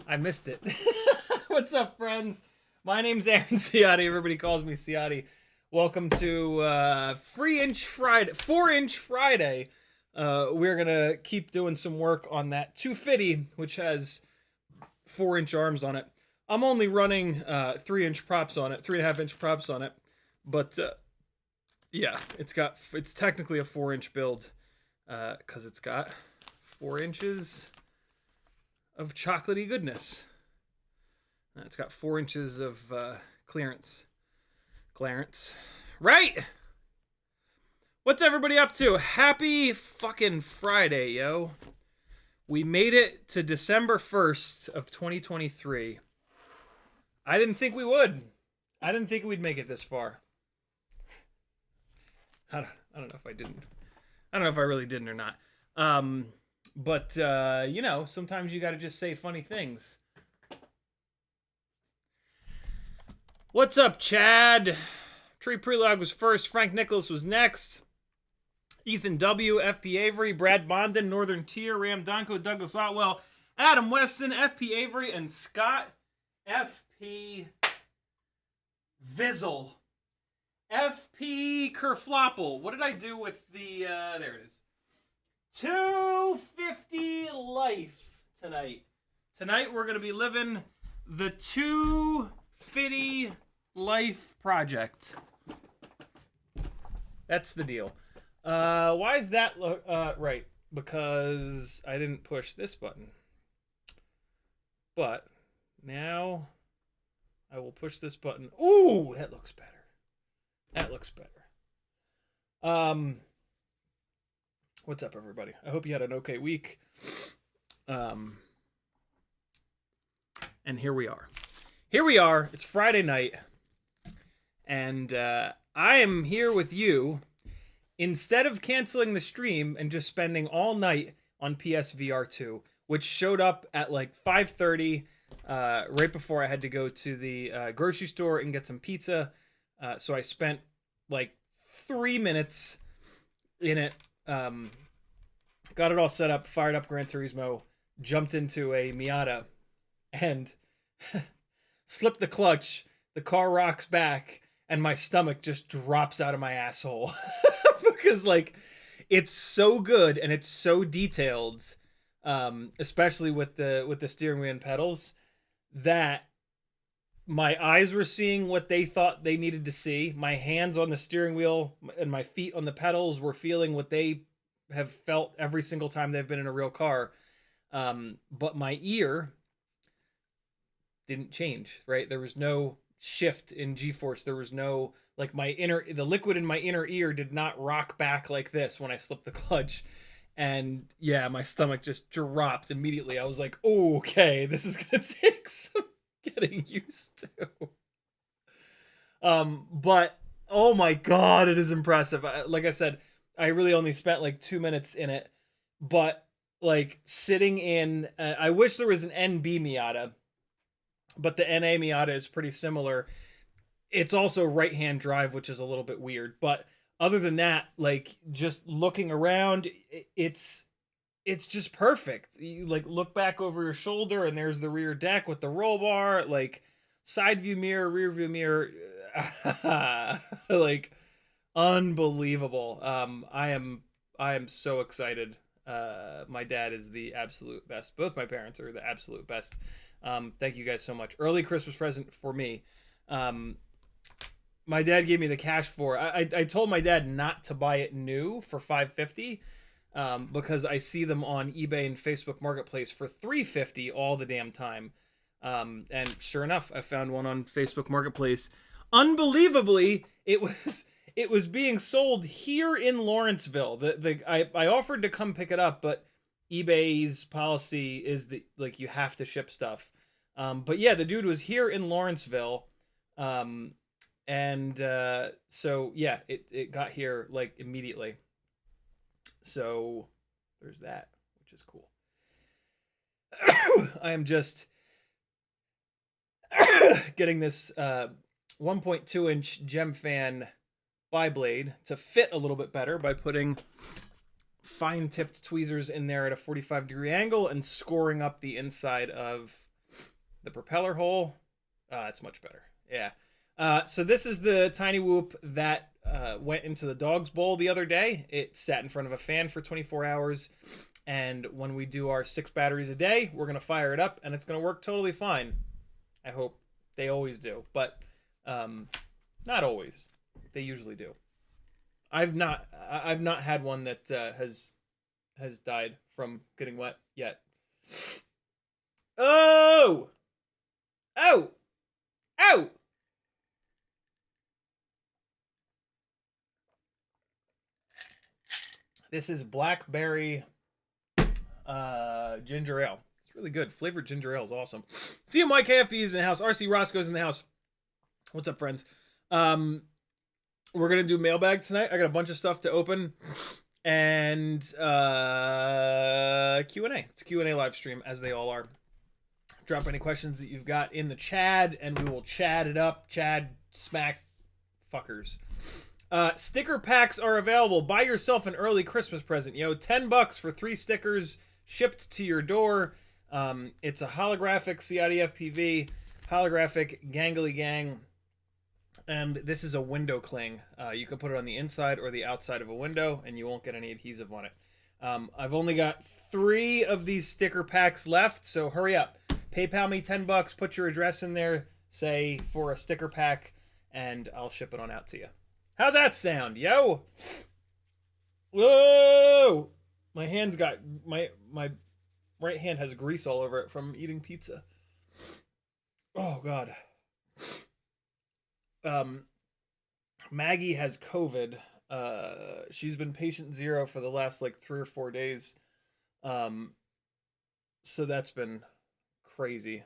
I missed it. What's up, friends? My name's Aaron Ciotti. Everybody calls me Ciotti. Welcome to 4-inch Friday. We're gonna keep doing some work on that 2Fiddy, which has 4-inch arms on it. I'm only running 3-inch props on it, 3.5-inch props on it, but yeah, it's technically a 4-inch build because it's got 4 inches of chocolatey goodness. It's got 4 inches of clearance. Right? What's everybody up to? Happy fucking Friday, yo. We made it to December 1st of 2023. I didn't think we would. I didn't think we'd make it this far. I don't know if I didn't. I don't know if I really didn't or not. But you know, sometimes you got to just say funny things. What's up, Chad? Tree Prelog was first. Frank Nicholas was next. Ethan W, FP Avery, Brad Bondon, Northern Tier, Ram Donko, Douglas Otwell, Adam Weston, FP Avery, and Scott FP Vizzle. FP Kerflopple. What did I do with the, there it is. 250 life tonight. Tonight we're going to be living the 2Fiddy life project. That's the deal. Why is that right? Because I didn't push this button. But now I will push this button. Ooh, that looks better. That looks better. What's up, everybody? I hope you had an okay week. And here we are. Here we are. It's Friday night. And I am here with you. Instead of canceling the stream and just spending all night on PSVR 2, which showed up at like 5:30, right before I had to go to the grocery store and get some pizza. So I spent like 3 minutes in it, got it all set up, fired up Gran Turismo, jumped into a Miata, and slipped the clutch. The car rocks back, and my stomach just drops out of my asshole. Because like it's so good and it's so detailed, especially with the steering wheel and pedals, that my eyes were seeing what they thought they needed to see. My hands on the steering wheel and my feet on the pedals were feeling what they have felt every single time they've been in a real car. But my ear didn't change, right? There was no shift in G-force. There was no, like, the liquid in my inner ear did not rock back like this when I slipped the clutch. And yeah, my stomach just dropped immediately. I was like, oh, okay, this is going to take some getting used to. But oh my God, it is impressive. Like I said, I really only spent like 2 minutes in it, but like sitting in, I wish there was an NB Miata, but the NA Miata is pretty similar. It's also right-hand drive, which is a little bit weird. But other than that, like just looking around, it's just perfect. You like look back over your shoulder and there's the rear deck with the roll bar, like side view mirror, rear view mirror, like unbelievable. I am so excited. My dad is the absolute best. Both my parents are the absolute best. Thank you guys so much. Early Christmas present for me. My dad gave me the cash for. I told my dad not to buy it new for $550, because I see them on eBay and Facebook Marketplace for $350 all the damn time. And sure enough, I found one on Facebook Marketplace. Unbelievably, it was being sold here in Lawrenceville. I offered to come pick it up, but eBay's policy is that like you have to ship stuff. But yeah, the dude was here in Lawrenceville. So yeah, it got here like immediately. So there's that, which is cool. I am just getting this 1.2 inch Gem Fan bi-blade to fit a little bit better by putting fine tipped tweezers in there at a 45-degree angle and scoring up the inside of the propeller hole. It's much better. Yeah. So this is the TinyWhoop that went into the dog's bowl the other day. It sat in front of a fan for 24 hours. And when we do our 6 batteries a day, we're going to fire it up and it's going to work totally fine. I hope they always do, but not always. They usually do. I've not had one that has died from getting wet yet. Oh! Oh! Oh! This is blackberry ginger ale. It's really good. Flavored ginger ale is awesome. CMYKFB is in the house. RC Roscoe's in the house. What's up, friends? We're gonna do mailbag tonight. I got a bunch of stuff to open, and Q&A. It's a Q&A live stream, as they all are. Drop any questions that you've got in the chat, and we will chat it up. Chad smack fuckers. Sticker packs are available. Buy yourself an early Christmas present. Yo, $10 for 3 stickers shipped to your door. It's a holographic CiottiFPV, holographic gangly gang. And this is a window cling. You can put it on the inside or the outside of a window, and you won't get any adhesive on it. I've only got 3 of these sticker packs left, so hurry up. PayPal me $10, put your address in there, say for a sticker pack, and I'll ship it on out to you. How's that sound, yo? Whoa! My hand's got, my right hand has grease all over it from eating pizza. Oh, God. Maggie has COVID. She's been patient 0 for the last like 3 or 4 days. So that's been crazy.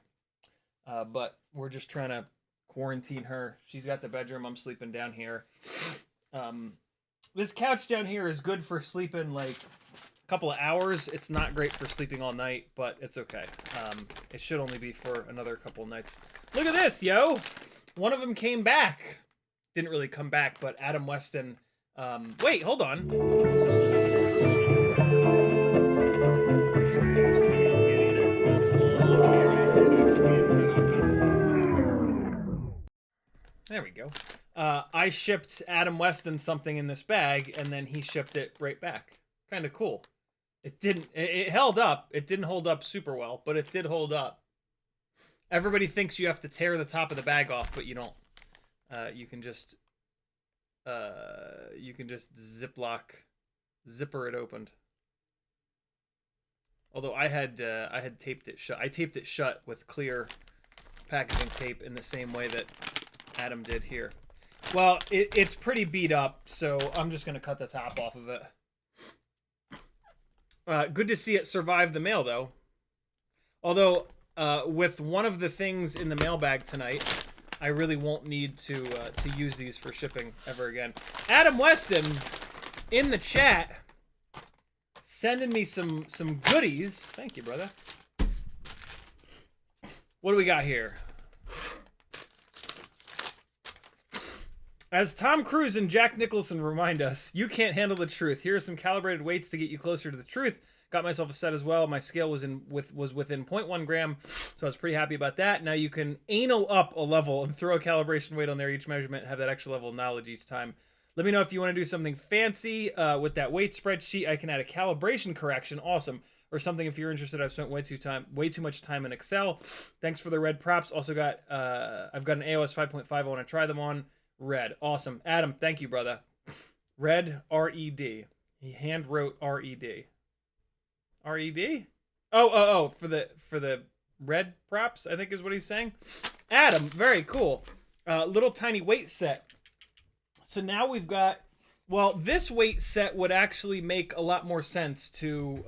But we're just trying to quarantine her. She's got the bedroom. I'm sleeping down here. This couch down here is good for sleeping like a couple of hours. It's not great for sleeping all night, but it's okay. It should only be for another couple of nights. Look at this, yo! One of them came back. Didn't really come back, but Adam Weston. Wait, hold on. There we go. I shipped Adam Weston something in this bag, and then he shipped it right back. Kind of cool. It held up. It didn't hold up super well, but it did hold up. Everybody thinks you have to tear the top of the bag off, but you don't. You can just zipper it opened. Although I had taped it shut. I taped it shut with clear packaging tape in the same way that Adam did here. Well, it's pretty beat up, so I'm just gonna cut the top off of it. Good to see it survive the mail, though. Although, with one of the things in the mailbag tonight, I really won't need to use these for shipping ever again. Adam Weston, in the chat, sending me some goodies. Thank you, brother. What do we got here? As Tom Cruise and Jack Nicholson remind us, you can't handle the truth. Here are some calibrated weights to get you closer to the truth. Got myself a set as well. My scale was within 0.1 gram, so I was pretty happy about that. Now you can anal up a level and throw a calibration weight on there each measurement, have that extra level of knowledge each time. Let me know if you want to do something fancy with that weight spreadsheet. I can add a calibration correction, awesome, or something if you're interested. I've spent way too much time in Excel. Thanks for the red props. Also got I've got an AOS 5.5. I want to try them on. Red, awesome. Adam, thank you, brother. Red, R-E-D. He hand wrote R-E-D. R-E-D? Oh, for the red props, I think is what he's saying. Adam, very cool. Little tiny weight set. So now we've got, well, this weight set would actually make a lot more sense to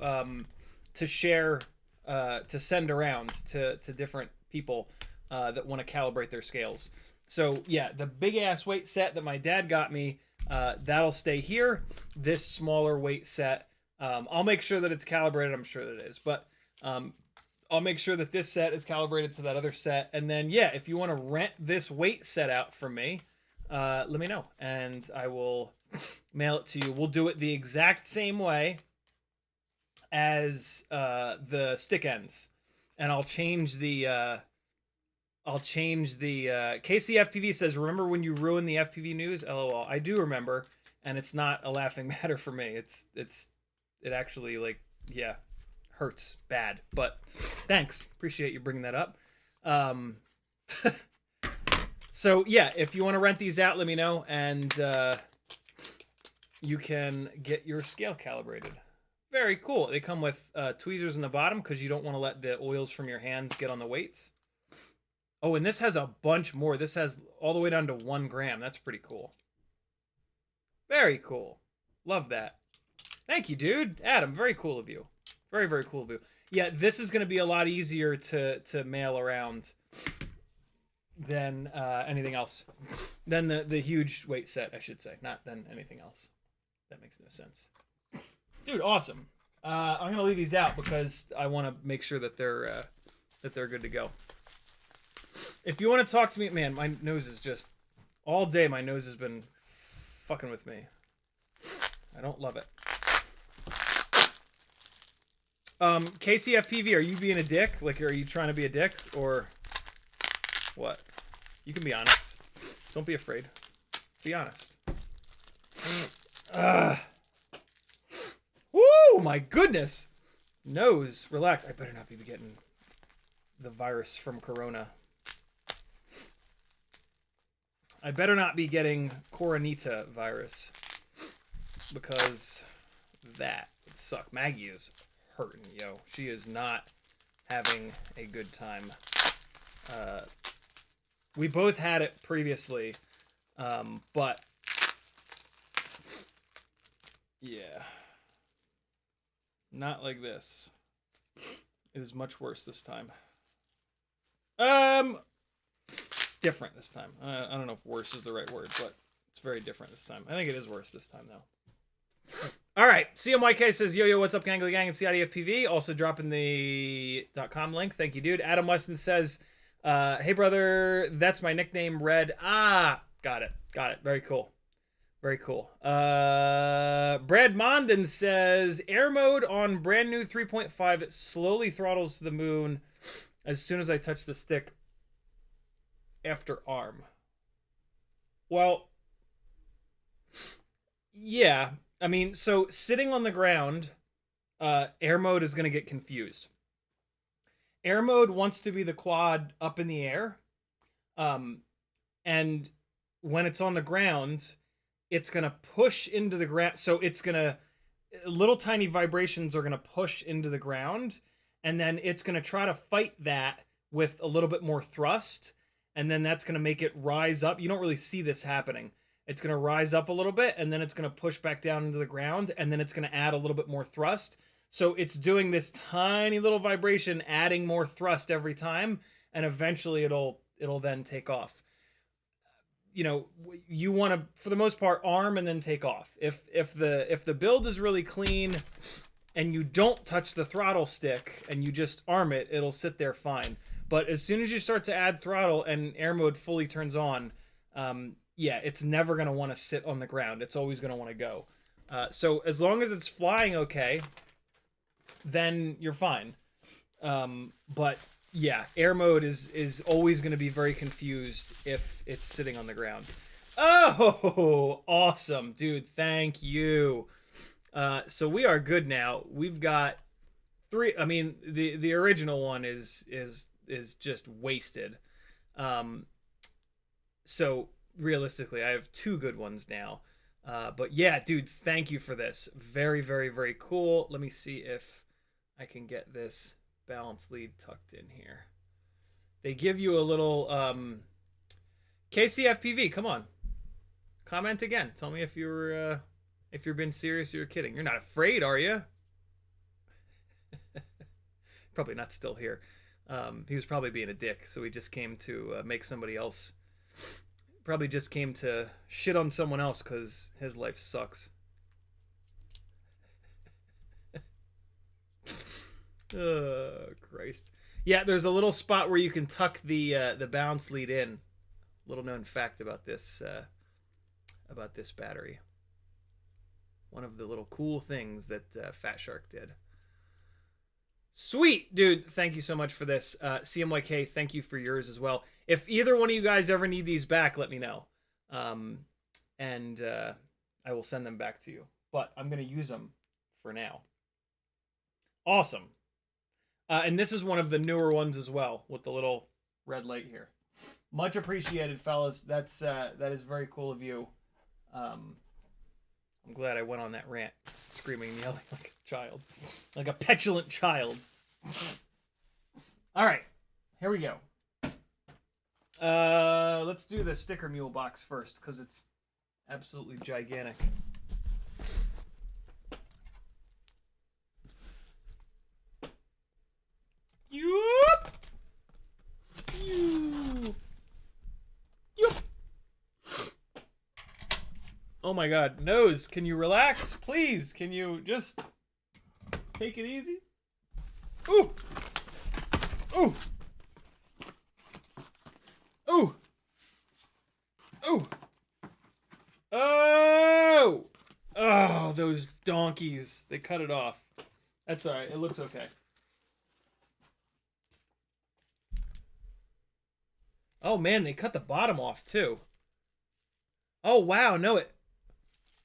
share, to send around to different people that want to calibrate their scales. So yeah, the big ass weight set that my dad got me, that'll stay here. This smaller weight set, I'll make sure that it's calibrated. I'm sure that it is, but I'll make sure that this set is calibrated to that other set. And then yeah, if you want to rent this weight set out from me, let me know and I will mail it to you. We'll do it the exact same way as the stick ends, and I'll change the KCFPV says, remember when you ruined the FPV news? LOL. I do remember, and it's not a laughing matter for me. It actually, like, yeah, hurts bad. But thanks. Appreciate you bringing that up. So yeah, if you want to rent these out, let me know, and you can get your scale calibrated. Very cool. They come with tweezers in the bottom because you don't want to let the oils from your hands get on the weights. Oh, and this has a bunch more. This has all the way down to 1 gram. That's pretty cool. Very cool. Love that. Thank you, dude. Adam, very cool of you. Very, very cool of you. Yeah, this is going to be a lot easier to mail around than anything else. Than the huge weight set, I should say, not than anything else. That makes no sense. Dude, awesome. I'm gonna leave these out because I want to make sure that they're good to go. If you want to talk to me, man, my nose is just all day. My nose has been fucking with me. I don't love it. CiottiFPV, are you being a dick? Like, are you trying to be a dick or what? You can be honest. Don't be afraid. Be honest. Woo! My goodness. Nose, relax. I better not be getting the virus from Corona. I better not be getting Coronita virus because that would suck. Maggie is hurting, yo. She is not having a good time. We both had it previously, but yeah, not like this. It is much worse this time. It's different this time. I don't know if worse is the right word, but it's very different this time. I think it is worse this time, though. All right, CMYK says, yo, what's up, Gangly Gang and CiottiFPV? Also dropping the .com link. Thank you, dude. Adam Weston says, hey, brother, that's my nickname, Red. Ah, got it. Very cool. Very cool. Brad Mondin says, air mode on brand new 3.5, it slowly throttles to the moon as soon as I touch the stick after arm. Well, yeah. I mean, so sitting on the ground, air mode is going to get confused. Air mode wants to be the quad up in the air. And when it's on the ground, it's going to push into the ground. So it's going to, little tiny vibrations are going to push into the ground. And then it's going to try to fight that with a little bit more thrust. And then that's going to make it rise up. You don't really see this happening. It's going to rise up a little bit, and then it's going to push back down into the ground, and then it's going to add a little bit more thrust. So it's doing this tiny little vibration, adding more thrust every time, and eventually it'll then take off. You know, you want to, for the most part, arm and then take off. If the build is really clean and you don't touch the throttle stick and you just arm it, it'll sit there fine. But as soon as you start to add throttle and air mode fully turns on, yeah, it's never going to want to sit on the ground. It's always going to want to go. So as long as it's flying okay, then you're fine. But yeah, air mode is always going to be very confused if it's sitting on the ground. Oh, awesome, dude. Thank you. So we are good now. We've got 3. I mean, the original one is just wasted. So realistically, I have 2 good ones now. But yeah, dude, thank you for this. Very, very, very cool. Let me see if I can get this balance lead tucked in here. They give you a little CiottiFPV, come on. Comment again. Tell me if you're being serious or you're kidding. You're not afraid, are you? Probably not still here. He was probably being a dick, so he just came to make somebody else. Probably just came to shit on someone else because his life sucks. Oh, Christ. Yeah, there's a little spot where you can tuck the bounce lead in. Little known fact about this battery. One of the little cool things that Fat Shark did. Sweet, dude. Thank you so much for this. CMYK, thank you for yours as well. If either one of you guys ever need these back, let me know. And I will send them back to you. But I'm going to use them for now. Awesome. And this is one of the newer ones as well, with the little red light here. Much appreciated, fellas. That is very cool of you. I'm glad I went on that rant, screaming and yelling like a child. Like a petulant child. All right, here we go. Let's do the sticker mule box first, because it's absolutely gigantic. Yoop! Oh my God, nose, can you relax? Please, can you just take it easy? Ooh! Ooh! Ooh! Ooh! Oh! Oh, those donkeys. They cut it off. That's alright, it looks okay. Oh man, they cut the bottom off too. Oh wow, no it...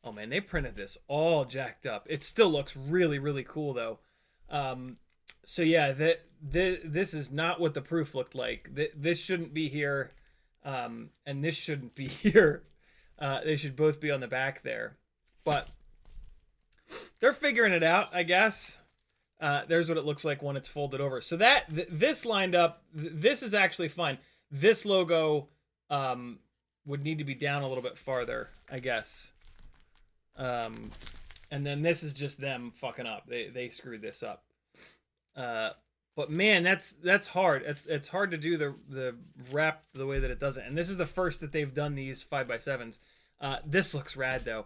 Oh man, they printed this all jacked up. It still looks really, really cool though. So yeah, this is not what the proof looked like. This shouldn't be here, and this shouldn't be here. They should both be on the back there. But they're figuring it out, I guess. There's what it looks like when it's folded over. So this lined up, this is actually fine. This logo would need to be down a little bit farther, I guess. And then this is just them fucking up. They screwed this up. But man, that's hard. It's hard to do the wrap the way that it does it. And this is the first that they've done these 5x7s. This looks rad though.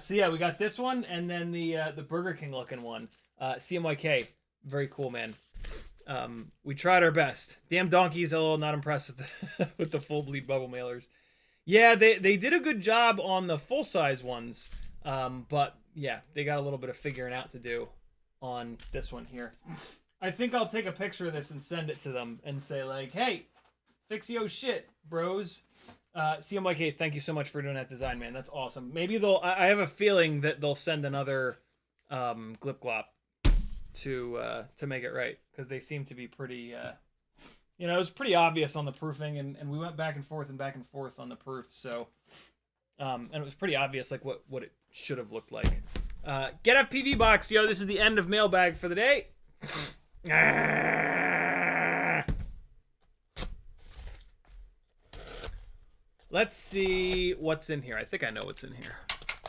So yeah, we got this one, and then the Burger King looking one. CMYK, very cool, man. We tried our best. Damn donkeys, a little not impressed with the full bleed bubble mailers. Yeah, they did a good job on the full size ones, but yeah, they got a little bit of figuring out to do on this one here. I think I'll take a picture of this and send it to them and say like, hey, fix your shit, bros. CMYK, thank you so much for doing that design, man. That's awesome. Maybe I have a feeling that they'll send another Glip Glop to make it right, because they seem to be pretty you know, it was pretty obvious on the proofing, and we went back and forth on the proof, so and it was pretty obvious like what it should have looked like. Get FPV box, yo, this is the end of mailbag for the day. Let's see what's in here. I think I know what's in here.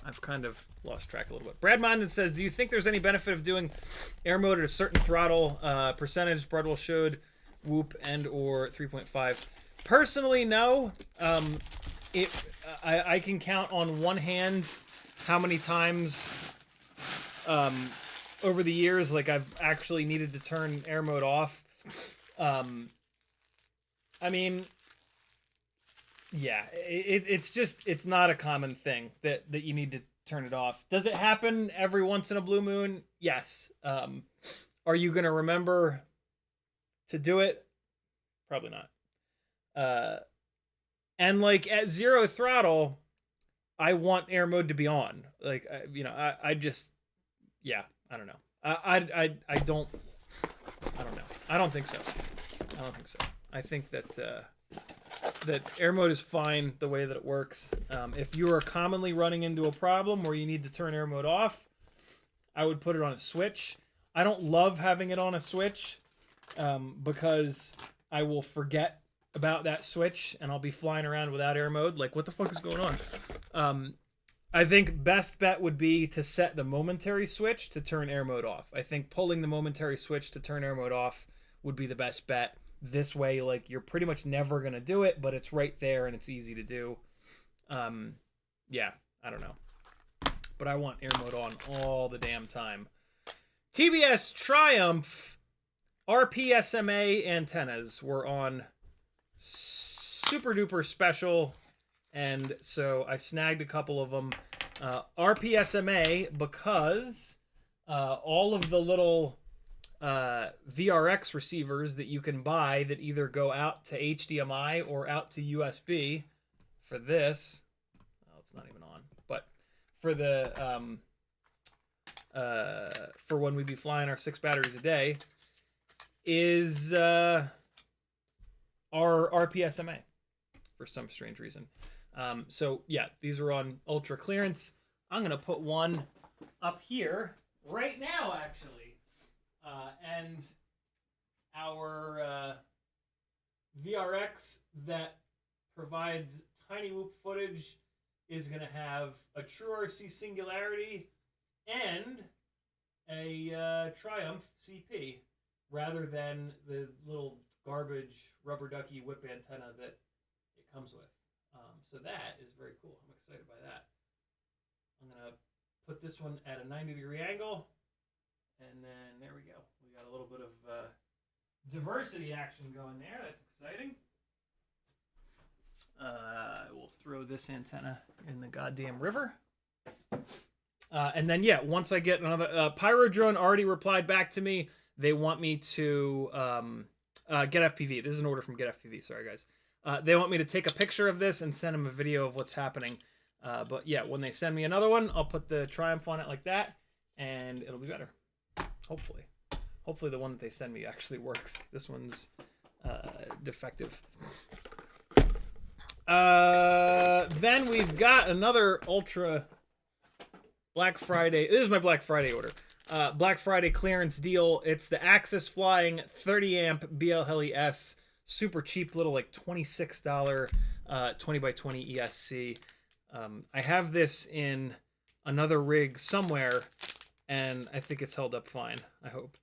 I've kind of lost track a little bit. Brad Mondin says, do you think there's any benefit of doing air mode at a certain throttle percentage? Bradwell showed whoop and or 3.5. Personally, no. I can count on one hand how many times over the years like I've actually needed to turn air mode off. I mean, yeah, it's not a common thing that you need to turn it off. Does it happen every once in a blue moon? Yes. Are you gonna remember to do it? Probably not. And like at zero throttle, I want air mode to be on. Like, you know, I just, yeah, I don't know. I don't know. I don't think so. I think that that air mode is fine the way that it works. If you are commonly running into a problem where you need to turn air mode off, I would put it on a switch. I don't love having it on a switch because I will forget about that switch and I'll be flying around without air mode. Like, what the fuck is going on? I think best bet would be to set the momentary switch to turn air mode off. I think pulling the momentary switch to turn air mode off would be the best bet. This way, like, you're pretty much never going to do it, but it's right there and it's easy to do. Yeah, I don't know. But I want air mode on all the damn time. TBS Triumph RPSMA antennas were on super duper special, and so I snagged a couple of them. RPSMA because all of the little VRX receivers that you can buy that either go out to HDMI or out to USB for this, oh, it's not even on, but for the for when we be flying our 6 batteries a day, is our RPSMA for some strange reason. So yeah, these are on ultra clearance. I'm gonna put one up here right now, actually. And our VRX that provides TinyWhoop footage is going to have a true RC Singularity and a Triumph CP rather than the little garbage rubber ducky whip antenna that it comes with. So that is very cool. I'm excited by that. I'm going to put this one at a 90-degree angle. And then there we go. We got a little bit of diversity action going there. That's exciting. We'll throw this antenna in the goddamn river. And then, yeah, once I get another... Pyro Drone already replied back to me. They want me to get FPV. This is an order from Get FPV. Sorry, guys. They want me to take a picture of this and send them a video of what's happening. But, yeah, when they send me another one, I'll put the Triumph on it like that, and it'll be better. Hopefully. Hopefully the one that they send me actually works. This one's defective. Then we've got another Ultra Black Friday. This is my Black Friday order. Black Friday clearance deal. It's the Axis Flying 30 amp BL Heli S. Super cheap little like $26 20x20 ESC. I have this in another rig somewhere, and I think it's held up fine, I hope.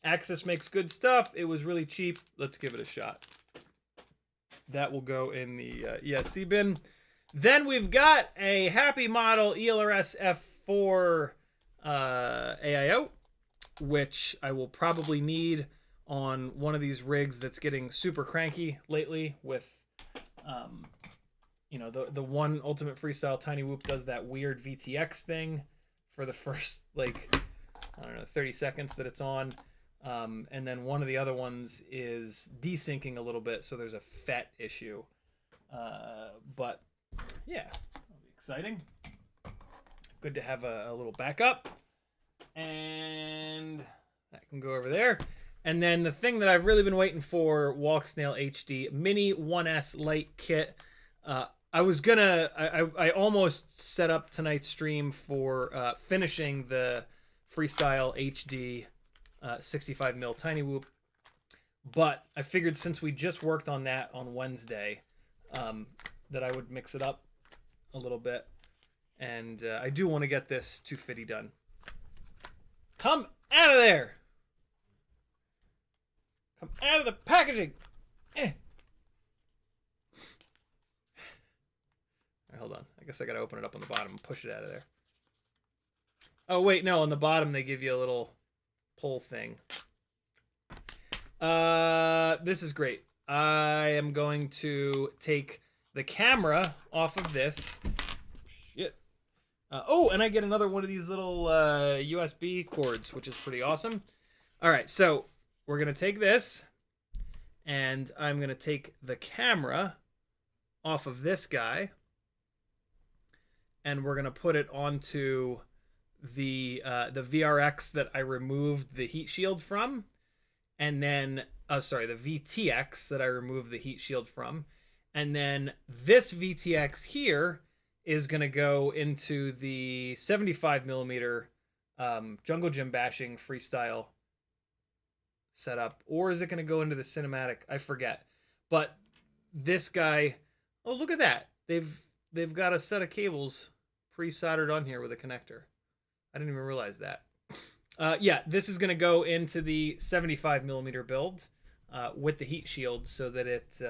Axis makes good stuff. It was really cheap. Let's give it a shot. That will go in the ESC bin. Then we've got a Happy Model ELRS F4 AIO, which I will probably need on one of these rigs that's getting super cranky lately with, you know, the one Ultimate Freestyle TinyWhoop does that weird VTX thing for the first, like, I don't know, 30 seconds that it's on. And then one of the other ones is desyncing a little bit, so there's a FET issue. But, yeah, that'll be exciting. Good to have a little backup. And that can go over there. And then the thing that I've really been waiting for, Walksnail HD Mini 1S Lite Kit. I was gonna, I almost set up tonight's stream for finishing the Freestyle HD 65mm TinyWhoop, but I figured since we just worked on that on Wednesday, that I would mix it up a little bit, and I do want to get this 2Fiddy done. Come out of there! Come out of the packaging! Eh. All right, hold on. I guess I gotta open it up on the bottom and push it out of there. Oh, wait, no. On the bottom, they give you a little pull thing. This is great. I am going to take the camera off of this. Shit. Oh, and I get another one of these little USB cords, which is pretty awesome. All right, so we're going to take this, and I'm going to take the camera off of this guy, and we're going to put it onto the VRX that I removed the heat shield from, and then the VTX that I removed the heat shield from, and then this VTX here is gonna go into the 75mm Jungle Gym bashing freestyle setup, or is it gonna go into the cinematic? I forget. But this guy, oh, look at that! They've got a set of cables pre-soldered on here with a connector. I didn't even realize that. Yeah, this is going to go into the 75mm build with the heat shield so that it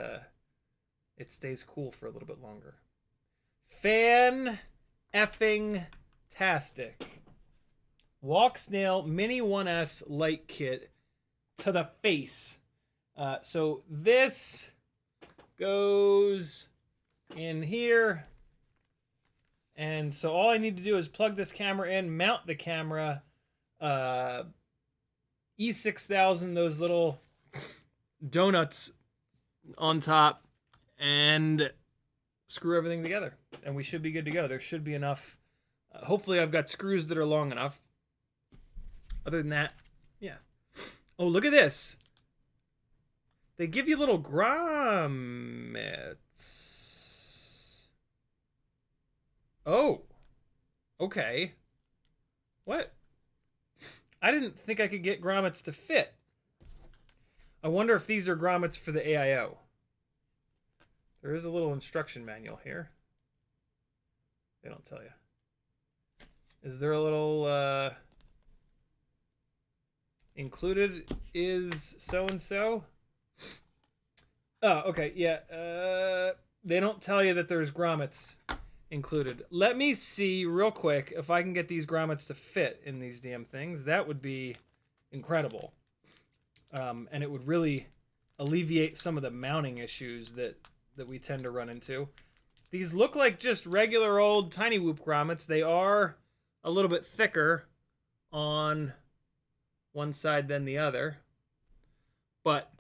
stays cool for a little bit longer. Fan-effing-tastic. Walksnail Mini 1S Light Kit to the face. So this goes in here. And so all I need to do is plug this camera in, mount the camera, E6000, those little donuts on top, and screw everything together. And we should be good to go. There should be enough. Hopefully I've got screws that are long enough. Other than that, yeah. Oh, look at this. They give you little grommets. Oh, okay. What? I didn't think I could get grommets to fit. I wonder if these are grommets for the AIO. There is a little instruction manual here. They don't tell you. Is there a little, included is so-and-so? Oh, okay, yeah. They don't tell you that there's grommets included. Let me see real quick if I can get these grommets to fit in these damn things. That would be incredible. And it would really alleviate some of the mounting issues that we tend to run into. These look like just regular old TinyWhoop grommets. They are a little bit thicker on one side than the other, but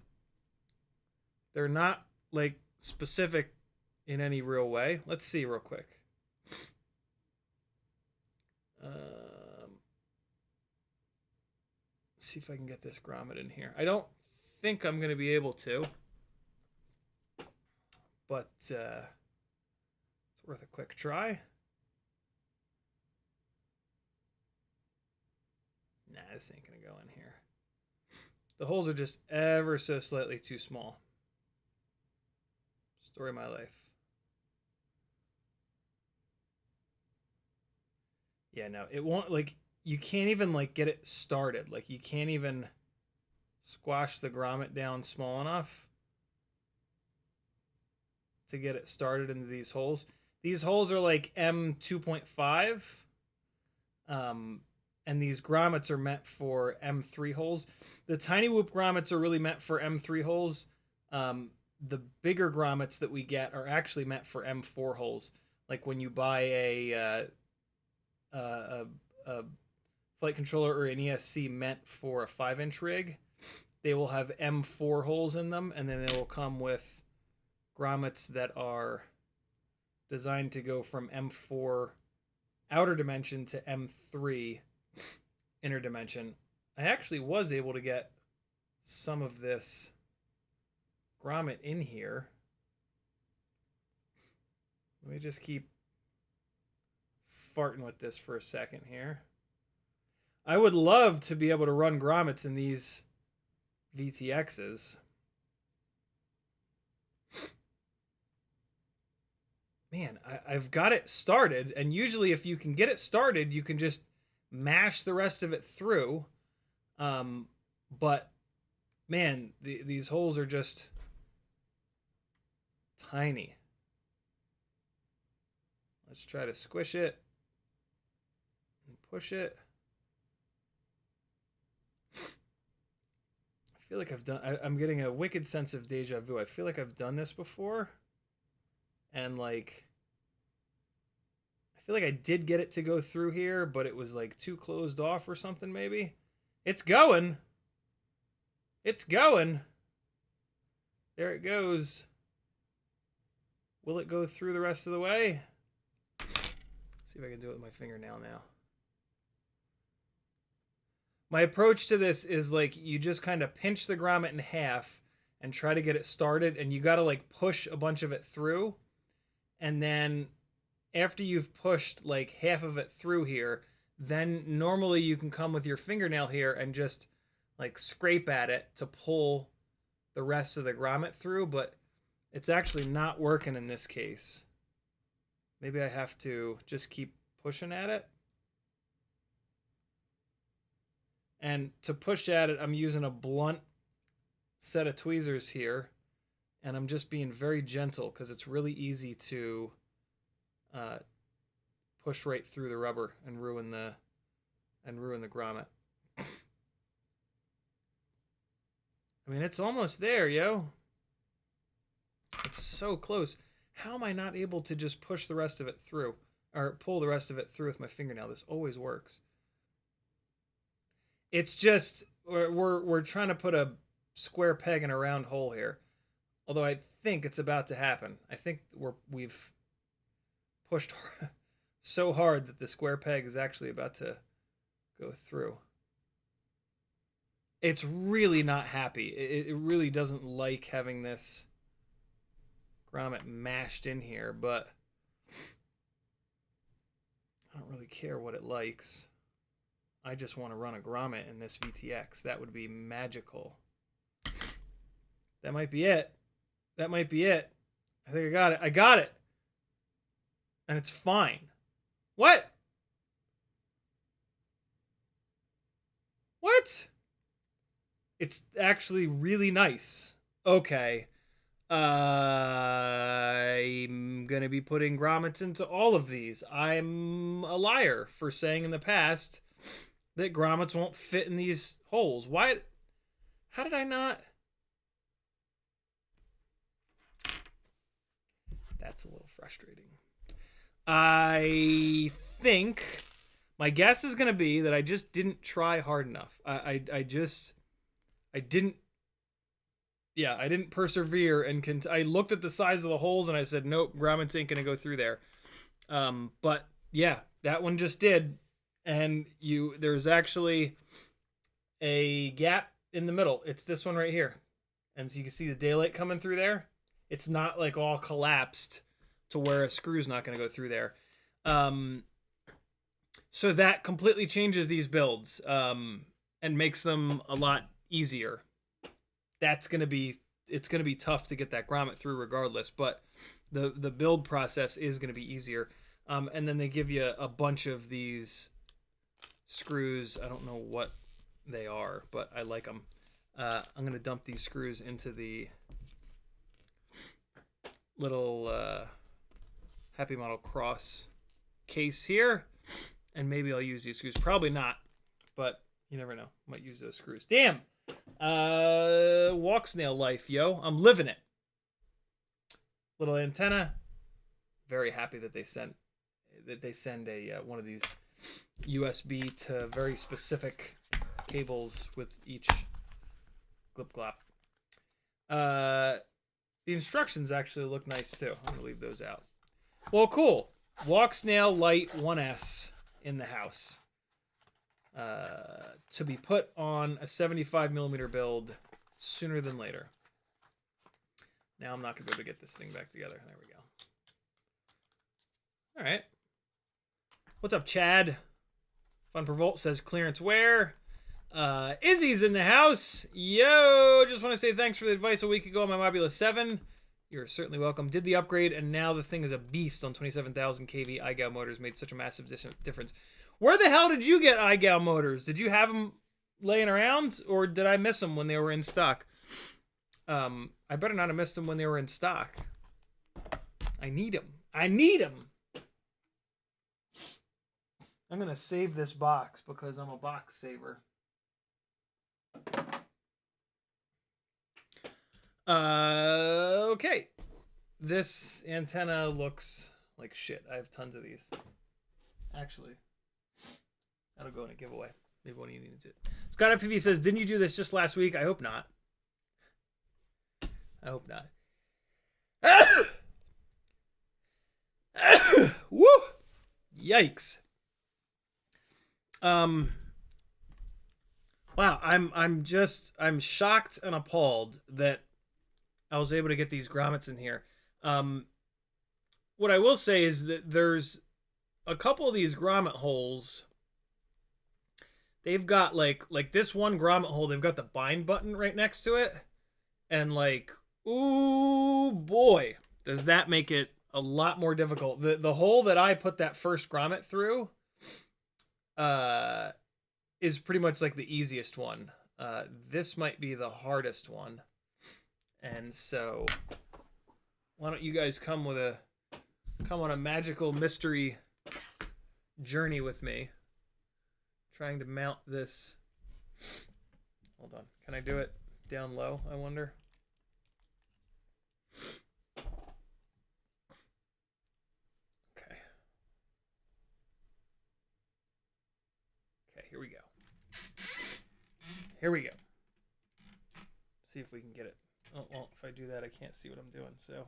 they're not like specific in any real way. Let's see real quick. See if I can get this grommet in here. I don't think I'm going to be able to, but it's worth a quick try. Nah, this ain't going to go in here. The holes are just ever so slightly too small. Story of my life. Yeah, no, it won't, like, you can't even, like, get it started. Like, you can't even squash the grommet down small enough to get it started into these holes. These holes are, like, M2.5. And these grommets are meant for M3 holes. The TinyWhoop grommets are really meant for M3 holes. The bigger grommets that we get are actually meant for M4 holes. Like when you buy a flight controller or an ESC meant for a 5-inch rig, they will have M4 holes in them, and then they will come with grommets that are designed to go from M4 outer dimension to M3 inner dimension. I actually was able to get some of this grommet in here. Let me just keep farting with this for a second here. I would love to be able to run grommets in these VTXs. Man, I've got it started, and usually if you can get it started, you can just mash the rest of it through. But, man, these holes are just tiny. Let's try to squish it and push it. I feel like I'm getting a wicked sense of deja vu. I feel like I've done this before. And, like, I feel like I did get it to go through here, but it was, like, too closed off or something, maybe. It's going. It's going. There it goes. Will it go through the rest of the way? See if I can do it with my fingernail now. My approach to this is, like, you just kind of pinch the grommet in half and try to get it started, and you got to, like, push a bunch of it through. And then after you've pushed, like, half of it through here, then normally you can come with your fingernail here and just, like, scrape at it to pull the rest of the grommet through, but it's actually not working in this case. Maybe I have to just keep pushing at it. And to push at it, I'm using a blunt set of tweezers here. And I'm just being very gentle because it's really easy to push right through the rubber and ruin the grommet. I mean, it's almost there, yo. It's so close. How am I not able to just push the rest of it through, or pull the rest of it through with my fingernail? This always works. It's just we're trying to put a square peg in a round hole here. Although I think it's about to happen. I think we've pushed so hard that the square peg is actually about to go through. It's really not happy. It really doesn't like having this grommet mashed in here, but I don't really care what it likes. I just want to run a grommet in this VTX. That would be magical. That might be it. That might be it. I think I got it. I got it. And it's fine. What? What? It's actually really nice. Okay. I'm gonna going to be putting grommets into all of these. I'm a liar for saying in the past that grommets won't fit in these holes. Why? How did I not? That's a little frustrating. I think my guess is going to be that I just didn't try hard enough. I didn't persevere, and I looked at the size of the holes and I said, nope, grommets ain't going to go through there. But yeah, that one just did. And there's actually a gap in the middle. It's this one right here. And so you can see the daylight coming through there. It's not like all collapsed to where a screw's not going to go through there. So that completely changes these builds and makes them a lot easier. It's going to be tough to get that grommet through regardless, but the build process is going to be easier. And then they give you a bunch of these screws. I don't know what they are, but I like them. I'm going to dump these screws into the little Happy Model Cross case here, and maybe I'll use these screws. Probably not, but you never know. Might use those screws. Damn. Walksnail life, yo. I'm living it. Little antenna. Very happy that they send a one of these USB to very specific cables with each glip glop. The instructions actually look nice too. I'm gonna leave those out. Well, cool. Walksnail Light 1S in the house. To be put on a 75mm build sooner than later. Now I'm not going to be able to get this thing back together. There we go. All right. What's up, Chad? Fun per Volt says clearance wear. Izzy's in the house. Yo, just want to say thanks for the advice a week ago on my Mobula 7. You're certainly welcome. Did the upgrade, and now the thing is a beast on 27,000 kV Ummagawd motors. Made such a massive difference. Where the hell did you get Ummagawd motors? Did you have them laying around, or did I miss them when they were in stock? I better not have missed them when they were in stock. I need them. I need them. I'm going to save this box because I'm a box saver. Okay. This antenna looks like shit. I have tons of these. Actually, that'll go in a giveaway. Maybe one of you needs it. CiottiFPV says, didn't you do this just last week? I hope not. I hope not. Woo! Yikes. Wow, I'm shocked and appalled that I was able to get these grommets in here. What I will say is that there's a couple of these grommet holes. They've got like this one grommet hole, they've got the bind button right next to it. And like, ooh boy, does that make it a lot more difficult. The hole that I put that first grommet through is pretty much like the easiest one. This might be the hardest one. And so why don't you guys come on a magical mystery journey with me, trying to mount this. Hold on. Can I do it down low, I wonder? Okay. Okay, here we go. Here we go. See if we can get it. Oh, well, if I do that, I can't see what I'm doing. So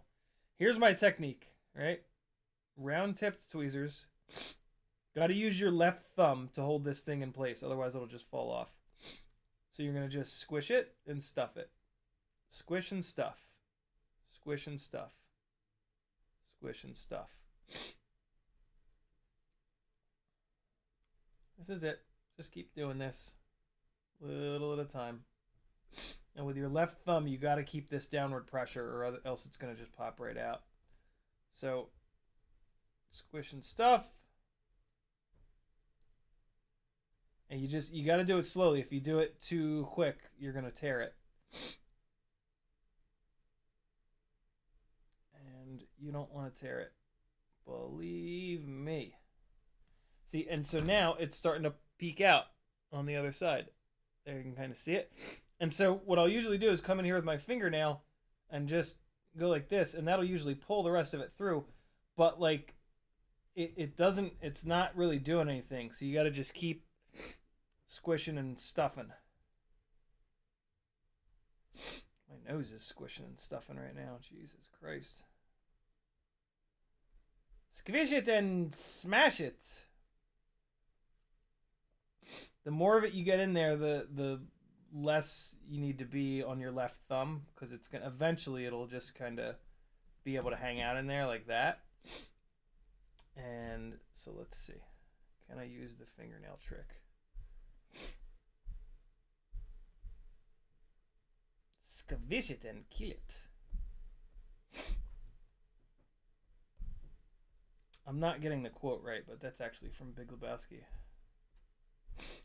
here's my technique, right? Round tipped tweezers. Got to use your left thumb to hold this thing in place. Otherwise, it'll just fall off. So you're going to just squish it and stuff it. Squish and stuff. Squish and stuff. Squish and stuff. This is it. Just keep doing this. Little at a time. And with your left thumb, you got to keep this downward pressure, or else it's going to just pop right out. So, squish and stuff. And you got to do it slowly. If you do it too quick, you're going to tear it. And you don't want to tear it. Believe me. See, and so now it's starting to peek out on the other side. There you can kind of see it. And so what I'll usually do is come in here with my fingernail and just go like this, and that'll usually pull the rest of it through. But like it doesn't, it's not really doing anything. So you got to just keep squishing and stuffing. My nose is squishing and stuffing right now. Jesus Christ. Squish it and smash it. The more of it you get in there, the less you need to be on your left thumb, because it's gonna eventually it'll just kind of be able to hang out in there like that. And so let's see. Can I use the fingernail trick? Squish it and kill it. I'm not getting the quote right, but that's actually from Big Lebowski.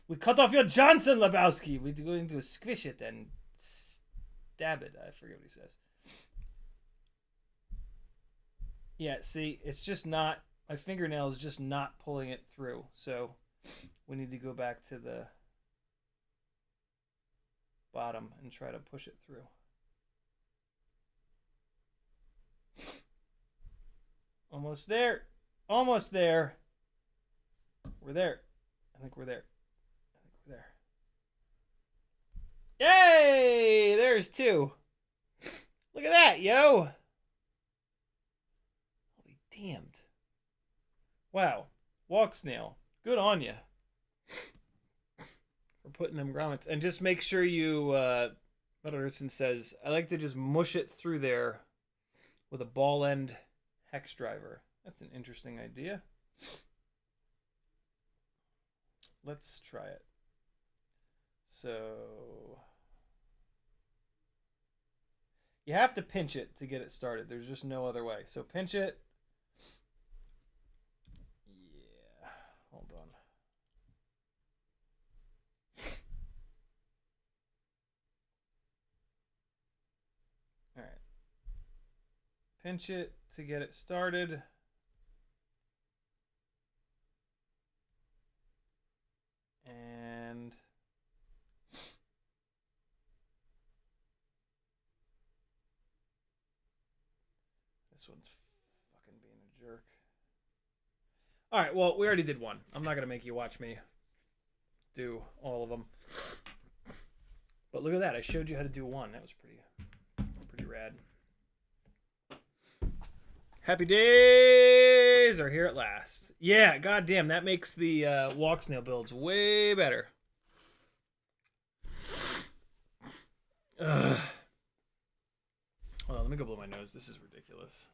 We cut off your Johnson, Lebowski. We're going to squish it and stab it. I forget what he says. Yeah, see, it's just not, my fingernail is just not pulling it through. So we need to go back to the bottom and try to push it through. Almost there. Almost there. We're there. I think we're there. I think we're there. Yay! There's two. Look at that, yo. Holy damned. Wow. Walksnail. Good on you. For putting them grommets. And just make sure you, Meteor says, I like to just mush it through there with a ball end hex driver. That's an interesting idea. Let's try it. So you have to pinch it to get it started. There's just no other way. So pinch it. Yeah, hold on. All right. Pinch it to get it started. And this one's fucking being a jerk. All right, well, we already did one. I'm not going to make you watch me do all of them. But look at that. I showed you how to do one. That was pretty rad. Happy days are here at last. Yeah, goddamn, that makes the Walksnail builds way better. Ugh. Hold on, let me go blow my nose. This is ridiculous.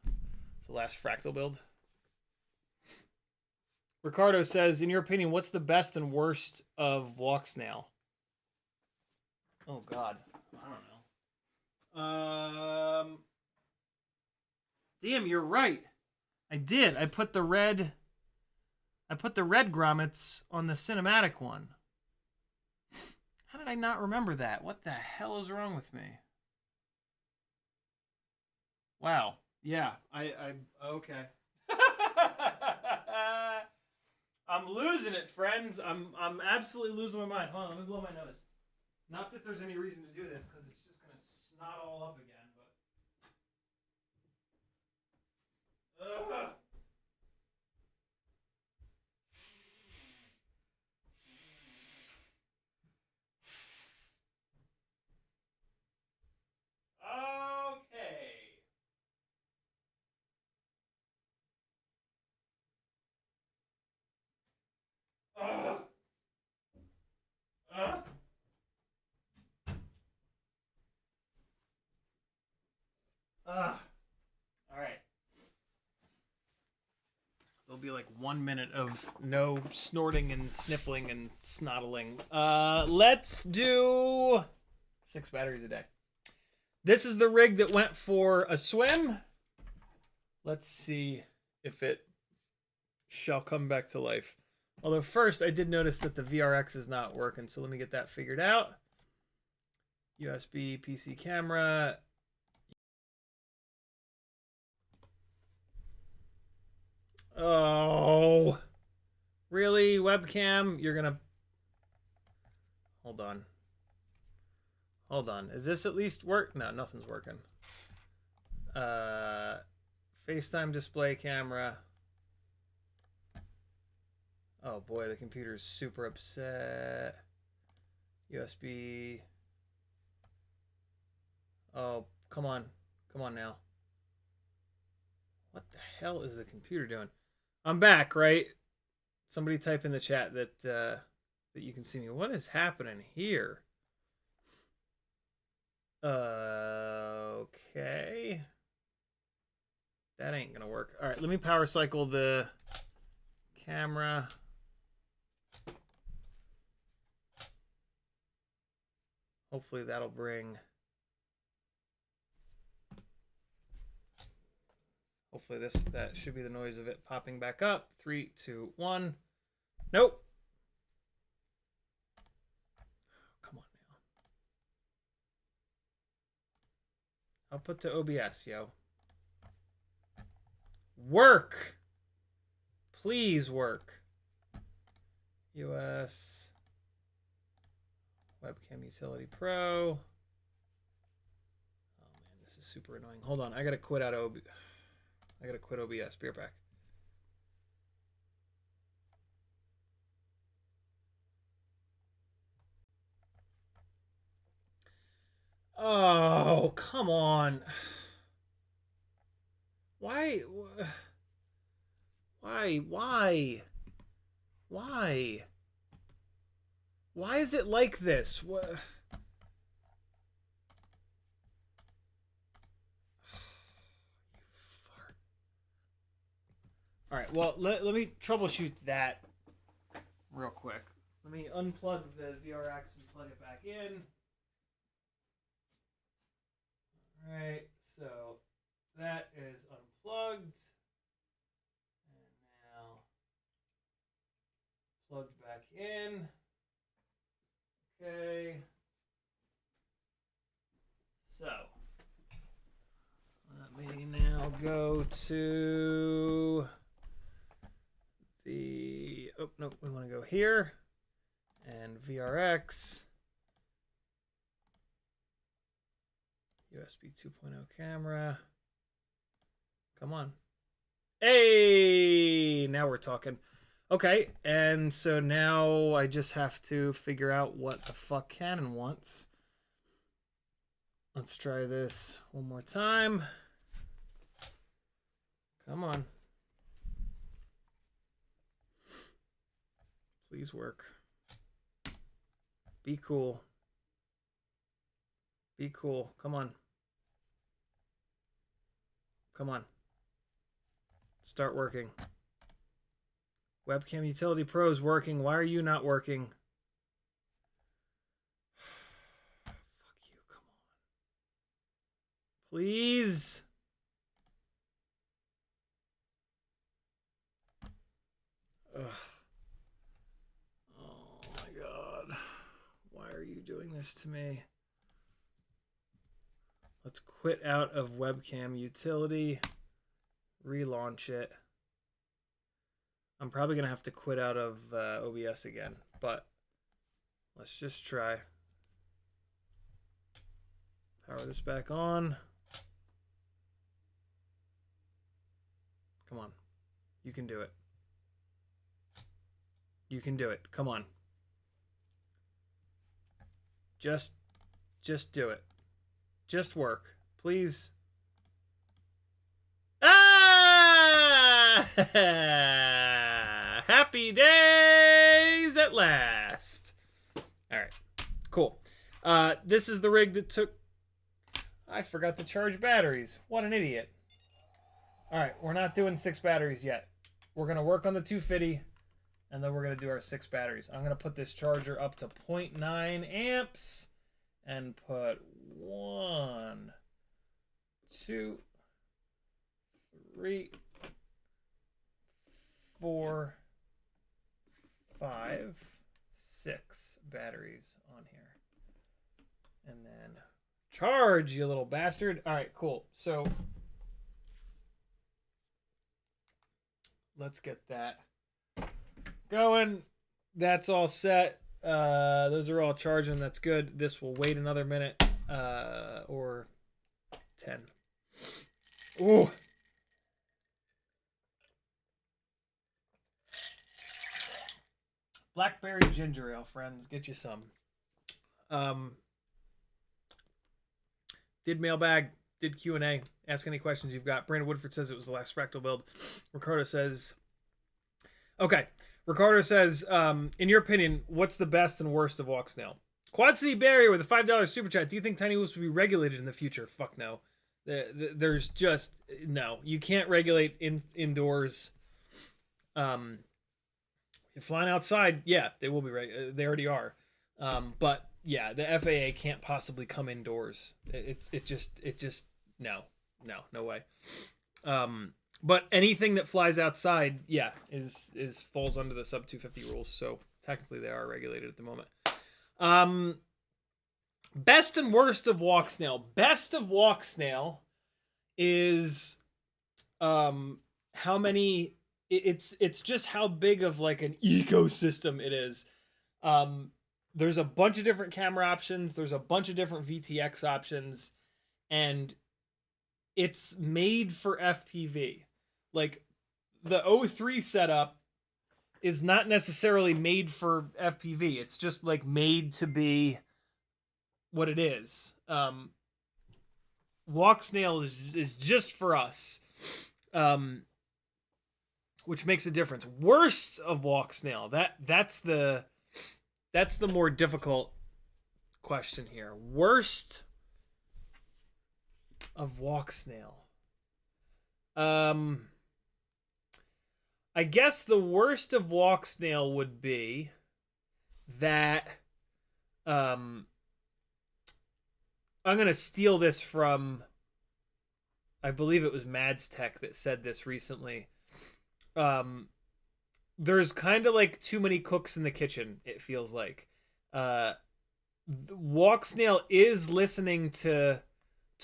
It's the last fractal build. Ricardo says, in your opinion, what's the best and worst of Walksnail? Oh, God. I don't know. Damn, you're right. I did. I put the red grommets on the cinematic one. How did I not remember that? What the hell is wrong with me? Wow. Yeah. I okay. I'm losing it, friends. I'm absolutely losing my mind. Hold on, let me blow my nose. Not that there's any reason to do this, because it's just gonna snot all up again. Ugh. Okay. All right. There'll be like 1 minute of no snorting and sniffling and snottling. Let's do 6 batteries a day. This is the rig that went for a swim. Let's see if it shall come back to life. Although first, I did notice that the VRX is not working, so let me get that figured out. USB PC camera. Oh, really? Webcam? You're gonna... Hold on. Hold on. Is this at least work? No, nothing's working. FaceTime display camera. Oh boy, the computer's super upset. USB. Oh, come on. Come on now. What the hell is the computer doing? I'm back, right? Somebody type in the chat that that you can see me. What is happening here? Okay. That ain't gonna work. All right, let me power cycle the camera. Hopefully that'll bring... Hopefully that should be the noise of it popping back up. 3, 2, 1. Nope. Come on now. Output to OBS, yo. Work. Please work. US Webcam Utility Pro. Oh man, this is super annoying. Hold on, I gotta quit out OBS. I gotta quit OBS. Be right back. Oh, come on. Why? Why? Why is it like this? What? All right, well, let me troubleshoot that real quick. Let me unplug the VRX and plug it back in. All right, so that is unplugged. And now plugged back in. Okay. So let me now go to the... Oh, no, we want to go here. And VRX. USB 2.0 camera. Come on. Hey! Now we're talking. Okay, and so now I just have to figure out what the fuck Canon wants. Let's try this one more time. Come on. Please work. Be cool. Be cool. Come on. Come on. Start working. Webcam Utility Pro is working. Why are you not working? Fuck you. Come on. Please. Ugh. Oh my God. Why are you doing this to me? Let's quit out of Webcam Utility. Relaunch it. I'm probably going to have to quit out of OBS again, but let's just try. Power this back on. Come on. You can do it. You can do it. Come on. Just do it. Just work. Please. Ah! Happy days at last. All right. Cool. This is the rig that took... I forgot to charge batteries. What an idiot. All right. We're not doing 6 batteries yet. We're going to work on the 2Fiddy, and then we're going to do our 6 batteries. I'm going to put this charger up to 0.9 amps and put 1, 2, 3, 4, 5, 6 batteries on here. And then charge, you little bastard. All right, cool. So let's get that going. That's all set. Those are all charging. That's good. This will wait another minute or 10. Ooh. Blackberry ginger ale, friends. Get you some. Did mailbag, did Q&A. Ask any questions you've got. Brandon Woodford says it was the last fractal build. Ricardo says... Okay. Ricardo says, in your opinion, what's the best and worst of Walksnail? Quad City Barrier with a $5 super chat. Do you think TinyWhoops will be regulated in the future? Fuck no. There's just... No. You can't regulate indoors. If flying outside, yeah, they will be they already are. But yeah, the FAA can't possibly come indoors. It just no way. But anything that flies outside, yeah, is falls under the sub 250 rules. So technically they are regulated at the moment. Best and worst of Walksnail. Best of Walksnail is how many. It's just how big of like an ecosystem it is. There's a bunch of different camera options. There's a bunch of different VTX options, and it's made for FPV. Like the O3 setup is not necessarily made for FPV. It's just like made to be what it is. Walksnail is just for us. Which makes a difference. Worst of Walksnail. That's the more difficult question here. Worst of Walksnail. I guess the worst of Walksnail would be that I'm gonna steal this from, I believe it was Mads Tech that said this recently. There's kind of like too many cooks in the kitchen, it feels like. Walksnail is listening to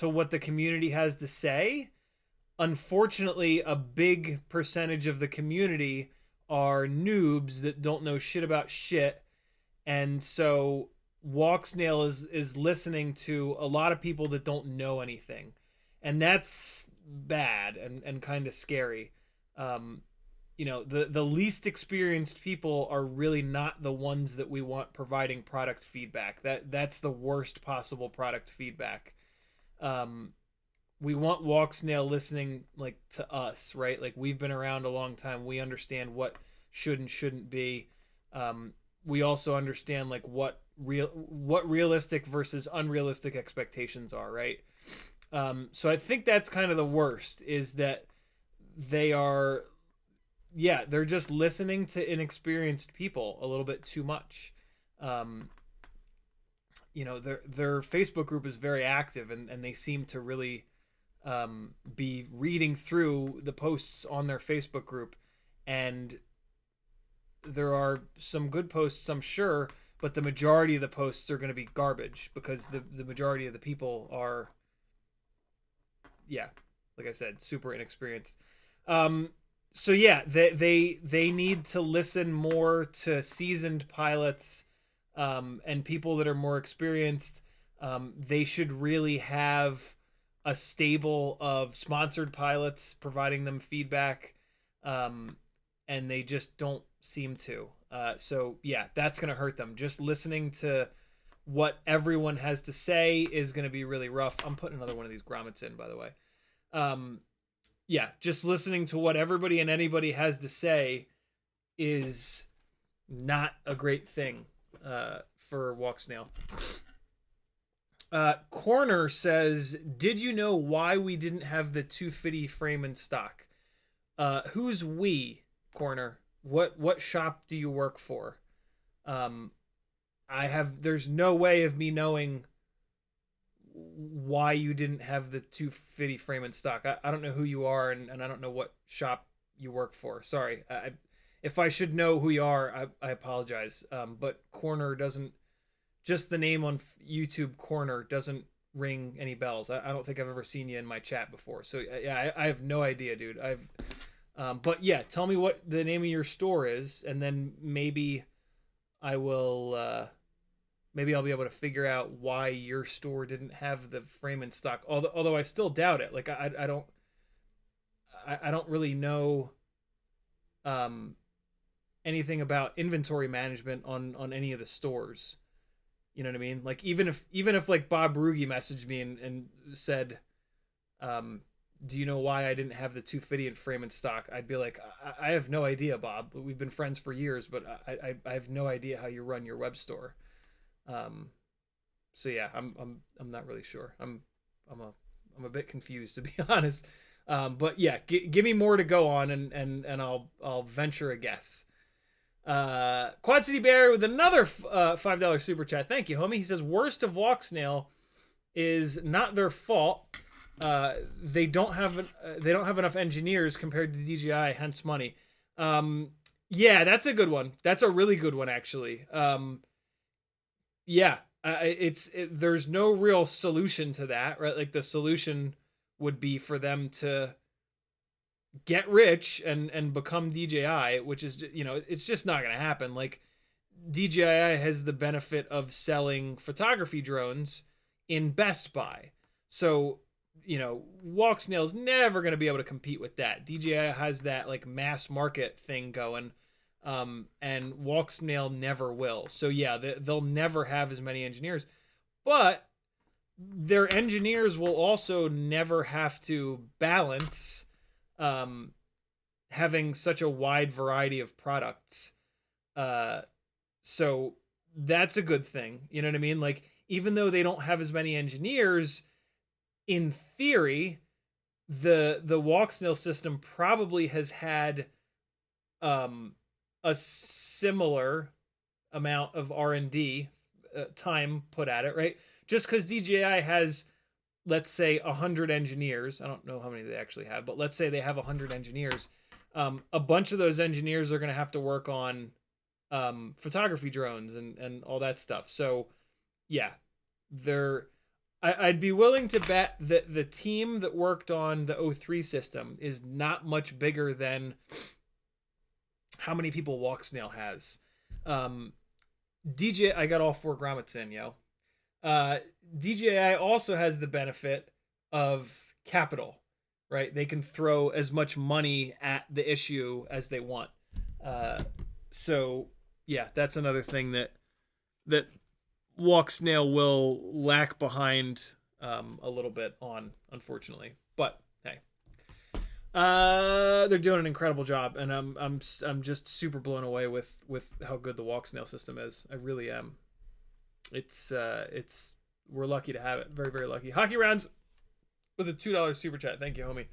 what the community has to say. Unfortunately, a big percentage of the community are noobs that don't know shit about shit, and so Walksnail is listening to a lot of people that don't know anything, and that's bad and kind of scary. You know, the least experienced people are really not the ones that we want providing product feedback. That's the worst possible product feedback. We want Walksnail listening like to us, right? Like we've been around a long time. We understand what should and shouldn't be. We also understand like what realistic versus unrealistic expectations are, right? So I think that's kind of the worst, is that they are, yeah, they're just listening to inexperienced people a little bit too much. You know, their Facebook group is very active, and they seem to really be reading through the posts on their Facebook group, and there are some good posts, I'm sure, but the majority of the posts are going to be garbage because the majority of the people are, yeah, like I said, super inexperienced. So yeah, they need to listen more to seasoned pilots and people that are more experienced. They should really have a stable of sponsored pilots providing them feedback, and they just don't seem to. So yeah, that's going to hurt them. Just listening to what everyone has to say is going to be really rough. I'm putting another one of these grommets in, by the way. Yeah, just listening to what everybody and anybody has to say is not a great thing for Walksnail. Corner says, did you know why we didn't have the 2Fiddy frame in stock? Who's we, Corner? What shop do you work for? There's no way of me knowing why you didn't have the 2Fiddy frame in stock. I don't know who you are, and I don't know what shop you work for. Sorry. If I should know who you are, I apologize. But Corner doesn't, just the name on YouTube, Corner, doesn't ring any bells. I don't think I've ever seen you in my chat before. So yeah, I have no idea, dude. But yeah, tell me what the name of your store is, and then maybe I will. Maybe I'll be able to figure out why your store didn't have the frame in stock. Although I still doubt it. Like I don't really know um, anything about inventory management on any of the stores. You know what I mean? Like even if like Bob Rugi messaged me and said, do you know why I didn't have the 2Fiddy and frame in stock? I'd be like, I have no idea, Bob. We've been friends for years, but I have no idea how you run your web store. So yeah, I'm not really sure. I'm a bit confused, to be honest. But yeah, give me more to go on, and I'll venture a guess. Quad City Bear with another $5 super chat. Thank you, homie. He says worst of Walksnail is not their fault. They don't have enough engineers compared to DJI, hence money. Yeah, that's a good one. That's a really good one, actually. Yeah, there's no real solution to that, right? Like the solution would be for them to get rich and become DJI, which is, it's just not going to happen. Like DJI has the benefit of selling photography drones in Best Buy. So, Walksnail's never going to be able to compete with that. DJI has that like mass market thing going. And Walksnail never will. So yeah, they'll never have as many engineers, but their engineers will also never have to balance having such a wide variety of products. So that's a good thing. You know what I mean? Like, even though they don't have as many engineers, in theory, the Walksnail system probably has had a similar amount of R&D time put at it, right? Just because DJI has, let's say, 100 engineers. I don't know how many they actually have, but let's say they have 100 engineers. A bunch of those engineers are going to have to work on photography drones and all that stuff. So, yeah, I'd be willing to bet that the team that worked on the O3 system is not much bigger than how many people Walksnail has. DJI, I got all 4 grommets in, yo. DJI also has the benefit of capital, right? They can throw as much money at the issue as they want. So yeah, that's another thing that Walksnail will lack behind a little bit on, unfortunately. But hey, they're doing an incredible job, and I'm just super blown away with how good the Walksnail system is. I really am. It's we're lucky to have it. Very, very lucky. Hockey Rounds with a $2 super chat. Thank you, homie.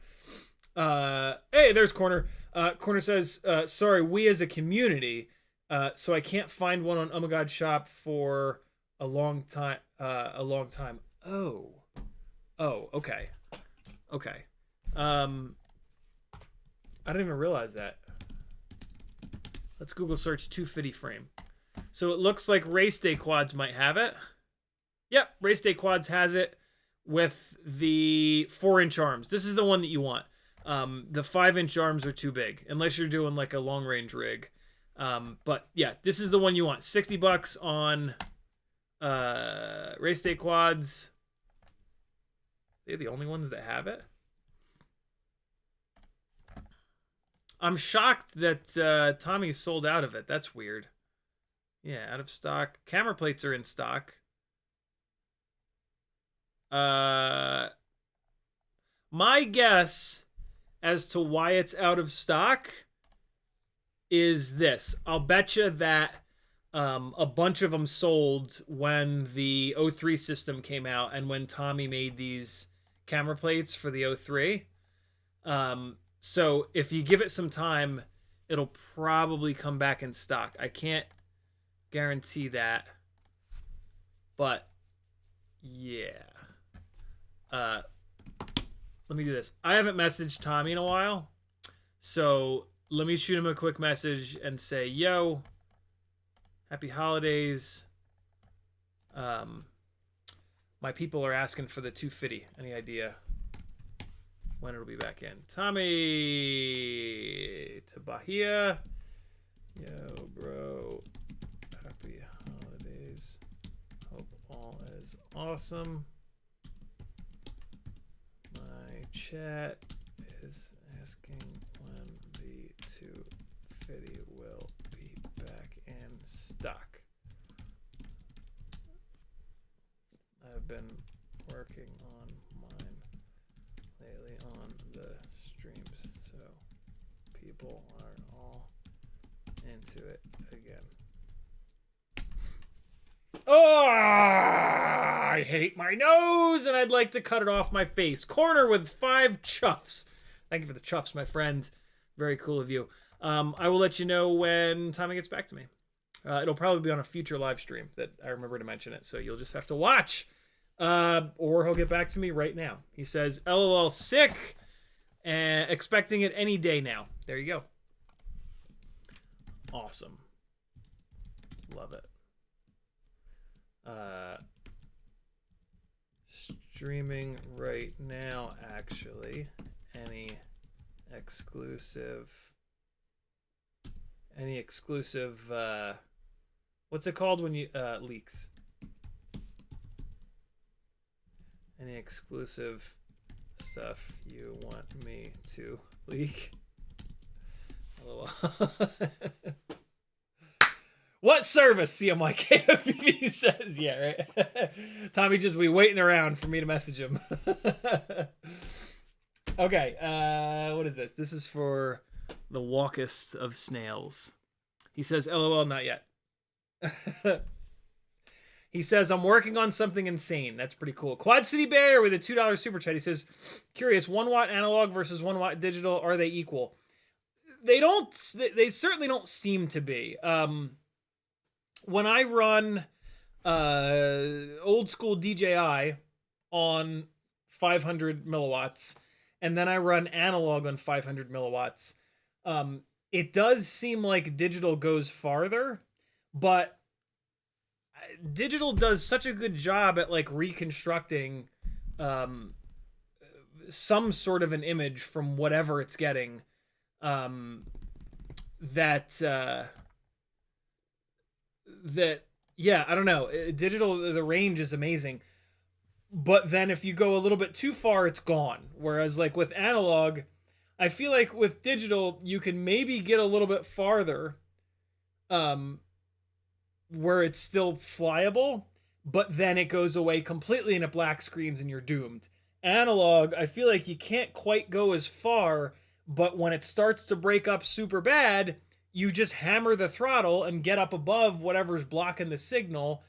Hey, there's Corner. Corner says, sorry, we as a community, so I can't find one on Ummagawd shop for a long time. Oh, okay. I didn't even realize that. Let's Google search 2Fiddy frame. So it looks like Race Day Quads might have it. Yep, Race Day Quads has it with the 4-inch arms. This is the one that you want. The 5-inch arms are too big, unless you're doing like a long-range rig. But yeah, this is the one you want. $60 on Race Day Quads. They're the only ones that have it. I'm shocked that Tommy sold out of it. That's weird. Yeah, out of stock. Camera plates are in stock. My guess as to why it's out of stock is this. I'll bet you that a bunch of them sold when the O3 system came out and when Tommy made these camera plates for the O3. So if you give it some time, it'll probably come back in stock. I can't guarantee that, but yeah. Let me do this. I haven't messaged Tommy in a while, so let me shoot him a quick message and say, yo, happy holidays. My people are asking for the 2Fiddy. Any idea when it'll be back in? Tommy, Bahia. Yo, bro. Happy holidays. Hope all is awesome. My chat is asking when the 2Fiddy will be back in stock. I've been working on mine lately on the streams, so people are all into it again. Oh, I hate my nose, and I'd like to cut it off my face. Corner with 5 chuffs. Thank you for the chuffs, my friend. Very cool of you. I will let you know when Tommy gets back to me. It'll probably be on a future live stream that I remember to mention it, so you'll just have to watch. Or he'll get back to me right now. He says, LOL sick, and expecting it any day now. There you go. Awesome. Love it. Streaming right now, actually. Any exclusive, what's it called when you, leaks? Any exclusive stuff you want me to leak? LOL. What service? CiottiFPV says. Yeah, right? Tommy just be waiting around for me to message him. Okay, what is this? This is for the walkest of snails. He says, LOL, not yet. He says, I'm working on something insane. That's pretty cool. Quad City Bear with a $2 super chat. He says, curious, 1 watt analog versus 1 watt digital, are they equal? They certainly don't seem to be. When I run old school DJI on 500 milliwatts, and then I run analog on 500 milliwatts, it does seem like digital goes farther, but digital does such a good job at like reconstructing some sort of an image from whatever it's getting, yeah, I don't know. Digital, the range is amazing, but then if you go a little bit too far, it's gone. Whereas like with analog, I feel like with digital, you can maybe get a little bit farther, where it's still flyable, but then it goes away completely and it black screens and you're doomed. Analog, I feel like you can't quite go as far, but when it starts to break up super bad, you just hammer the throttle and get up above whatever's blocking the signal,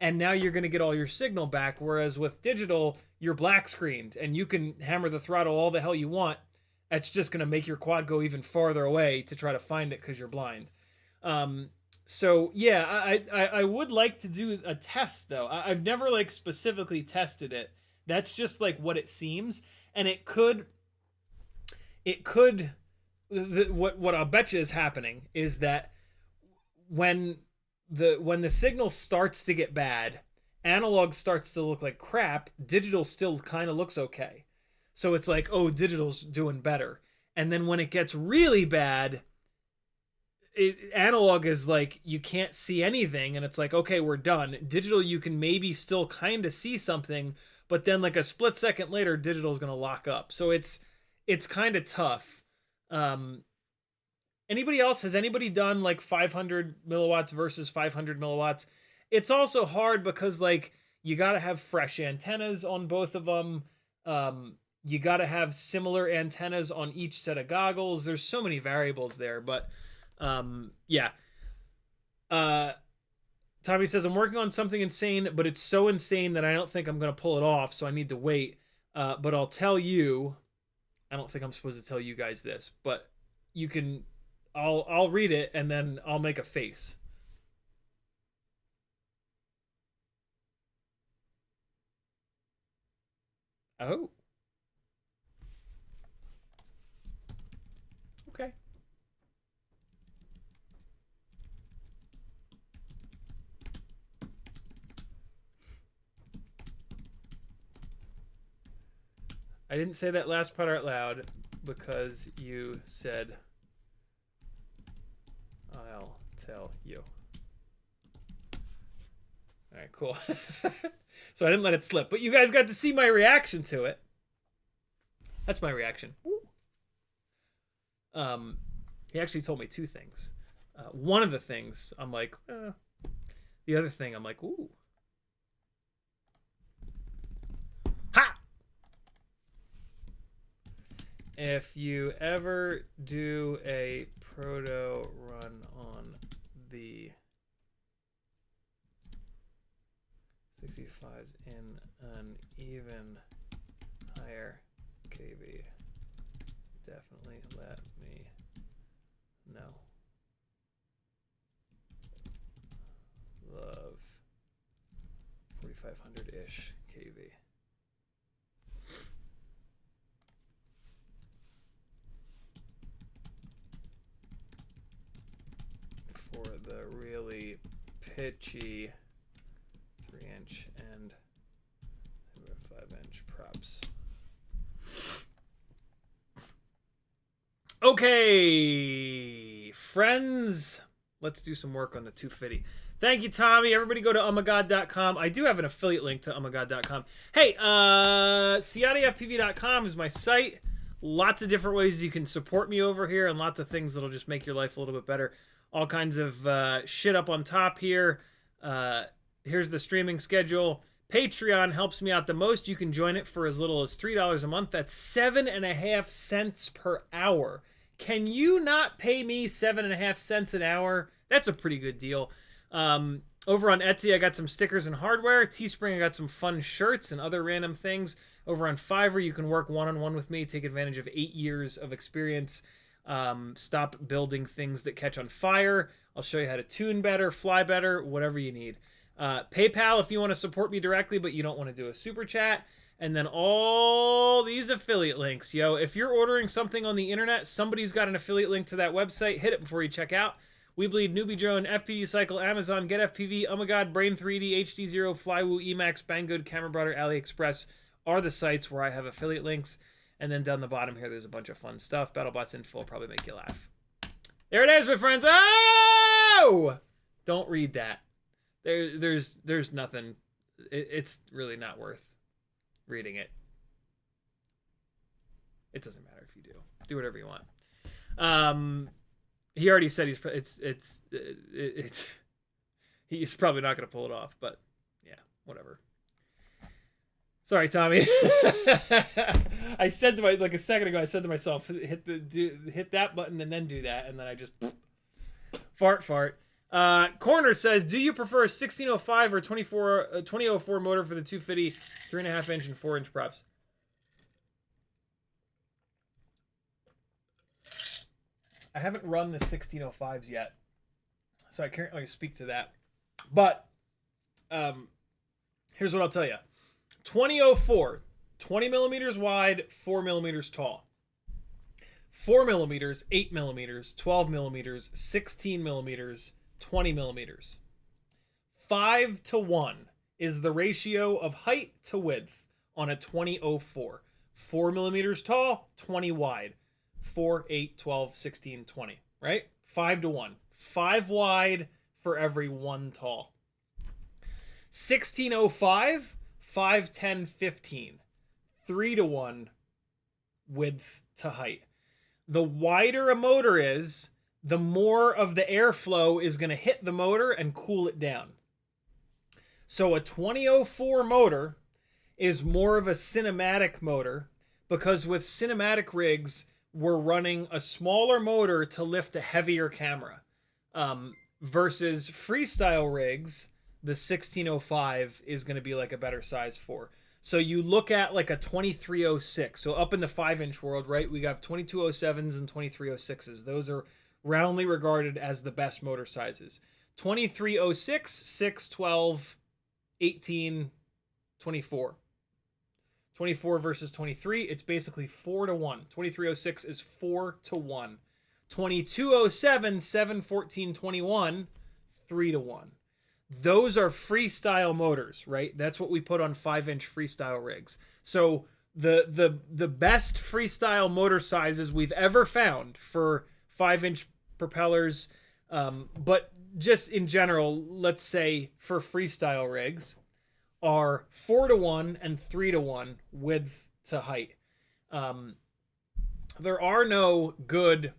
and now you're going to get all your signal back. Whereas with digital, you're black screened and you can hammer the throttle all the hell you want. That's just going to make your quad go even farther away to try to find it because you're blind. So yeah, I would like to do a test though. I've never like specifically tested it. That's just like what it seems, and it could. What I'll bet you is happening is that when the signal starts to get bad, analog starts to look like crap. Digital still kind of looks okay, so it's like, oh, digital's doing better. And then when it gets really bad, analog is like you can't see anything, and it's like, okay, we're done. Digital, you can maybe still kind of see something, but then like a split second later, digital is gonna lock up. So it's kind of tough. Anybody else? Has anybody done like 500 milliwatts versus 500 milliwatts? It's also hard because like you got to have fresh antennas on both of them. You got to have similar antennas on each set of goggles. There's so many variables there, but yeah. Tommy says, I'm working on something insane, but it's so insane that I don't think I'm going to pull it off, so I need to wait. But I'll tell you, I don't think I'm supposed to tell you guys this, but you can, I'll read it and then I'll make a face. Oh. Okay. I didn't say that last part out loud because you said I'll tell you. All right, cool. So I didn't let it slip, but you guys got to see my reaction to it. That's my reaction. He actually told me two things. One of the things, I'm like, the other thing, I'm like, ooh. Ha! If you ever do a proto run on the 65s in an even higher KB, definitely let me know. Love 4500-ish KB. For the really pitchy 3-inch and 5-inch props. Okay, friends, let's do some work on the 2Fiddy. Thank you, Tommy. Everybody go to Ummagawd.com. I do have an affiliate link to Ummagawd.com. Hey, CiottiFPV.com is my site. Lots of different ways you can support me over here and lots of things that'll just make your life a little bit better. All kinds of shit up on top here. Here's the streaming schedule. Patreon helps me out the most. You can join it for as little as $3 a month. That's 7.5 cents per hour. Can you not pay me 7.5 cents an hour? That's a pretty good deal. Over on Etsy, I got some stickers and hardware. Teespring, I got some fun shirts and other random things. Over on Fiverr, you can work one-on-one with me, take advantage of 8 years of experience. Stop building things that catch on fire. I'll show you how to tune better, fly better, whatever you need. PayPal if you want to support me directly, but you don't want to do a super chat. And then all these affiliate links. Yo, if you're ordering something on the internet, somebody's got an affiliate link to that website. Hit it before you check out. We Bleed, Newbie Drone, FPV Cycle, Amazon, Get FPV, Ummagawd, Brain 3D, HD0, Flywoo, Emacs, Banggood, Camera Brother, AliExpress are the sites where I have affiliate links. And then down the bottom here, there's a bunch of fun stuff. BattleBots info will probably make you laugh. There it is, my friends. Oh! Don't read that. There's nothing. It's really not worth reading it. It doesn't matter if you do. Do whatever you want. He already said he's probably not going to pull it off, but yeah, whatever. Sorry, Tommy. I said to like a second ago, I said to myself, hit that button and then do that, and then I just fart. Corner says, do you prefer a 1605 or 2004 motor for the 2Fiddy 3.5-inch and 4-inch props? I haven't run the 1605s yet, so I can't really speak to that. But here's what I'll tell you. 2004, 20 millimeters wide, 4 millimeters tall. 4 millimeters, 8 millimeters, 12 millimeters, 16 millimeters, 20 millimeters. 5:1 is the ratio of height to width on a 2004. 4 millimeters tall, 20 wide. 4, 8, 12, 16, 20, right? 5:1. 5 wide for every 1 tall. 1605, 5, 10, 15. 3:1 width to height. The wider a motor is, the more of the airflow is going to hit the motor and cool it down. So a 2004 motor is more of a cinematic motor because with cinematic rigs, we're running a smaller motor to lift a heavier camera. Versus freestyle rigs, the 1605 is going to be like a better size for. So you look at like a 2306. So up in the 5-inch world, right, we got 2207s and 2306s. Those are roundly regarded as the best motor sizes. 2306, 6, 12, 18, 24. 24 versus 23, it's basically 4:1. 2306 is 4:1. 2207, 7, 14, 21, 3:1. Those are freestyle motors, right? That's what we put on 5-inch freestyle rigs. So the best freestyle motor sizes we've ever found for 5-inch propellers, But just in general, let's say for freestyle rigs are 4-to-1 and 3-to-1 width to height. There are no good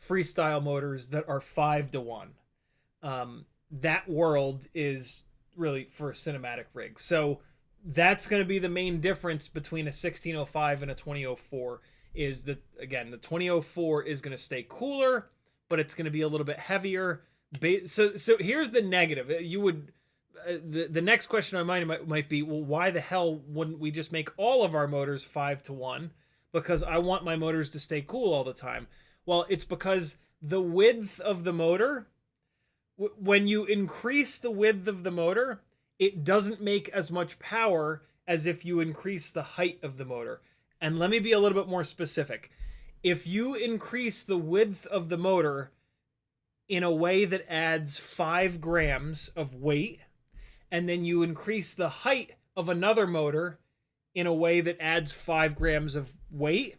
freestyle motors that are 5-to-1. That world is really for a cinematic rig. So that's going to be the main difference between a 1605 and a 2004 is that, again, the 2004 is going to stay cooler, but it's going to be a little bit heavier. So here's the negative. You would the next question on my mind might be, well, why the hell wouldn't we just make all of our motors 5-to-1? Because I want my motors to stay cool all the time. Well, it's because the width of the motor, when you increase the width of the motor, it doesn't make as much power as if you increase the height of the motor. And let me be a little bit more specific. If you increase the width of the motor in a way that adds 5 grams of weight, and then you increase the height of another motor in a way that adds 5 grams of weight,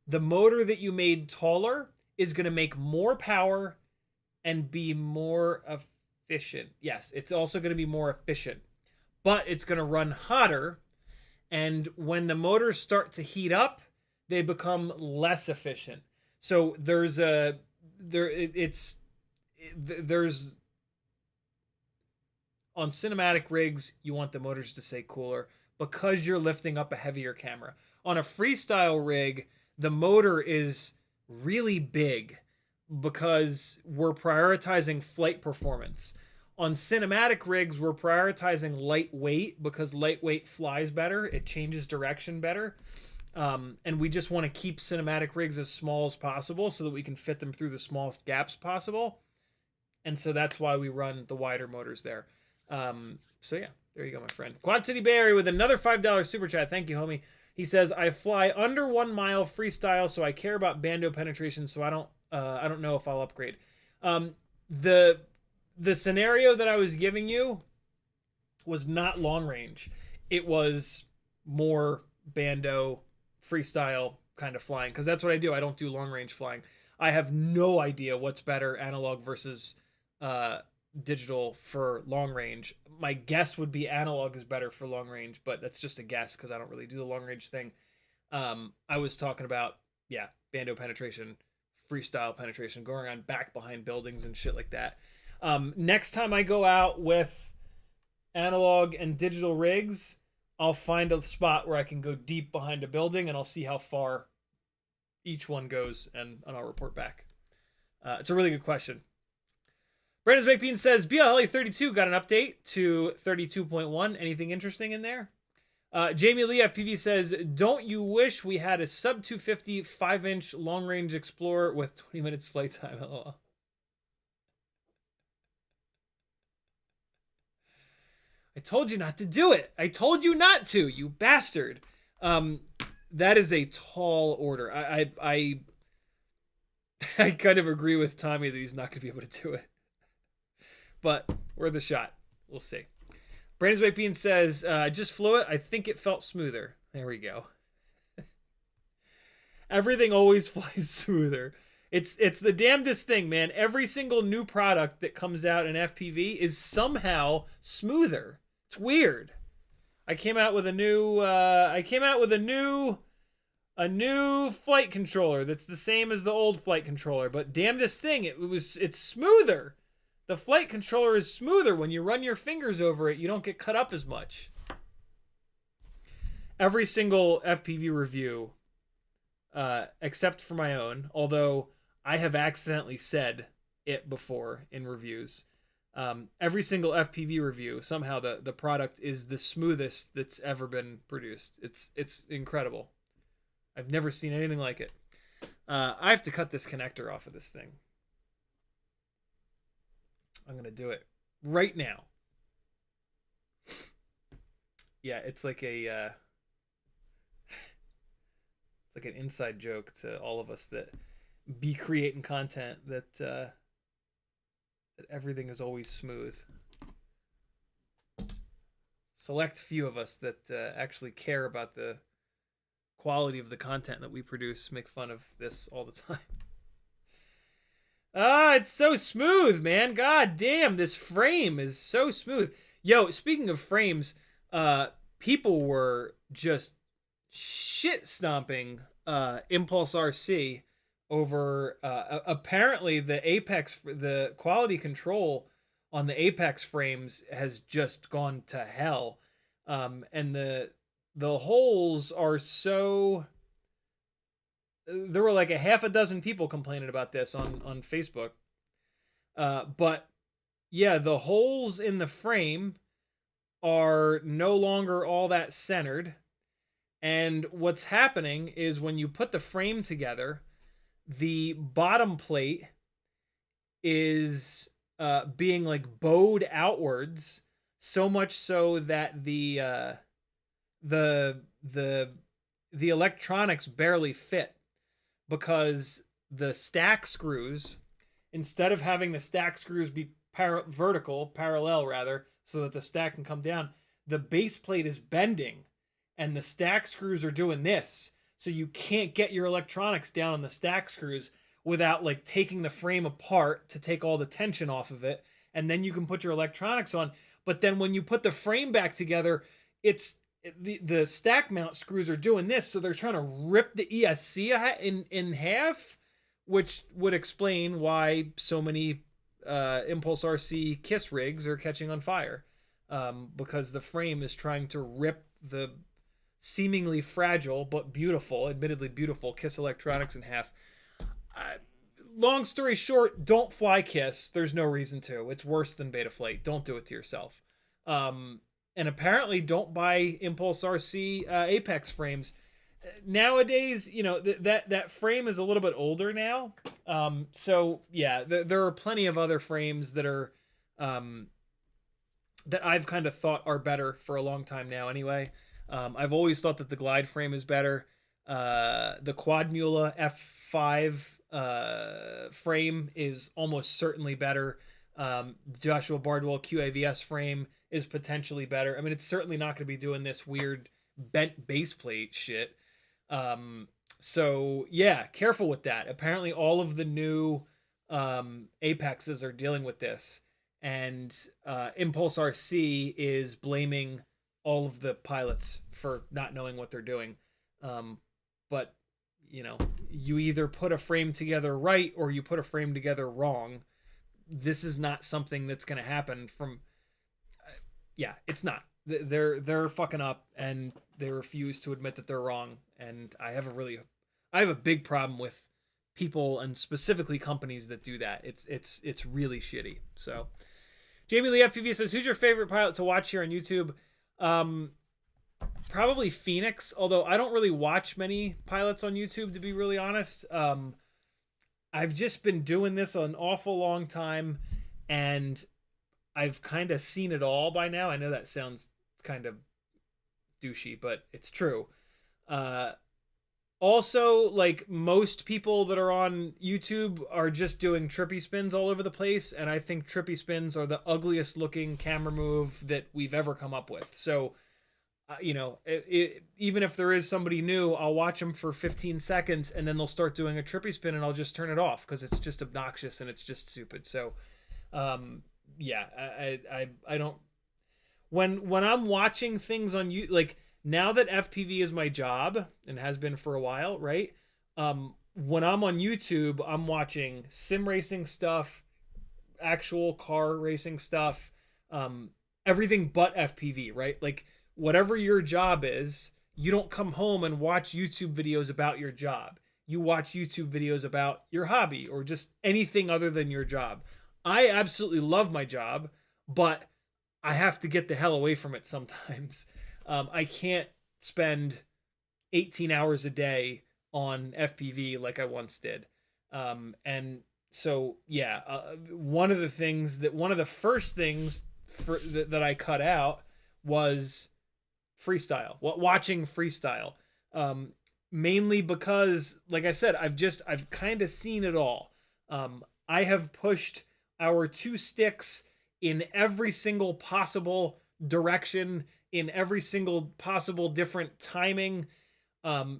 the motor that you made taller is going to make more power and be more efficient. Yes, it's also going to be more efficient, but it's going to run hotter. And when the motors start to heat up, they become less efficient. So there's on cinematic rigs, you want the motors to stay cooler because you're lifting up a heavier camera. On a freestyle rig, the motor is really big because we're prioritizing flight performance. On cinematic rigs, we're prioritizing lightweight because lightweight flies better. It changes direction better. And we just want to keep cinematic rigs as small as possible so that we can fit them through the smallest gaps possible. And so that's why we run the wider motors there. So yeah, there you go, my friend. Quad City Barry with another $5 super chat. Thank you, homie. He says, I fly under 1 mile freestyle, so I care about bando penetration, so I don't know if I'll upgrade. The scenario that I was giving you was not long range. It was more bando freestyle kind of flying, because that's what I do. I don't do long range flying. I have no idea what's better, analog versus digital for long range. My guess would be analog is better for long range, but that's just a guess because I don't really do the long range thing. I was talking about, yeah, bando penetration, freestyle penetration, going around back behind buildings and shit like that. Next time I go out with analog and digital rigs, I'll find a spot where I can go deep behind a building and I'll see how far each one goes and I'll report back. It's a really good question. Brandon's Baked Bean says, BLE 32 got an update to 32.1. Anything interesting in there? Jamie Lee FPV says, don't you wish we had a sub 250 5-inch long-range Explorer with 20 minutes flight time? LOL. I told you not to do it. I told you not to, you bastard. That is a tall order. I kind of agree with Tommy that he's not going to be able to do it. But worth a shot. We'll see. Brandon's White Bean says, just flew it. I think it felt smoother. There we go. Everything always flies smoother. It's the damnedest thing, man. Every single new product that comes out in FPV is somehow smoother. It's weird. I came out with a new flight controller that's the same as the old flight controller, but damnedest thing, it's smoother. The flight controller is smoother. When you run your fingers over it, you don't get cut up as much. Every single FPV review, except for my own, although I have accidentally said it before in reviews. Every single FPV review, somehow the product is the smoothest that's ever been produced. It's incredible. I've never seen anything like it. I have to cut this connector off of this thing. I'm going to do it right now. Yeah, it's like an inside joke to all of us that be creating content that everything is always smooth. Select few of us that actually care about the quality of the content that we produce make fun of this all the time. Ah, it's so smooth, man. God damn, this frame is so smooth. Yo, speaking of frames, uh, people were just shit stomping ImpulsRC over apparently the quality control on the Apex frames has just gone to hell. And the holes are so, there were like a half a dozen people complaining about this on Facebook. But yeah, the holes in the frame are no longer all that centered. And what's happening is when you put the frame together, the bottom plate is being like bowed outwards, so much so that the the the electronics barely fit, because the stack screws, instead of having the stack screws be parallel rather, so that the stack can come down, the base plate is bending and the stack screws are doing this. So you can't get your electronics down on the stack screws without like taking the frame apart to take all the tension off of it. And then you can put your electronics on. But then when you put the frame back together, it's the stack mount screws are doing this. So they're trying to rip the ESC in half, which would explain why so many ImpulsRC KISS rigs are catching on fire, because the frame is trying to rip the seemingly fragile but beautiful, admittedly beautiful, KISS electronics in half. Long story short, don't fly KISS. There's no reason to. It's worse than Betaflight. Don't do it to yourself. And apparently, don't buy ImpulsRC Apex frames. Nowadays, you know, that frame is a little bit older now. So yeah, there are plenty of other frames that are that I've kind of thought are better for a long time now. Anyway, I've always thought that the glide frame is better. The Quadmula F5 frame is almost certainly better. Joshua Bardwell QAVS frame is potentially better. I mean, it's certainly not going to be doing this weird bent base plate shit. So yeah, careful with that. Apparently all of the new Apexes are dealing with this, and ImpulsRC is blaming all of the pilots for not knowing what they're doing. But you know, you either put a frame together right or you put a frame together wrong. This is not something that's going to happen from yeah, it's not. They're fucking up, and they refuse to admit that they're wrong. And I have a big problem with people, and specifically companies, that do that. It's really shitty. So Jamie Lee FPV says, who's your favorite pilot to watch here on YouTube? Probably Phoenix, although I don't really watch many pilots on YouTube, to be really honest. I've just been doing this an awful long time, and I've kind of seen it all by now. I know that sounds kind of douchey, but it's true. Also, like, most people that are on YouTube are just doing trippy spins all over the place, and I think trippy spins are the ugliest looking camera move that we've ever come up with. So, you know, even if there is somebody new, I'll watch them for 15 seconds, and then they'll start doing a trippy spin, and I'll just turn it off because it's just obnoxious and it's just stupid. So, yeah, I don't. When I'm watching things on you, like, now that FPV is my job and has been for a while, right? When I'm on YouTube, I'm watching sim racing stuff, actual car racing stuff, everything but FPV, right? Like, whatever your job is, you don't come home and watch YouTube videos about your job. You watch YouTube videos about your hobby or just anything other than your job. I absolutely love my job, but I have to get the hell away from it sometimes. I can't spend 18 hours a day on FPV like I once did. And so, yeah, one of the first things that I cut out was freestyle, watching freestyle. Mainly because, like I said, I've kind of seen it all. I have pushed our two sticks in every single possible direction, in every single possible different timing.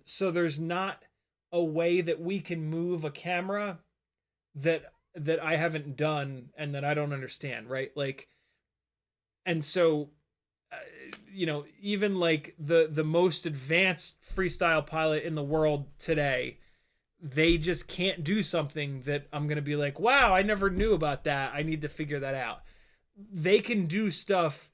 So there's not a way that we can move a camera that that I haven't done and that I don't understand, right? Like, and so, you know, even like the most advanced freestyle pilot in the world today, they just can't do something that I'm going to be like, wow, I never knew about that. I need to figure that out. They can do stuff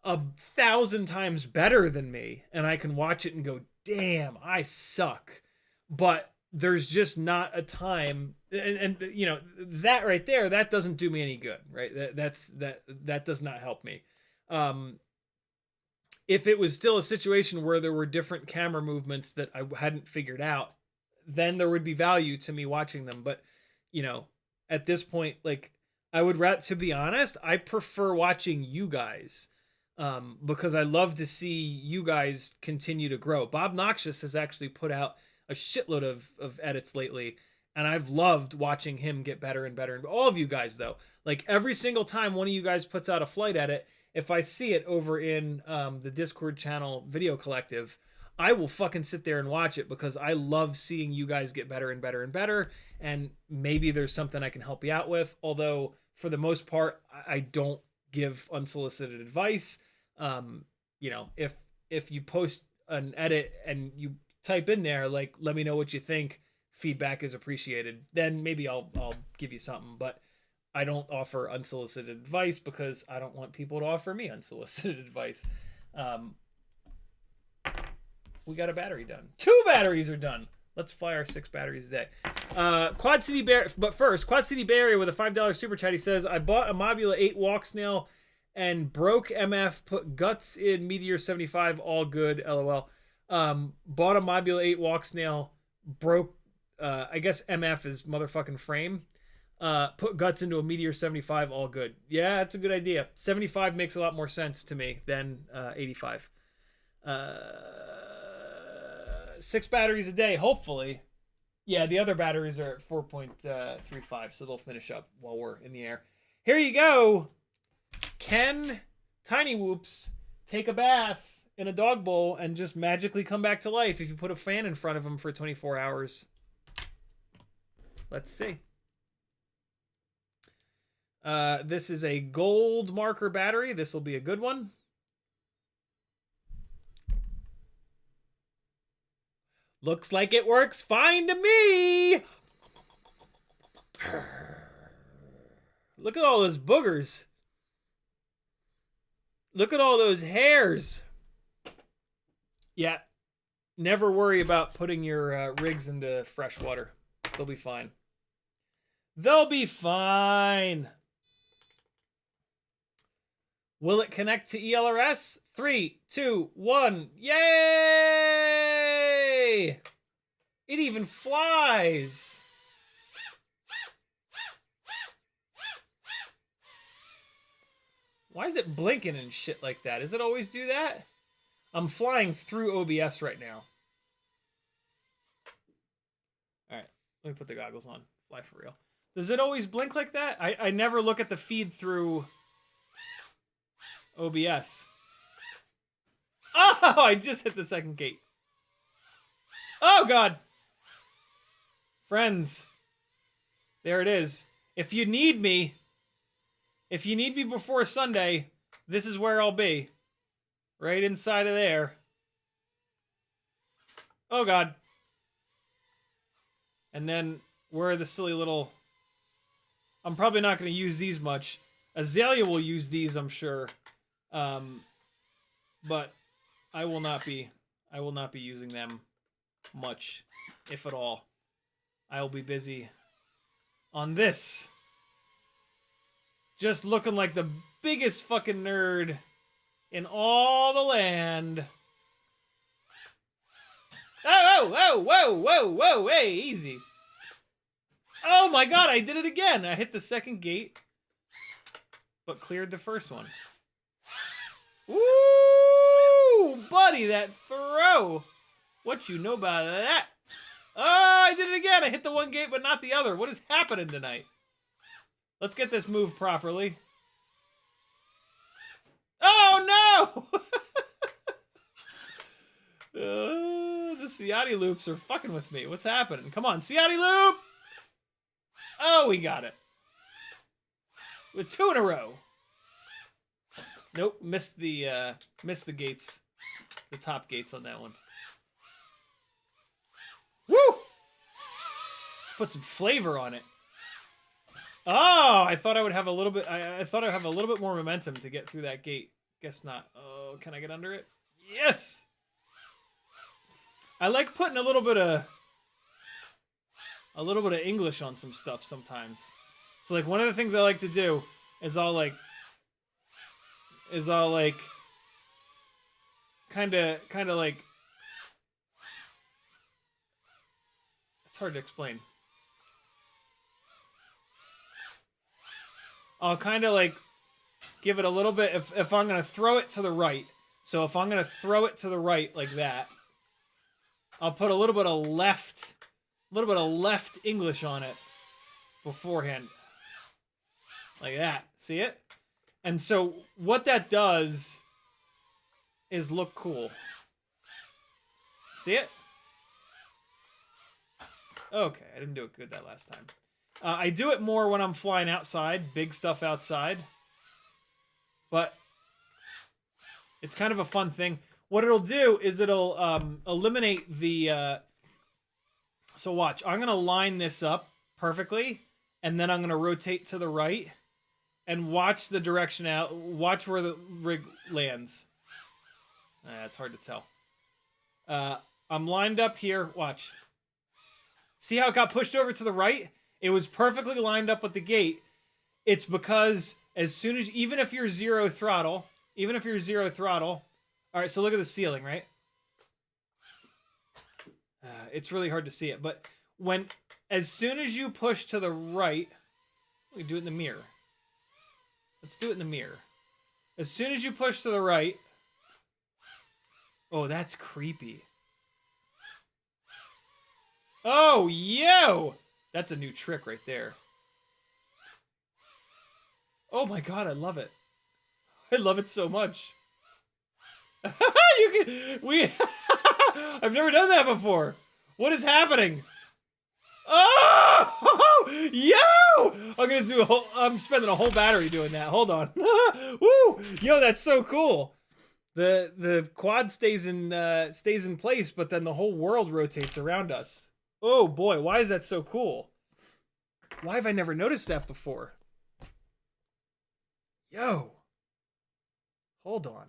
1,000 times better than me, and I can watch it and go, damn, I suck. But there's just not a time, and you know, that right there, that doesn't do me any good, right? That does not help me. If it was still a situation where there were different camera movements that I hadn't figured out, then there would be value to me watching them. But, you know, at this point, like, I would rather, to be honest, I prefer watching you guys, because I love to see you guys continue to grow. Bob Noxious has actually put out a shitload of edits lately, and I've loved watching him get better and better. And all of you guys, though, like, every single time one of you guys puts out a flight edit, if I see it over in the Discord channel Video Collective, I will fucking sit there and watch it, because I love seeing you guys get better and better and better. And maybe there's something I can help you out with. Although, for the most part, I don't give unsolicited advice. You know, if you post an edit and you type in there, like, let me know what you think, feedback is appreciated, then maybe I'll give you something. But I don't offer unsolicited advice, because I don't want people to offer me unsolicited advice. We got a battery done. 2 batteries are done. Let's fly our 6 batteries a day. Quad City Bear, but first, Quad City Bay Area with a $5 super chat. He says, I bought a Mobula 8 Walksnail and broke MF, put guts in Meteor 75, all good, LOL. Bought a Mobula 8 Walksnail, broke, I guess MF is motherfucking frame. Put guts into a Meteor 75, all good. Yeah, that's a good idea. 75 makes a lot more sense to me than 85. 6 batteries a day, hopefully. Yeah, the other batteries are at 4.35, so they'll finish up while we're in the air. Here you go. Can TinyWhoops take a bath in a dog bowl and just magically come back to life if you put a fan in front of him for 24 hours? Let's see. This is a gold marker battery. This will be a good one. Looks like it works fine to me. Look at all those boogers. Look at all those hairs. Yeah. Never worry about putting your rigs into fresh water. They'll be fine. They'll be fine. Will it connect to ELRS? 3, 2, 1. Yay! It even flies. Why is it blinking and shit like that? Does it always do that? I'm flying through OBS right now. All right, let me put the goggles on. Fly for real. Does it always blink like that? I never look at the feed through OBS. Oh, I just hit the second gate. Oh, God. Friends. There it is. If you need me before Sunday, this is where I'll be. Right inside of there. Oh, God. And then, where are the silly little... I'm probably not going to use these much. Azalea will use these, I'm sure. But I will not be using them much, if at all. I will be busy on this. Just looking like the biggest fucking nerd in all the land. Oh, whoa, whoa, whoa, whoa, hey, easy. Oh my God, I did it again. I hit the second gate, but cleared the first one. Woo! Buddy, that throw. What you know about that? Oh, I did it again. I hit the one gate, but not the other. What is happening tonight? Let's get this moved properly. Oh, no! The Ciotti loops are fucking with me. What's happening? Come on, Ciotti loop! Oh, Oh, we got it. With 2 in a row. Nope, missed the gates. The top gates on that one. Woo! Put some flavor on it. Oh, I thought I would have a little bit. I thought I'd have a little bit more momentum to get through that gate. Guess not. Oh, can I get under it? Yes. I like putting a little bit of English on some stuff sometimes. So like one of the things I like to do is I'll like kind of like, it's hard to explain. I'll kind of like give it a little bit if I'm going to throw it to the right. So if I'm going to throw it to the right like that, I'll put a little bit of left English on it beforehand. Like that. See it? And so what that does is look cool. See it? Okay, I didn't do it good that last time. I do it more when I'm flying outside, big stuff outside. But it's kind of a fun thing. What it'll do is it'll eliminate the... So watch, I'm going to line this up perfectly, and then I'm going to rotate to the right, and watch the direction out. Watch where the rig lands. It's hard to tell. I'm lined up here. Watch. See how it got pushed over to the right? It was perfectly lined up with the gate. It's because as soon as, even if you're zero throttle, all right, so look at the ceiling, right? It's really hard to see it, but as soon as you push to the right, we do it in the mirror. Let's do it in the mirror. As soon as you push to the right, oh, that's creepy. Oh, yo! That's a new trick right there. Oh my god, I love it. I love it so much. I've never done that before. What is happening? Oh, yo! I'm spending a whole battery doing that. Hold on. Woo! Yo, that's so cool. The quad stays in place, but then the whole world rotates around us. Oh boy, why is that so cool? Why have I never noticed that before? Yo. Hold on.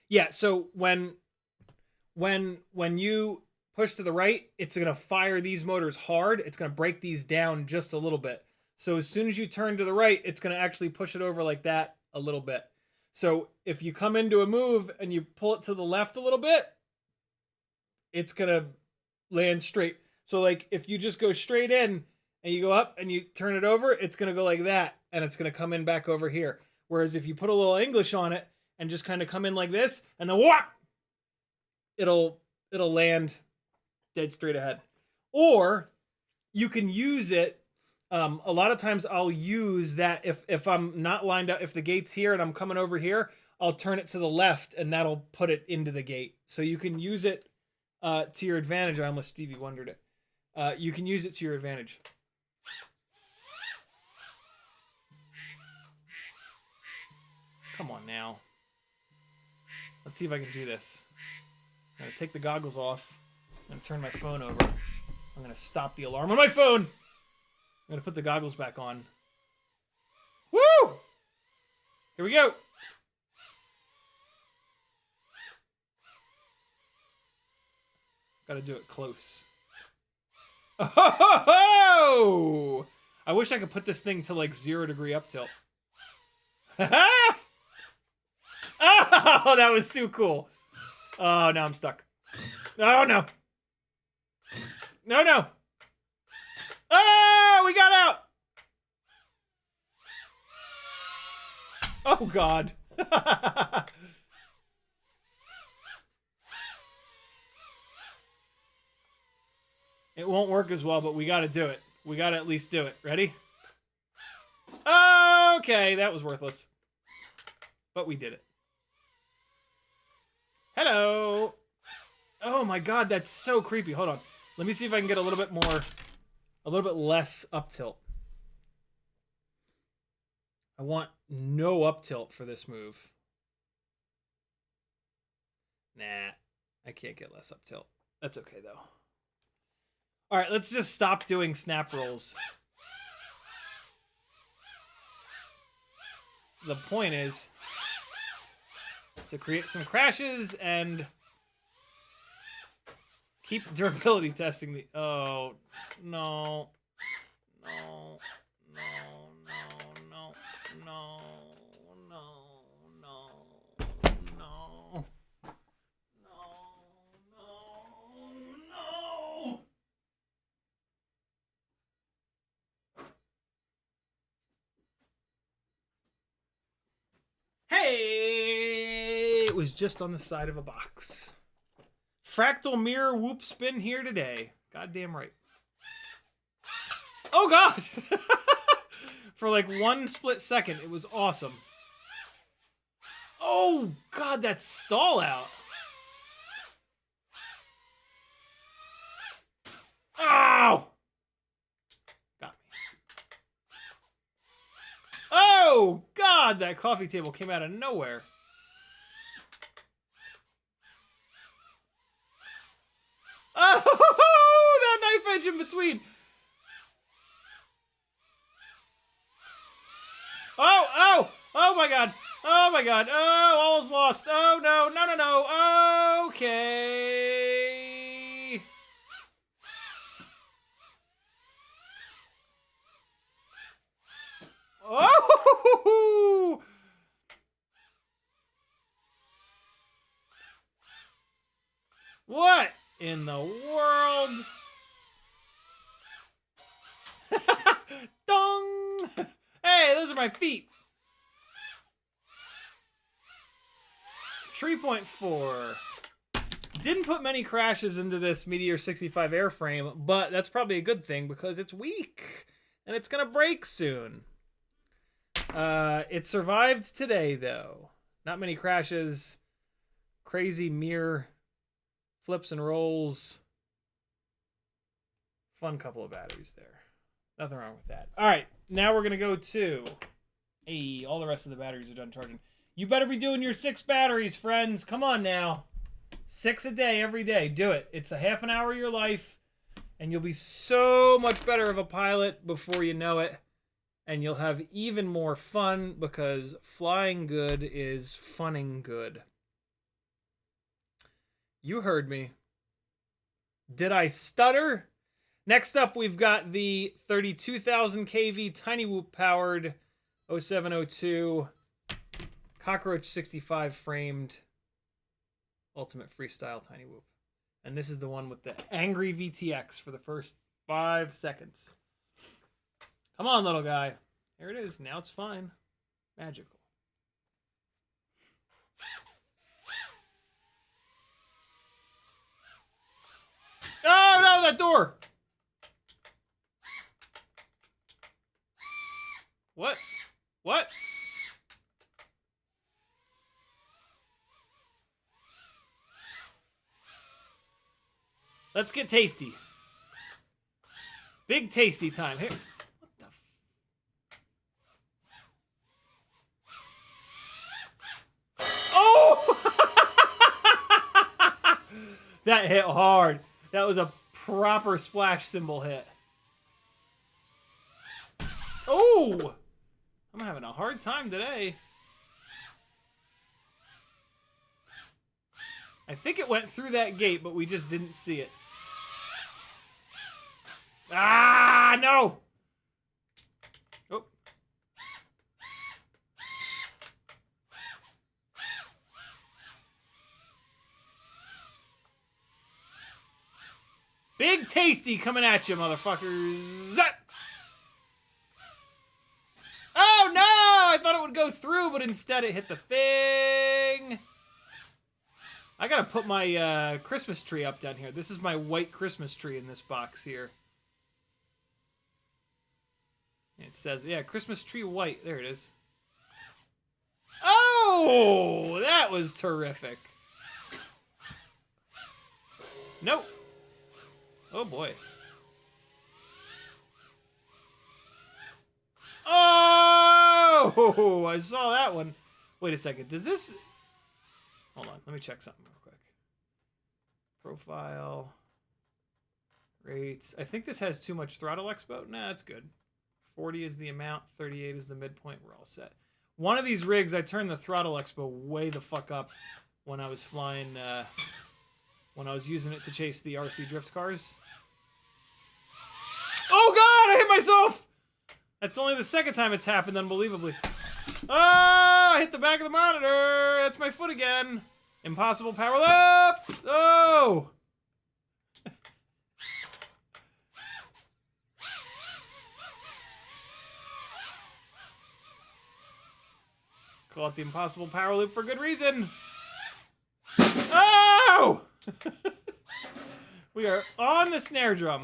Yeah, so when you push to the right, it's going to fire these motors hard. It's going to break these down just a little bit. So as soon as you turn to the right, it's going to actually push it over like that a little bit. So if you come into a move and you pull it to the left a little bit, it's going to land straight. So like if you just go straight in and you go up and you turn it over, it's going to go like that and it's going to come in back over here. Whereas if you put a little English on it and just kind of come in like this and then whop, it'll land dead straight ahead. Or you can use it. A lot of times I'll use that if I'm not lined up, if the gate's here and I'm coming over here, I'll turn it to the left and that'll put it into the gate. So you can use it to your advantage. I almost Stevie Wondered it. You can use it to your advantage. Come on now. Let's see if I can do this. I'm going to take the goggles off. I'm going to turn my phone over. I'm going to stop the alarm on my phone. I'm going to put the goggles back on. Woo! Here we go. Got to do it close. Oh! I wish I could put this thing to like 0-degree up tilt. Oh, that was too cool. Oh, now I'm stuck. Oh, no. No. Oh, we got out. Oh, God. It won't work as well, but we got to do it. We got to at least do it. Ready? Okay, that was worthless. But we did it. Hello. Oh my god, that's so creepy. Hold on. Let me see if I can get a little bit a little bit less up tilt. I want no up tilt for this move. Nah, I can't get less up tilt. That's okay though. All right, let's just stop doing snap rolls. The point is to create some crashes and keep durability testing the... Oh, no. No. No, no, no, no, no, no, no. No. Hey! It was just on the side of a box. Fractal mirror whoop spin here today. Goddamn right. Oh god! For like 1 split second, it was awesome. Oh god, that stall out. Ow! Got me. Oh god, that coffee table came out of nowhere. Oh, that knife edge in between. Oh my god. Oh my god. Oh, all is lost. Oh no, no, no, no. Okay. Oh! What in the world? Dong! Hey, those are my feet. 3.4. Didn't put many crashes into this Meteor 65 airframe, but that's probably a good thing because it's weak and it's gonna break soon. It survived today though. Not many crashes. Crazy mirror flips and rolls. Fun couple of batteries there. Nothing wrong with that. All right, now we're gonna go to... Hey, all the rest of the batteries are done charging. You better be doing your 6 batteries, friends. Come on now. 6 a day, every day. Do it. It's a half an hour of your life, and you'll be so much better of a pilot before you know it. And you'll have even more fun because flying good is funning good. You heard me. Did I stutter? Next up, we've got the 32,000 kV TinyWhoop powered 0702 Cockroach 65 framed Ultimate Freestyle TinyWhoop. And this is the one with the angry VTX for the first 5 seconds. Come on, little guy. Here it is. Now it's fine. Magical. Oh, no, that door. What? What? Let's get tasty. Big tasty time. Here. What the Oh! That hit hard. That was a proper splash cymbal hit. Oh! I'm having a hard time today. I think it went through that gate, but we just didn't see it. Ah, no! Oh. Big tasty coming at you, motherfuckers. Oh, no! I thought it would go through, but instead it hit the thing. I gotta put my Christmas tree up down here. This is my white Christmas tree in this box here. It says, yeah, Christmas tree white. There it is. Oh! That was terrific. Nope. Oh, boy. Oh, I saw that one. Wait a second. Does this... Hold on. Let me check something real quick. Profile. Rates. I think this has too much throttle expo. Nah, that's good. 40 is the amount. 38 is the midpoint. We're all set. One of these rigs, I turned the throttle expo way the fuck up when I was flying... when I was using it to chase the RC drift cars. Oh god, I hit myself! That's only the second time it's happened, unbelievably. Oh, I hit the back of the monitor! That's my foot again. Impossible power up! Oh! Call it the impossible power loop for good reason. Oh! We are on the snare drum.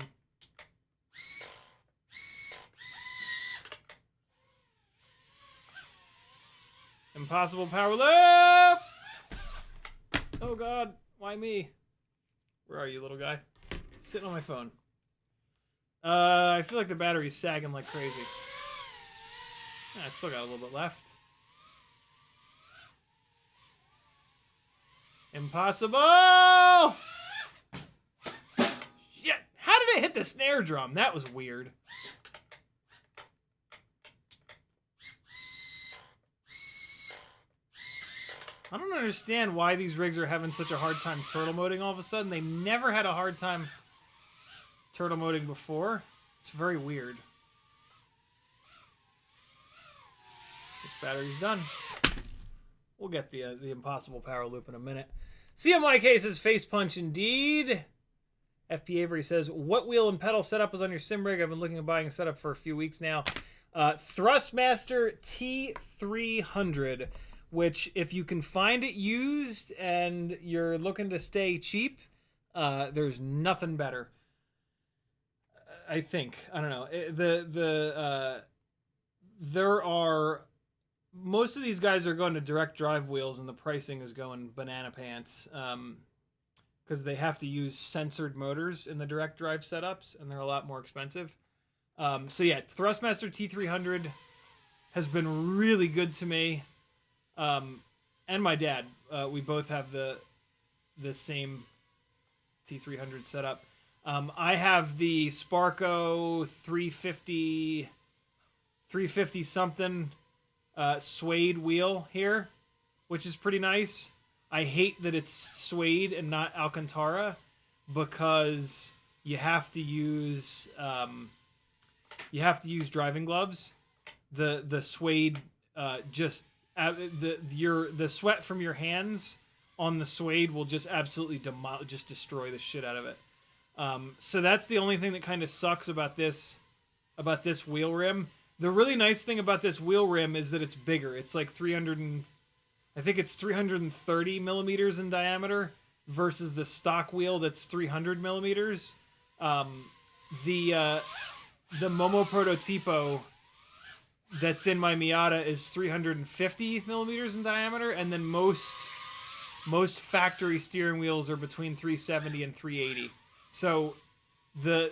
Impossible power loop! Oh god, why me? Where are you, little guy? Sitting on my phone. I feel like the battery's sagging like crazy. I still got a little bit left. Impossible! Shit! How did it hit the snare drum? That was weird. I don't understand why these rigs are having such a hard time turtle moding all of a sudden. They never had a hard time turtle moding before. It's very weird. This battery's done. We'll get the impossible power loop in a minute. CMYK says, face punch indeed. FP Avery says, what wheel and pedal setup is on your sim rig? I've been looking at buying a setup for a few weeks now. Thrustmaster T300, which if you can find it used and you're looking to stay cheap, there's nothing better. I think. I don't know. There are... Most of these guys are going to direct drive wheels, and the pricing is going banana pants because they have to use censored motors in the direct drive setups, and they're a lot more expensive. So yeah, Thrustmaster T300 has been really good to me, and my dad. We both have the same T300 setup. I have the Sparco 350 something. Suede wheel here, which is pretty nice. I hate that it's suede and not Alcantara because you have to use driving gloves. The suede just the sweat from your hands on the suede will just absolutely just destroy the shit out of it. So that's the only thing that kind of sucks about this wheel rim. The really nice thing about this wheel rim is that it's bigger. It's like 330 millimeters in diameter versus the stock wheel that's 300 millimeters. The Momo Prototipo that's in my Miata is 350 millimeters in diameter, and then most factory steering wheels are between 370 and 380. So the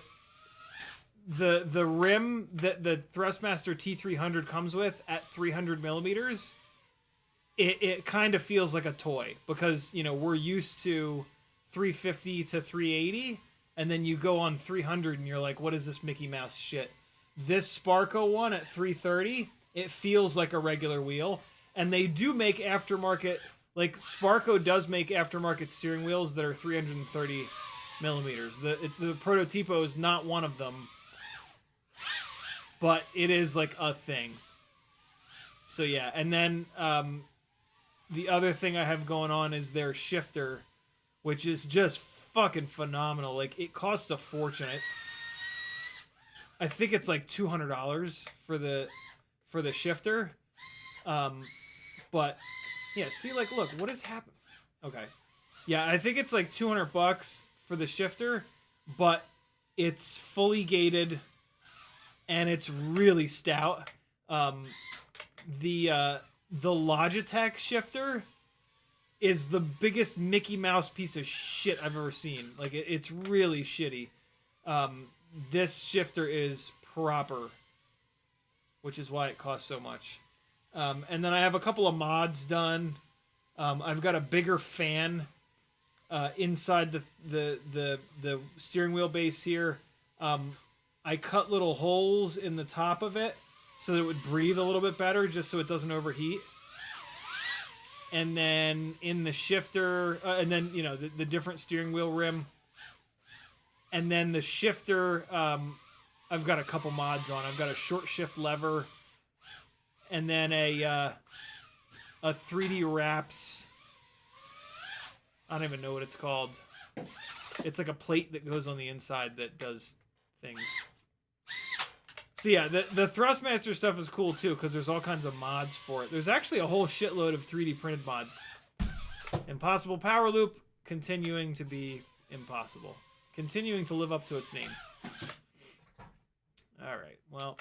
rim that the Thrustmaster T300 comes with at 300 millimeters, it kind of feels like a toy because, you know, we're used to 350 to 380, and then you go on 300 and you're like, what is this Mickey Mouse shit? This Sparco one at 330, it feels like a regular wheel, and they do make aftermarket, like Sparco does make aftermarket steering wheels that are 330 millimeters. The Prototipo is not one of them, but it is like a thing. So yeah, and then the other thing I have going on is their shifter, which is just fucking phenomenal. Like, it costs a fortune. I think it's like $200 for the shifter. But yeah, see, like, look, what has happened? Okay, yeah, I think it's like $200 for the shifter, but it's fully gated. And it's really stout. The Logitech shifter is the biggest Mickey Mouse piece of shit I've ever seen. Like, it's really shitty. This shifter is proper, which is why it costs so much. And then I have a couple of mods done. I've got a bigger fan inside the steering wheel base here. I cut little holes in the top of it so that it would breathe a little bit better, just so it doesn't overheat. And then in the shifter, and then, you know, the different steering wheel rim. And then the shifter, I've got a couple mods on. I've got a short shift lever, and then a 3D wraps. I don't even know what it's called. It's like a plate that goes on the inside that does things. So yeah, the Thrustmaster stuff is cool too, because there's all kinds of mods for it. There's actually a whole shitload of 3D printed mods. Impossible Power Loop, continuing to be impossible. Continuing to live up to its name. Alright, well.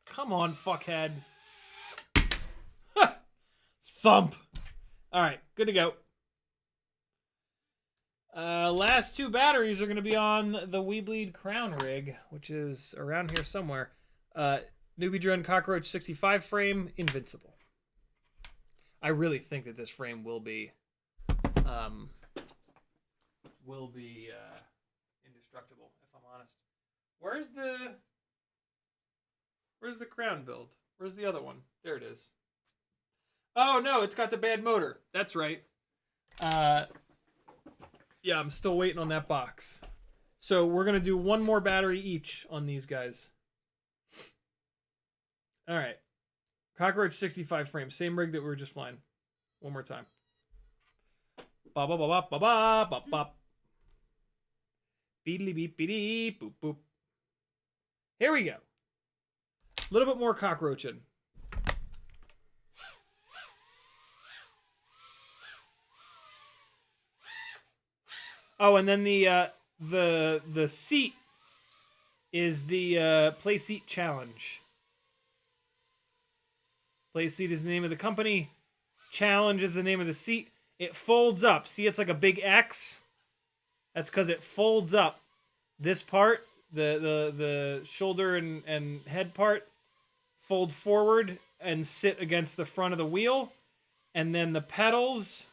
Come on, fuckhead. Thump. Alright, good to go. Last two batteries are going to be on the Weebleed Crown rig, which is around here somewhere. Newbie Drone Cockroach 65 frame, invincible. I really think that this frame will be indestructible, if I'm honest. Where's the Crown build? Where's the other one? There it is. Oh no, it's got the bad motor. That's right. Yeah, I'm still waiting on that box. So we're going to do one more battery each on these guys. All right. Cockroach 65 frame. Same rig that we were just flying. One more time. Ba ba ba ba ba ba ba ba. Beedly beep beep boop boop. Here we go. A little bit more cockroaching. Oh, and then the seat is the Play Seat Challenge. Play Seat is the name of the company. Challenge is the name of the seat. It folds up. See, it's like a big X. That's because it folds up. This part, the shoulder and head part, fold forward and sit against the front of the wheel. And then the pedals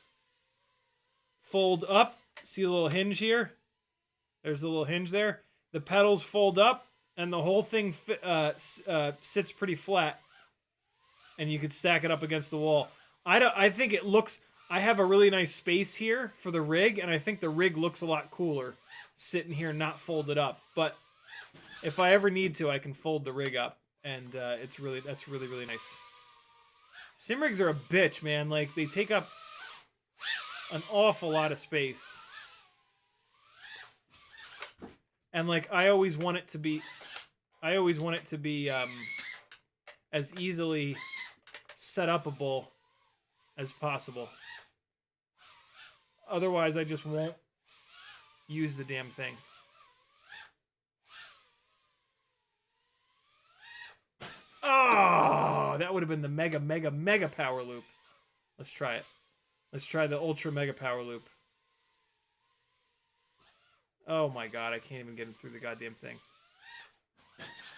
fold up. See the little hinge here? There's a little hinge there. The pedals fold up, and the whole thing sits pretty flat. And you could stack it up against the wall. I think it looks... I have a really nice space here for the rig, and I think the rig looks a lot cooler sitting here not folded up. But if I ever need to, I can fold the rig up, and that's really nice. Sim rigs are a bitch, man. Like, they take up an awful lot of space. And like I always want it to be as easily set upable as possible. Otherwise I just won't use the damn thing. Oh, that would have been the mega power loop. Let's try it. Let's try the ultra mega power loop. Oh my god, I can't even get him through the goddamn thing.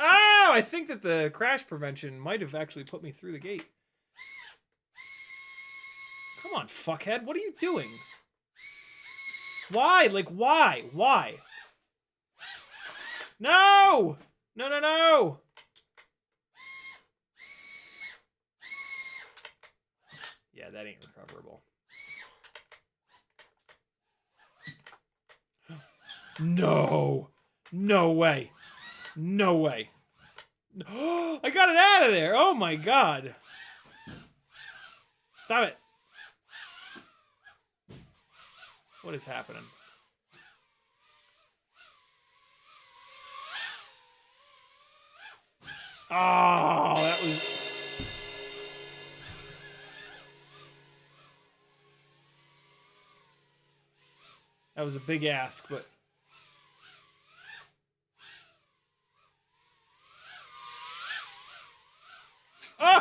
Oh, I think that the crash prevention might have actually put me through the gate. Come on, fuckhead, what are you doing? Why? Like, why? Why? No! No, no, no! Yeah, that ain't recoverable. No. No way. No way. I got it out of there. Oh my god. Stop it. What is happening? Oh, that was... That was a big ask, but...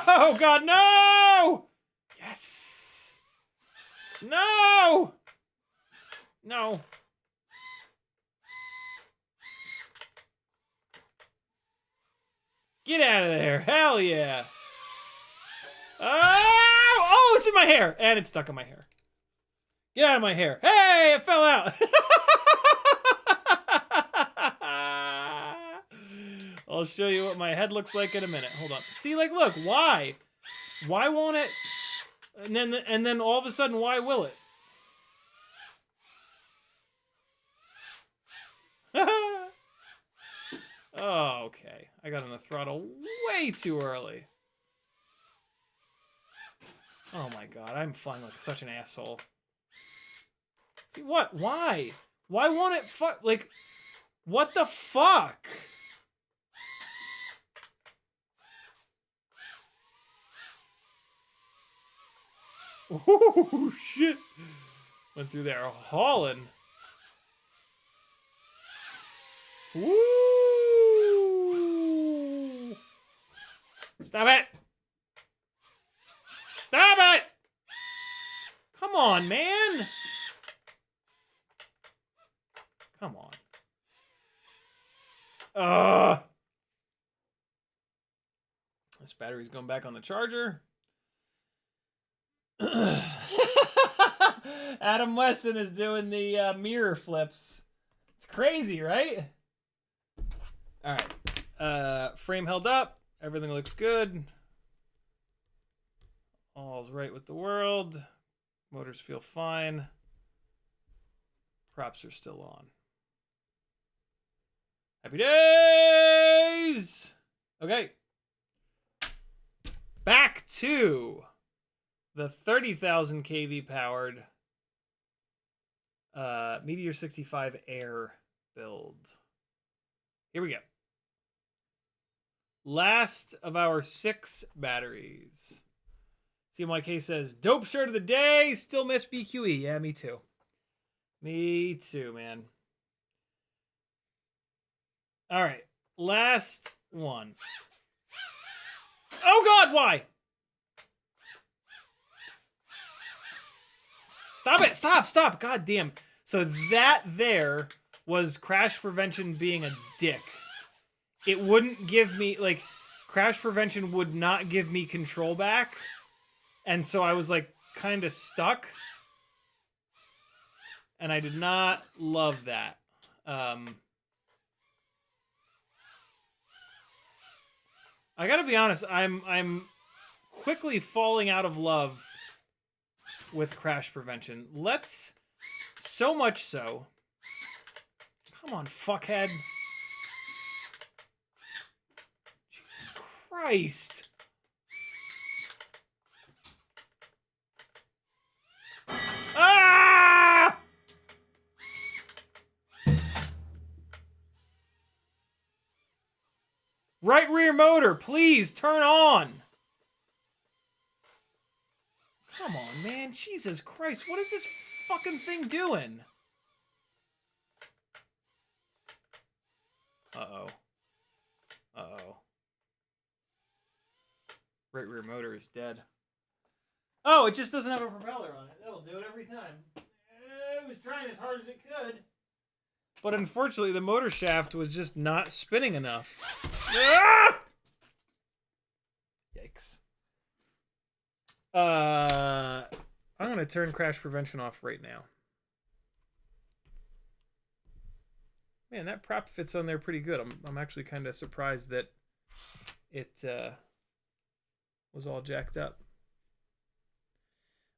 Oh, God, no! Yes! No! No! Get out of there. Hell yeah. Oh, it's in my hair. And it's stuck in my hair. Get out of my hair. Hey, it fell out. I'll show you what my head looks like in a minute. Hold on. See, like, look, why? Why won't it? And then all of a sudden, why will it? Oh, okay. I got on the throttle way too early. Oh my god, I'm flying like such an asshole. See, what? Why? Why won't it like, what the fuck? Oh, shit. Went through there hauling. Woo! Stop it! Stop it! Come on, man! Come on. This battery's going back on the charger. Adam Weston is doing the mirror flips. It's crazy, right? All right. Frame held up. Everything looks good. All's right with the world. Motors feel fine. Props are still on. Happy days! Okay. Back to the 30,000 kV powered Meteor 65 Air build. Here we go. Last of our 6 batteries. CMYK says, dope shirt of the day, still miss BQE. Yeah, me too. Me too, man. All right, last one. Oh God, why? Stop it, stop. God damn. So that there was crash prevention being a dick. It wouldn't give me, like, crash prevention would not give me control back. And so I was, like, kind of stuck. And I did not love that. I gotta be honest, I'm quickly falling out of love with crash prevention. So much so. Come on, fuckhead. Jesus Christ. Ah! Right rear motor, please turn on. Come on, man. Jesus Christ. What is this fucking thing doing? Uh-oh. Uh-oh. Right rear motor is dead. Oh, it just doesn't have a propeller on it. That'll do it every time. It was trying as hard as it could. But unfortunately, the motor shaft was just not spinning enough. Ah! Yikes. I'm going to turn crash prevention off right now. Man, that prop fits on there pretty good. I'm actually kind of surprised that it was all jacked up.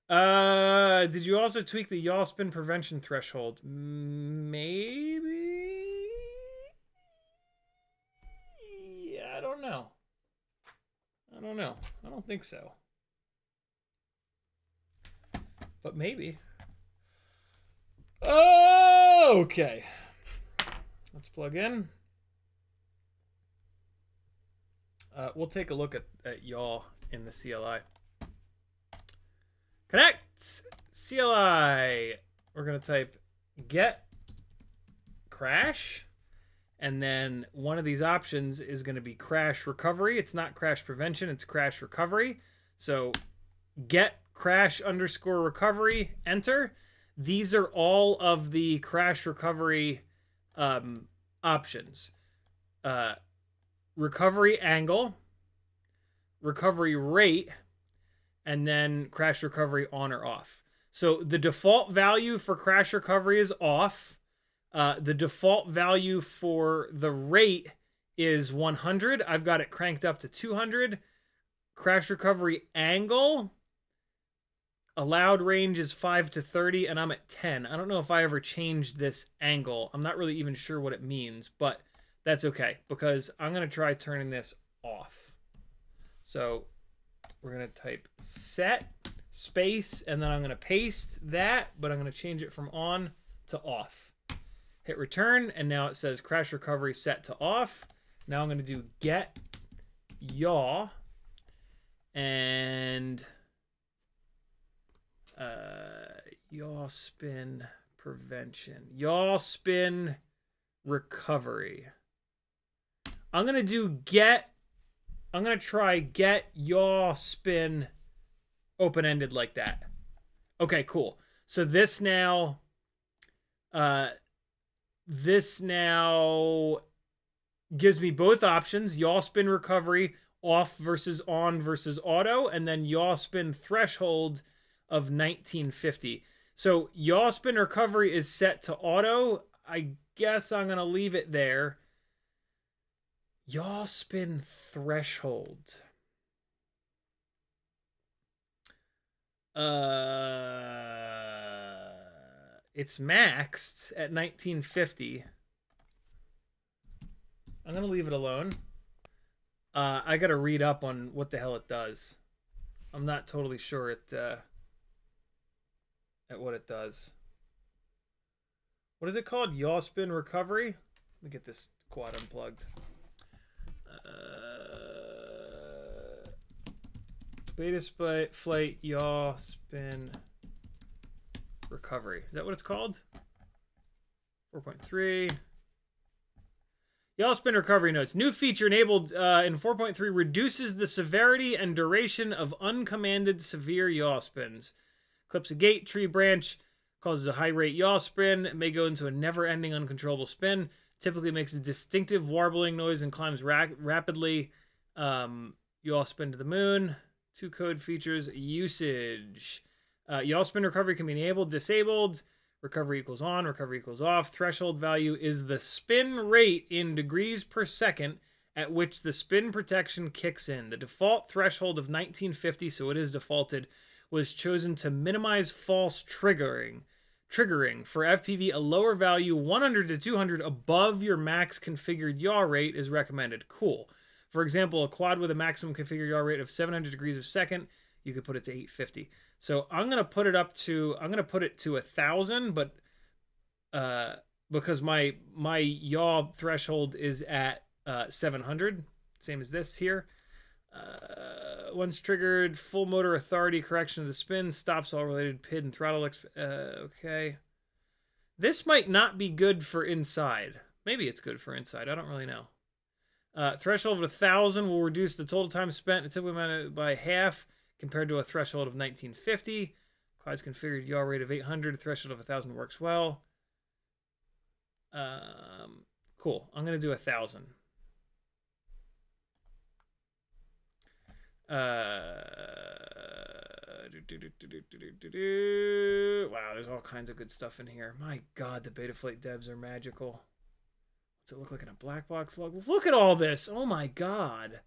Did you also tweak the yaw spin prevention threshold? Maybe? Yeah, I don't know. I don't think so. But maybe. Okay. Let's plug in. We'll take a look at yaw in the CLI. Connect CLI. We're going to type get crash. And then one of these options is going to be crash recovery. It's not crash prevention. It's crash recovery. So get crash _ recovery. Enter. These are all of the crash recovery options. recovery angle, recovery rate, and then crash recovery on or off. So the default value for crash recovery is off. The default value for the rate is 100. I've got it cranked up to 200. Crash recovery angle, allowed range is 5 to 30, and I'm at 10. I don't know if I ever changed this angle. I'm not really even sure what it means, but that's okay, because I'm going to try turning this off. So we're going to type set space, and then I'm going to paste that, but I'm going to change it from on to off. Hit return, and now it says crash recovery set to off. Now I'm going to do get yaw and yaw spin prevention, yaw spin recovery. I'm going to do I'm going to try get yaw spin open-ended like that. Okay, cool. So this now gives me both options, yaw spin recovery off versus on versus auto, and then yaw spin threshold of 1950. So yaw spin recovery is set to auto. I guess I'm going to leave it there. Yaw spin threshold. It's maxed at 1950. I'm going to leave it alone. I got to read up on what the hell it does. I'm not totally sure at what it does. What is it called? Yaw spin recovery? Let me get this quad unplugged. Betaflight yaw spin recovery. Is that what it's called? 4.3. Yaw spin recovery notes. New feature enabled in 4.3 reduces the severity and duration of uncommanded severe yaw spins. Clips a gate, tree branch, causes a high rate yaw spin. It may go into a never-ending uncontrollable spin. Typically makes a distinctive warbling noise and climbs rapidly. Yaw spin to the moon. 2 code features. Usage. Yaw spin recovery can be enabled, disabled. Recovery equals on, recovery equals off. Threshold value is the spin rate in degrees per second at which the spin protection kicks in. The default threshold of 1950, so it is defaulted, was chosen to minimize false triggering. For FPV, a lower value, 100 to 200 above your max configured yaw rate is recommended. Cool. For example, a quad with a maximum configured yaw rate of 700 degrees per second, you could put it to 850. So I'm gonna put it to 1,000, but because my yaw threshold is at 700, same as this here. Once triggered, full motor authority, correction of the spin, stops all related PID and throttle. Okay, this might not be good for inside. Maybe it's good for inside. I don't really know. Threshold of 1,000 will reduce the total time spent typically by half compared to a threshold of 1950. Quad's configured yaw rate of 800. Threshold of 1,000 works well. Cool. I'm going to do 1,000. Wow, there's all kinds of good stuff in here. My God, the Betaflight devs are magical. What's it look like in a black box log? Look at all this. Oh my God.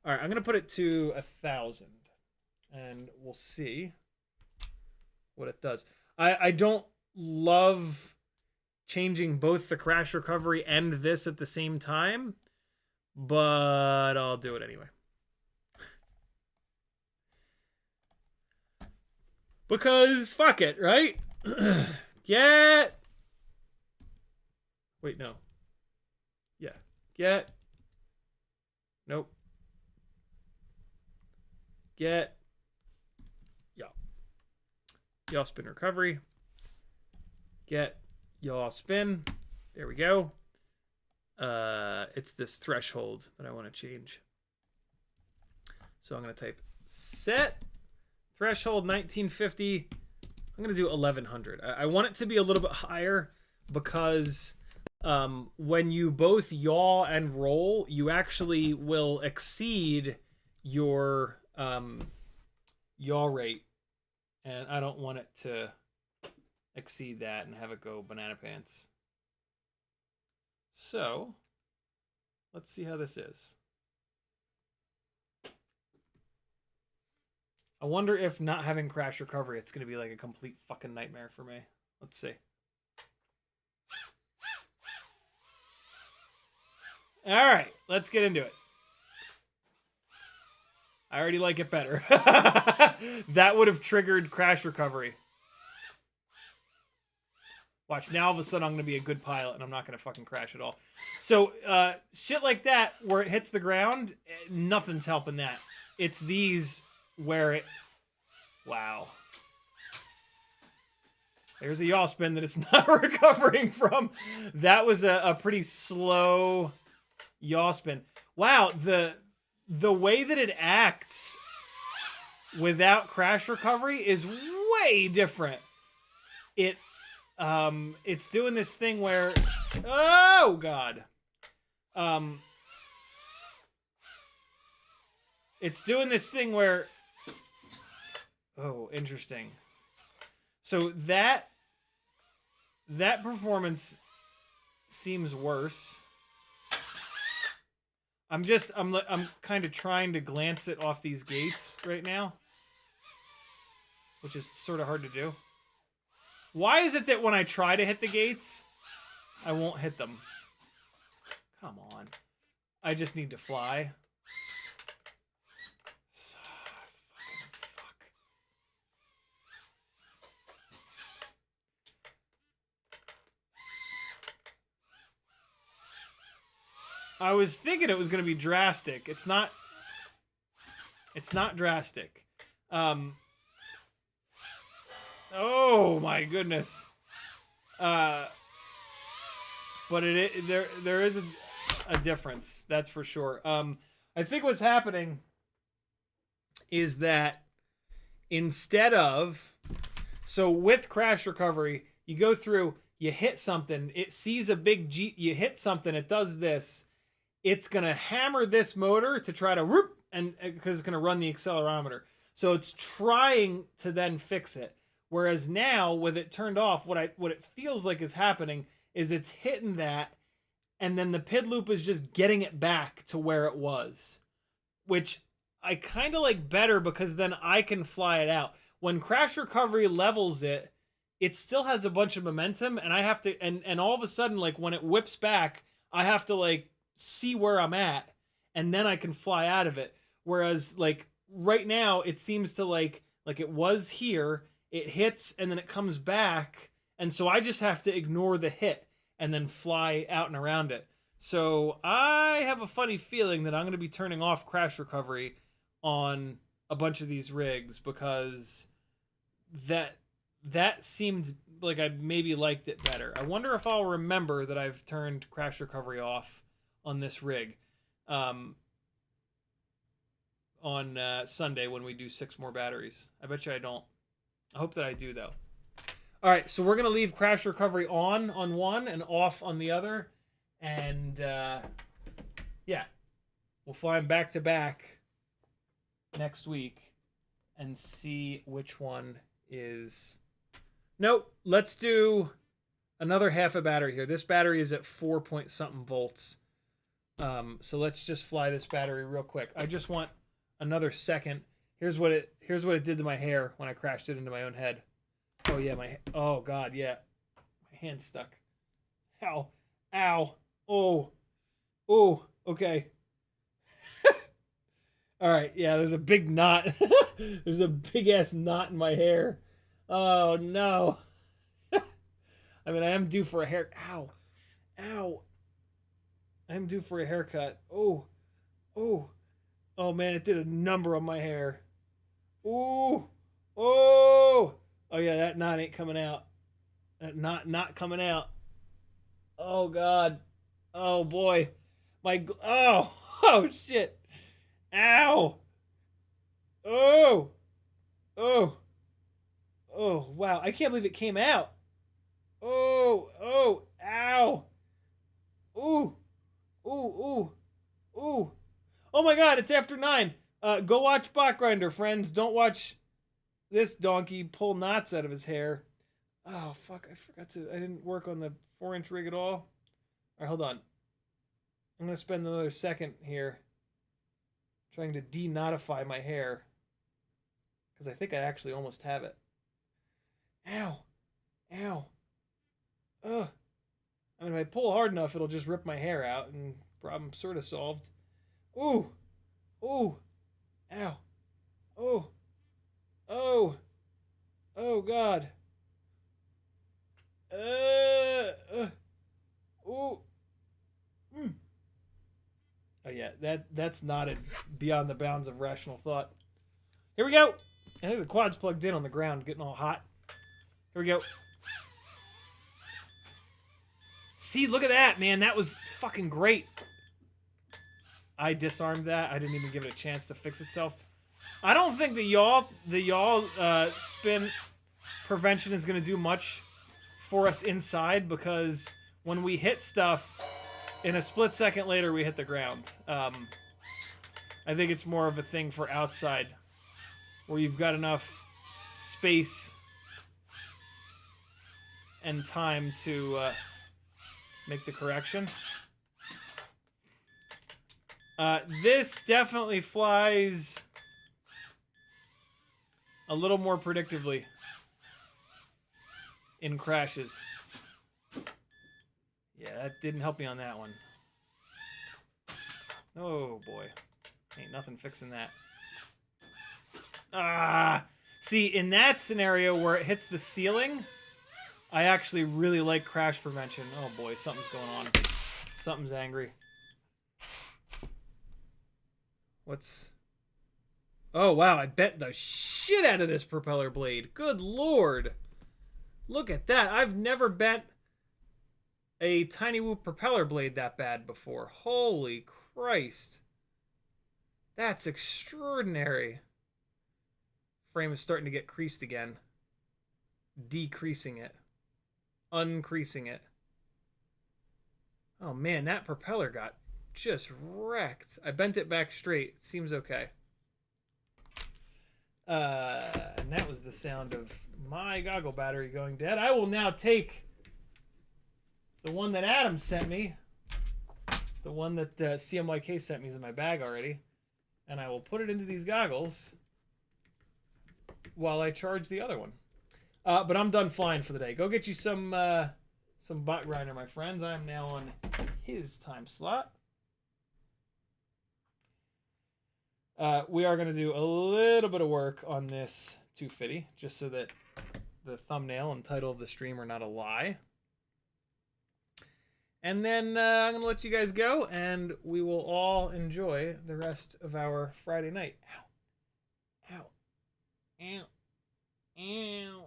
All right, I'm going to put it to 1,000. And we'll see what it does. I don't love changing both the crash recovery and this at the same time, but I'll do it anyway. Because fuck it, right? Wait, no. Yeah. Nope. Yaw spin recovery. Get yaw spin. There we go. It's this threshold that I want to change. So I'm going to type set threshold 1950. I'm going to do 1,100. I want it to be a little bit higher because when you both yaw and roll, you actually will exceed your yaw rate. And I don't want it to exceed that and have it go banana pants. So, let's see how this is. I wonder if not having crash recovery, it's going to be like a complete fucking nightmare for me. Let's see. All right, let's get into it. I already like it better. That would have triggered crash recovery. Watch, now all of a sudden I'm going to be a good pilot and I'm not going to fucking crash at all. So, shit like that, where it hits the ground, nothing's helping that. It's these where it... Wow. There's a yaw spin that it's not recovering from. That was a pretty slow yaw spin. Wow, the way that it acts without crash recovery is way different. It's doing this thing where, oh god, it's doing this thing where, oh, interesting. So that performance seems worse. I'm kind of trying to glance it off these gates right now, which is sort of hard to do. Why is it that when I try to hit the gates, I won't hit them? Come on. I just need to fly. Fuck. I was thinking it was going to be drastic. It's not. It's not drastic. Oh my goodness. But there is a difference, that's for sure. I think what's happening is that instead of, so with crash recovery, you go through, you hit something, it sees a big G, you hit something, it does this, it's gonna hammer this motor to try to whoop, and because it's gonna run the accelerometer. So it's trying to then fix it. Whereas now, with it turned off, what it feels like is happening is it's hitting that, and then the PID loop is just getting it back to where it was. Which I kind of like better because then I can fly it out. When crash recovery levels it, it still has a bunch of momentum, and I have to, and all of a sudden, like when it whips back, I have to like see where I'm at, and then I can fly out of it. Whereas like right now, it seems to like it was here, it hits and then it comes back, and so I just have to ignore the hit and then fly out and around it. So I have a funny feeling that I'm going to be turning off crash recovery on a bunch of these rigs because that seemed like I maybe liked it better. I wonder if I'll remember that I've turned crash recovery off on this rig on Sunday when we do 6 more batteries. I bet you I don't. I hope that I do, though. All right, so we're going to leave crash recovery on one and off on the other. And, yeah, we'll fly them back to back next week and see which one is... Nope, let's do another half a battery here. This battery is at 4 point something volts. So let's just fly this battery real quick. I just want another second. Here's what it did to my hair when I crashed it into my own head. Oh yeah, oh god, yeah. My hand's stuck. Ow. Ow. Oh. Oh, okay. All right, yeah, there's a big knot. There's a big ass knot in my hair. Oh no. I mean, I am due for a hair. Ow. Ow. I'm due for a haircut. Oh. Oh. Oh man, it did a number on my hair. Ooh. Oh. Oh yeah, that knot ain't coming out. That knot not coming out. Oh god. Oh boy. Oh. Oh shit. Ow. Oh. Oh. Oh, wow. I can't believe it came out. Oh. Oh. Ow. Ooh. Ooh, ooh, ooh. Oh my god, it's after 9. Go watch Bot Grinder, friends. Don't watch this donkey pull knots out of his hair. Oh, fuck, I didn't work on the 4-inch rig at all. All right, hold on. I'm going to spend another second here trying to de-knottify my hair. Because I think I actually almost have it. Ow. Ow. Ugh. I mean, if I pull hard enough, it'll just rip my hair out, and problem sort of solved. Ooh. Ooh. Ow. Oh. Oh. Oh, God. Ooh. Mm. Oh, yeah, that's not beyond the bounds of rational thought. Here we go. I think the quad's plugged in on the ground, getting all hot. Here we go. See, look at that, man. That was fucking great. I disarmed that. I didn't even give it a chance to fix itself. I don't think the yaw spin prevention is going to do much for us inside, because when we hit stuff, in a split second later, we hit the ground. I think it's more of a thing for outside, where you've got enough space and time to make the correction. This definitely flies a little more predictably in crashes. Yeah, that didn't help me on that one. Oh boy, ain't nothing fixing that. See, in that scenario where it hits the ceiling, I actually really like crash prevention. Oh boy, something's going on. Something's angry. What's... Oh wow, I bent the shit out of this propeller blade. Good lord. Look at that. I've never bent a TinyWhoop propeller blade that bad before. Holy Christ. That's extraordinary. Frame is starting to get creased again. Decreasing it. Uncreasing it. Oh man, that propeller got just wrecked. I bent it back straight. It seems okay. And that was the sound of my goggle battery going dead. I will now take the one that Adam sent me. The one that CMYK sent me is in my bag already. And I will put it into these goggles while I charge the other one. But I'm done flying for the day. Go get you some bot grinder, my friends. I'm now on his time slot. We are going to do a little bit of work on this 2Fiddy, just so that the thumbnail and title of the stream are not a lie. And then I'm going to let you guys go, and we will all enjoy the rest of our Friday night. Ow. Ow. Ow. Ow.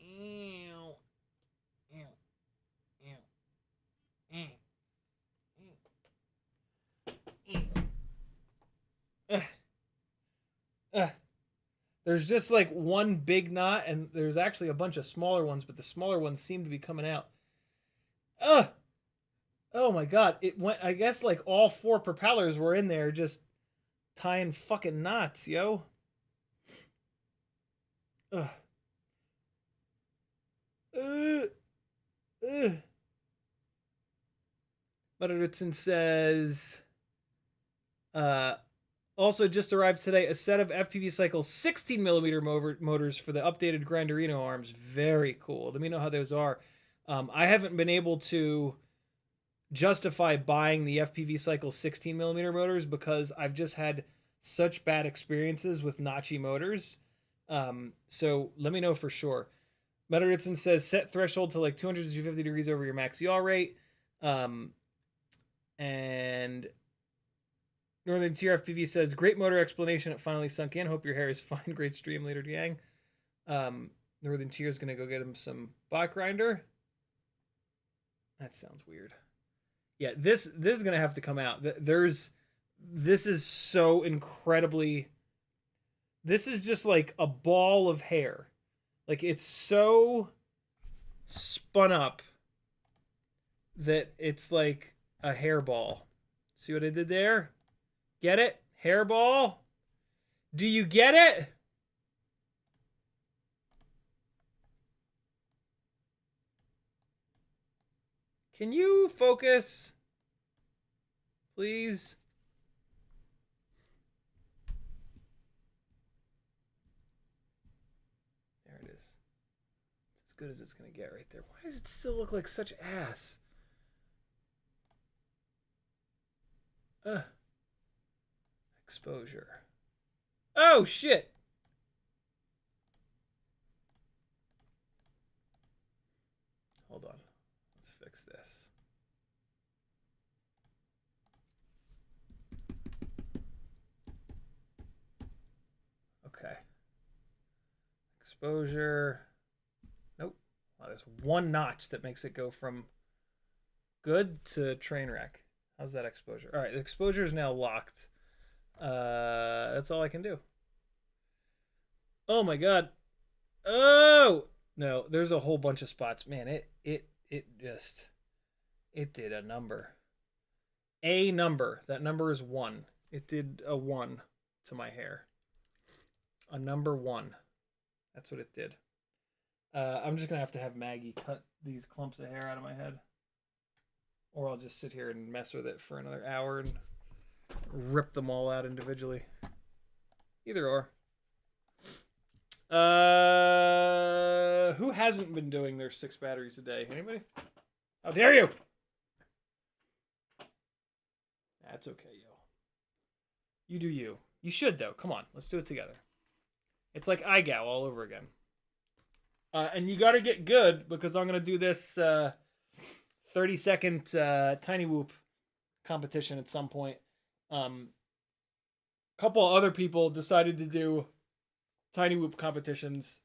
Ow. Ow. Ow. There's just like one big knot, and there's actually a bunch of smaller ones, but the smaller ones seem to be coming out. Oh my god, it went. I guess like all 4 propellers were in there just tying fucking knots, yo. Butterton says, also just arrived today a set of FPV Cycle 16mm motors for the updated Grinderino arms. Very cool. Let me know how those are. I haven't been able to justify buying the FPV Cycle 16mm motors because I've just had such bad experiences with notchy motors. So let me know for sure. Metteritson says set threshold to like 200 to 250 degrees over your max yaw rate. And Northern TinyWhoops says great motor explanation. It finally sunk in. Hope your hair is fine. Great stream later, Yang. Northern Tier is gonna go get him some bot grinder. That sounds weird. Yeah, this is gonna have to come out. This is so incredibly. This is just like a ball of hair. Like it's so spun up that it's like a hairball. See what I did there? Get it? Hairball? Do you get it? Can you focus? Please? There it is. As good as it's going to get right there. Why does it still look like such ass? Exposure. Oh, shit. Hold on. Let's fix this. Okay. Exposure. Nope. Wow, there's one notch that makes it go from good to train wreck. How's that exposure? All right, the exposure is now locked. That's all I can do. Oh my god. Oh no, there's a whole bunch of spots. Man, it did a number. A number. That number is 1. It did a 1 to my hair. A number 1. That's what it did. I'm just gonna have to have Maggie cut these clumps of hair out of my head. Or I'll just sit here and mess with it for another hour and rip them all out individually. Either or. Who hasn't been doing their 6 batteries a day? Anybody? How dare you? That's okay, yo. You do you. You should, though. Come on. Let's do it together. It's like Ummagawd all over again. And you got to get good because I'm going to do this 30-second TinyWhoop competition at some point. A couple other people decided to do TinyWhoop competitions.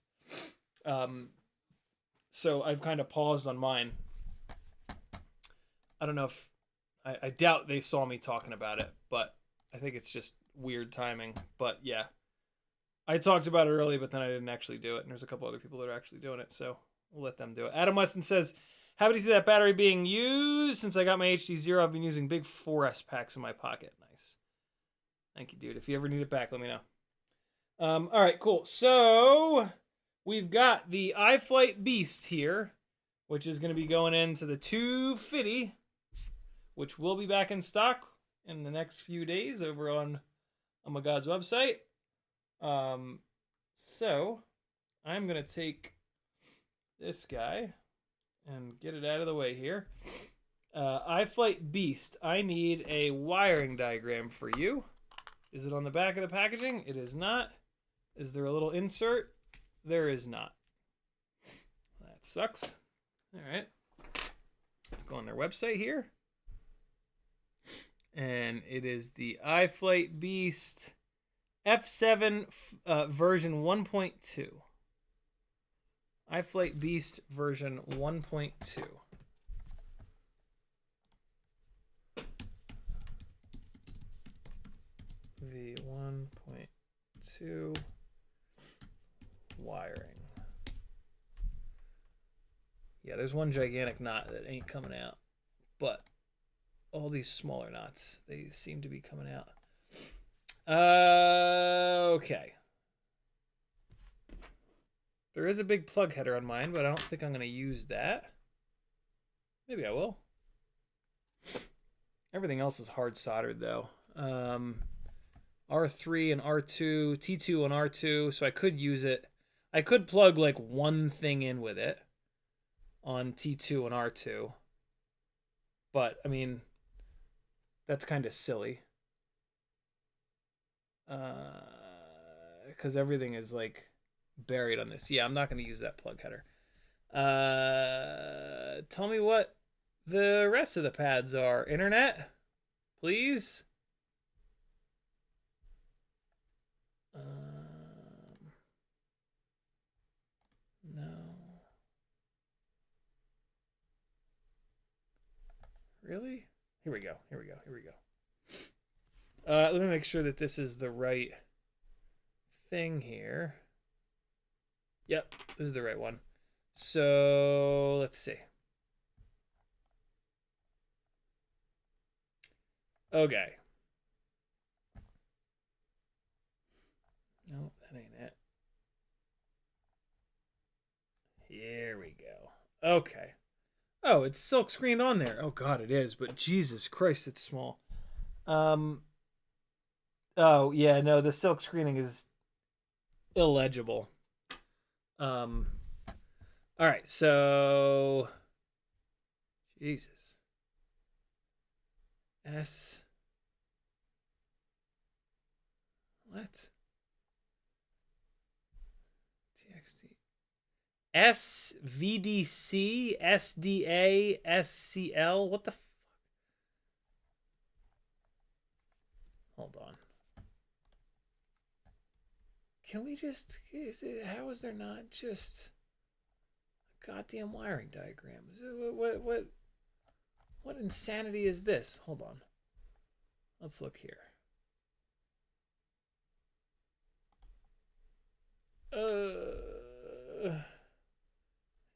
So I've kind of paused on mine. I don't know if... I doubt they saw me talking about it, but I think it's just weird timing. But yeah. I talked about it early, but then I didn't actually do it. And there's a couple other people that are actually doing it, so we'll let them do it. Adam Weston says, happy to see that battery being used. Since I got my HD0, I've been using big 4S packs in my pocket. Nice. Thank you, dude. If you ever need it back, let me know. All right, cool. So we've got the Iflight Beast here, which is going to be going into the 2Fiddy, which will be back in stock in the next few days over on Ummagawd's website. So I'm going to take this guy and get it out of the way here. Iflight Beast, I need a wiring diagram for you. Is it on the back of the packaging? It is not. Is there a little insert? There is not. That sucks. All right. Let's go on their website here. And it is the Iflight Beast F7 version 1.2. Iflight Beast version 1.2. V1.2 wiring. Yeah, there's one gigantic knot that ain't coming out, but all these smaller knots, they seem to be coming out. Okay. There is a big plug header on mine, but I don't think I'm going to use that. Maybe I will. Everything else is hard soldered, though. R3 and R2, T2 and R2, so I could use it. I could plug like one thing in with it on T2 and R2. But, I mean, that's kind of silly. Because everything is like buried on this. Yeah, I'm not going to use that plug header. Tell me what the rest of the pads are. Internet, please. No. Really? Here we go. Here we go. Here we go. Let me make sure that this is the right thing here. Yep, this is the right one. So let's see. Okay. No, that ain't it. Here we go. Okay. Oh, it's silk screened on there. Oh god, it is, but Jesus Christ, it's small. Oh yeah, no, the silk screening is illegible. All right, so Jesus. What? TXT. SVDC SDA SCL. What the fuck? Hold on. Can we just, how is there not just a goddamn wiring diagram? What insanity is this? Hold on. Let's look here.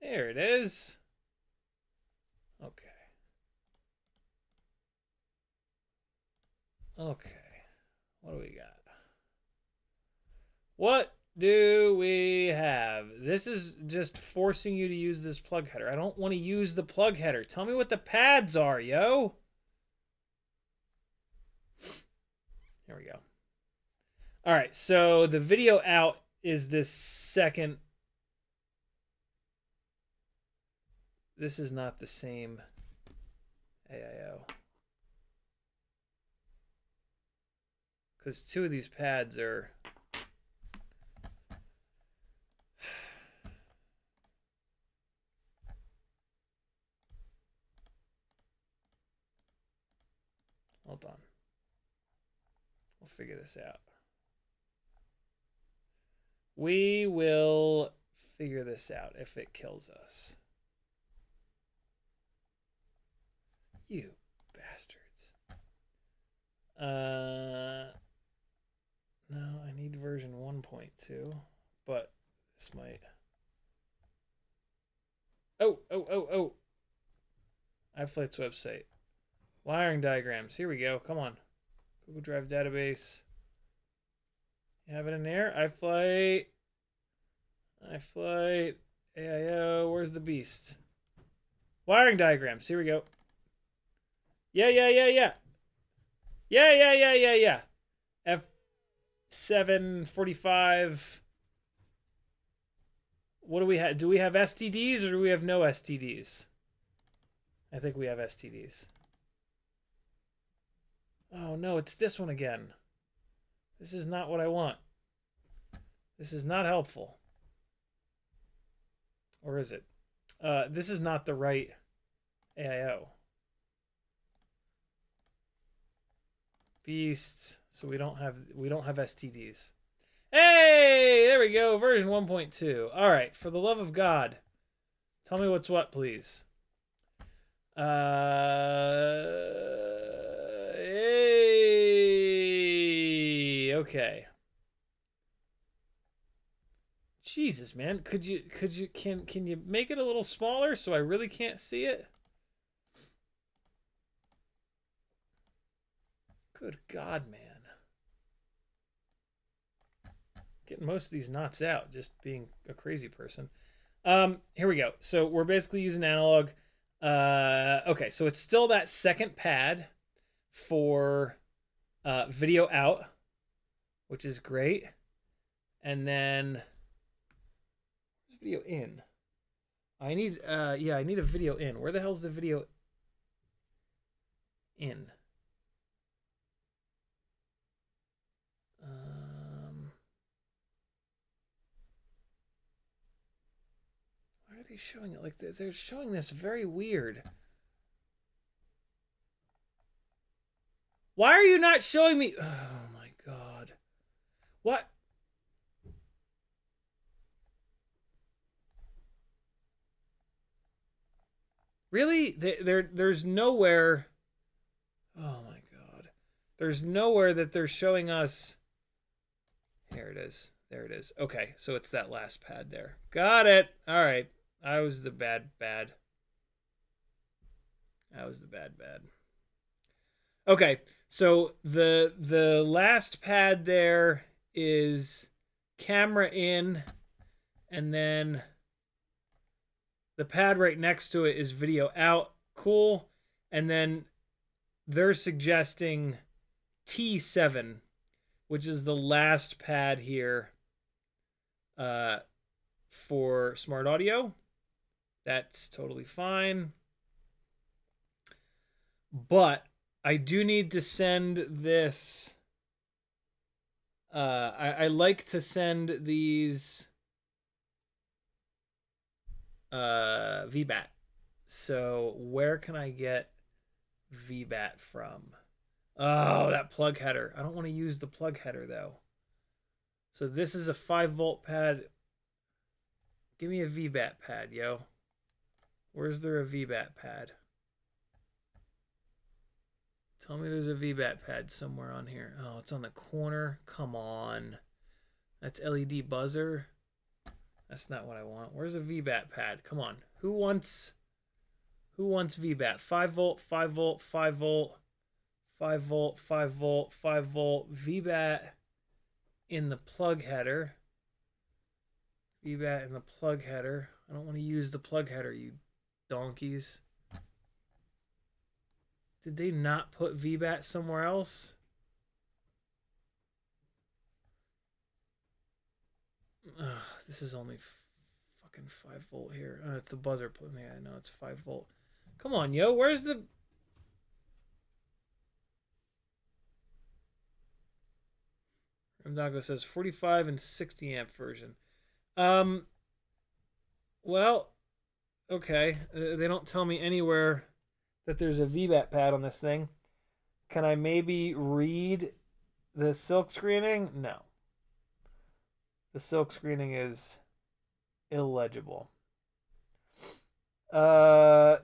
There it is. Okay. Okay. What do we got? What do we have? This is just forcing you to use this plug header. I don't want to use the plug header. Tell me what the pads are, yo. Here we go. All right, so the video out is this second. This is not the same AIO. Because two of these pads are... Hold on. We'll figure this out. We will figure this out if it kills us. You bastards. No, I need version 1.2, but this might... Oh. Iflight's website. Wiring diagrams. Here we go. Come on. Google Drive database. You have it in there? Iflight. AIO. Where's the beast? Wiring diagrams. Here we go. Yeah. F745. What do we have? Do we have STDs or do we have no STDs? I think we have STDs. Oh no, it's this one again. This is not what I want. This is not helpful. Or is it? This is not the right AIO. Beast. So we don't have STDs. Hey, there we go. Version 1.2. All right, for the love of God, tell me what's what, please. Hey, okay. Jesus, man, can you make it a little smaller so I really can't see it? Good God, man. Getting most of these knots out, just being a crazy person. Here we go. So we're basically using analog. Okay, so it's still that second pad for video out, which is great. And then video in. I need I need a video in. Where the hell's the video in? Why are they showing it like they're showing this very weird? Why are you not showing me? Oh my God. What? Really? There's nowhere. Oh my God. There's nowhere that they're showing us. Here it is. There it is. Okay, so it's that last pad there. Got it. All right. I was the bad. I was the bad. Okay, so the last pad there is camera in, and then the pad right next to it is video out. Cool. And then they're suggesting T7, which is the last pad here for smart audio. That's totally fine. But I do need to send this. I like to send these VBAT. So where can I get VBAT from? Oh, that plug header. I don't want to use the plug header though. So this is a 5-volt pad. Give me a VBAT pad, yo. Where's there a VBAT pad? Tell me there's a VBAT pad somewhere on here. Oh, it's on the corner. Come on. That's LED buzzer. That's not what I want. Where's a VBAT pad? Come on. Who wants VBAT? 5 volt, 5 volt, 5 volt, 5 volt, 5 volt, 5 volt. VBAT in the plug header. VBAT in the plug header. I don't want to use the plug header, you donkeys. Did they not put VBAT somewhere else? This is only fucking 5 volt here. It's a buzzer. Yeah, I know it's 5 volt. Come on, yo. Where's the... Ummagawd says 45 and 60 amp version. Well, okay. They don't tell me anywhere that there's a VBAT pad on this thing. Can I maybe read the silk screening? No. The silk screening is illegible.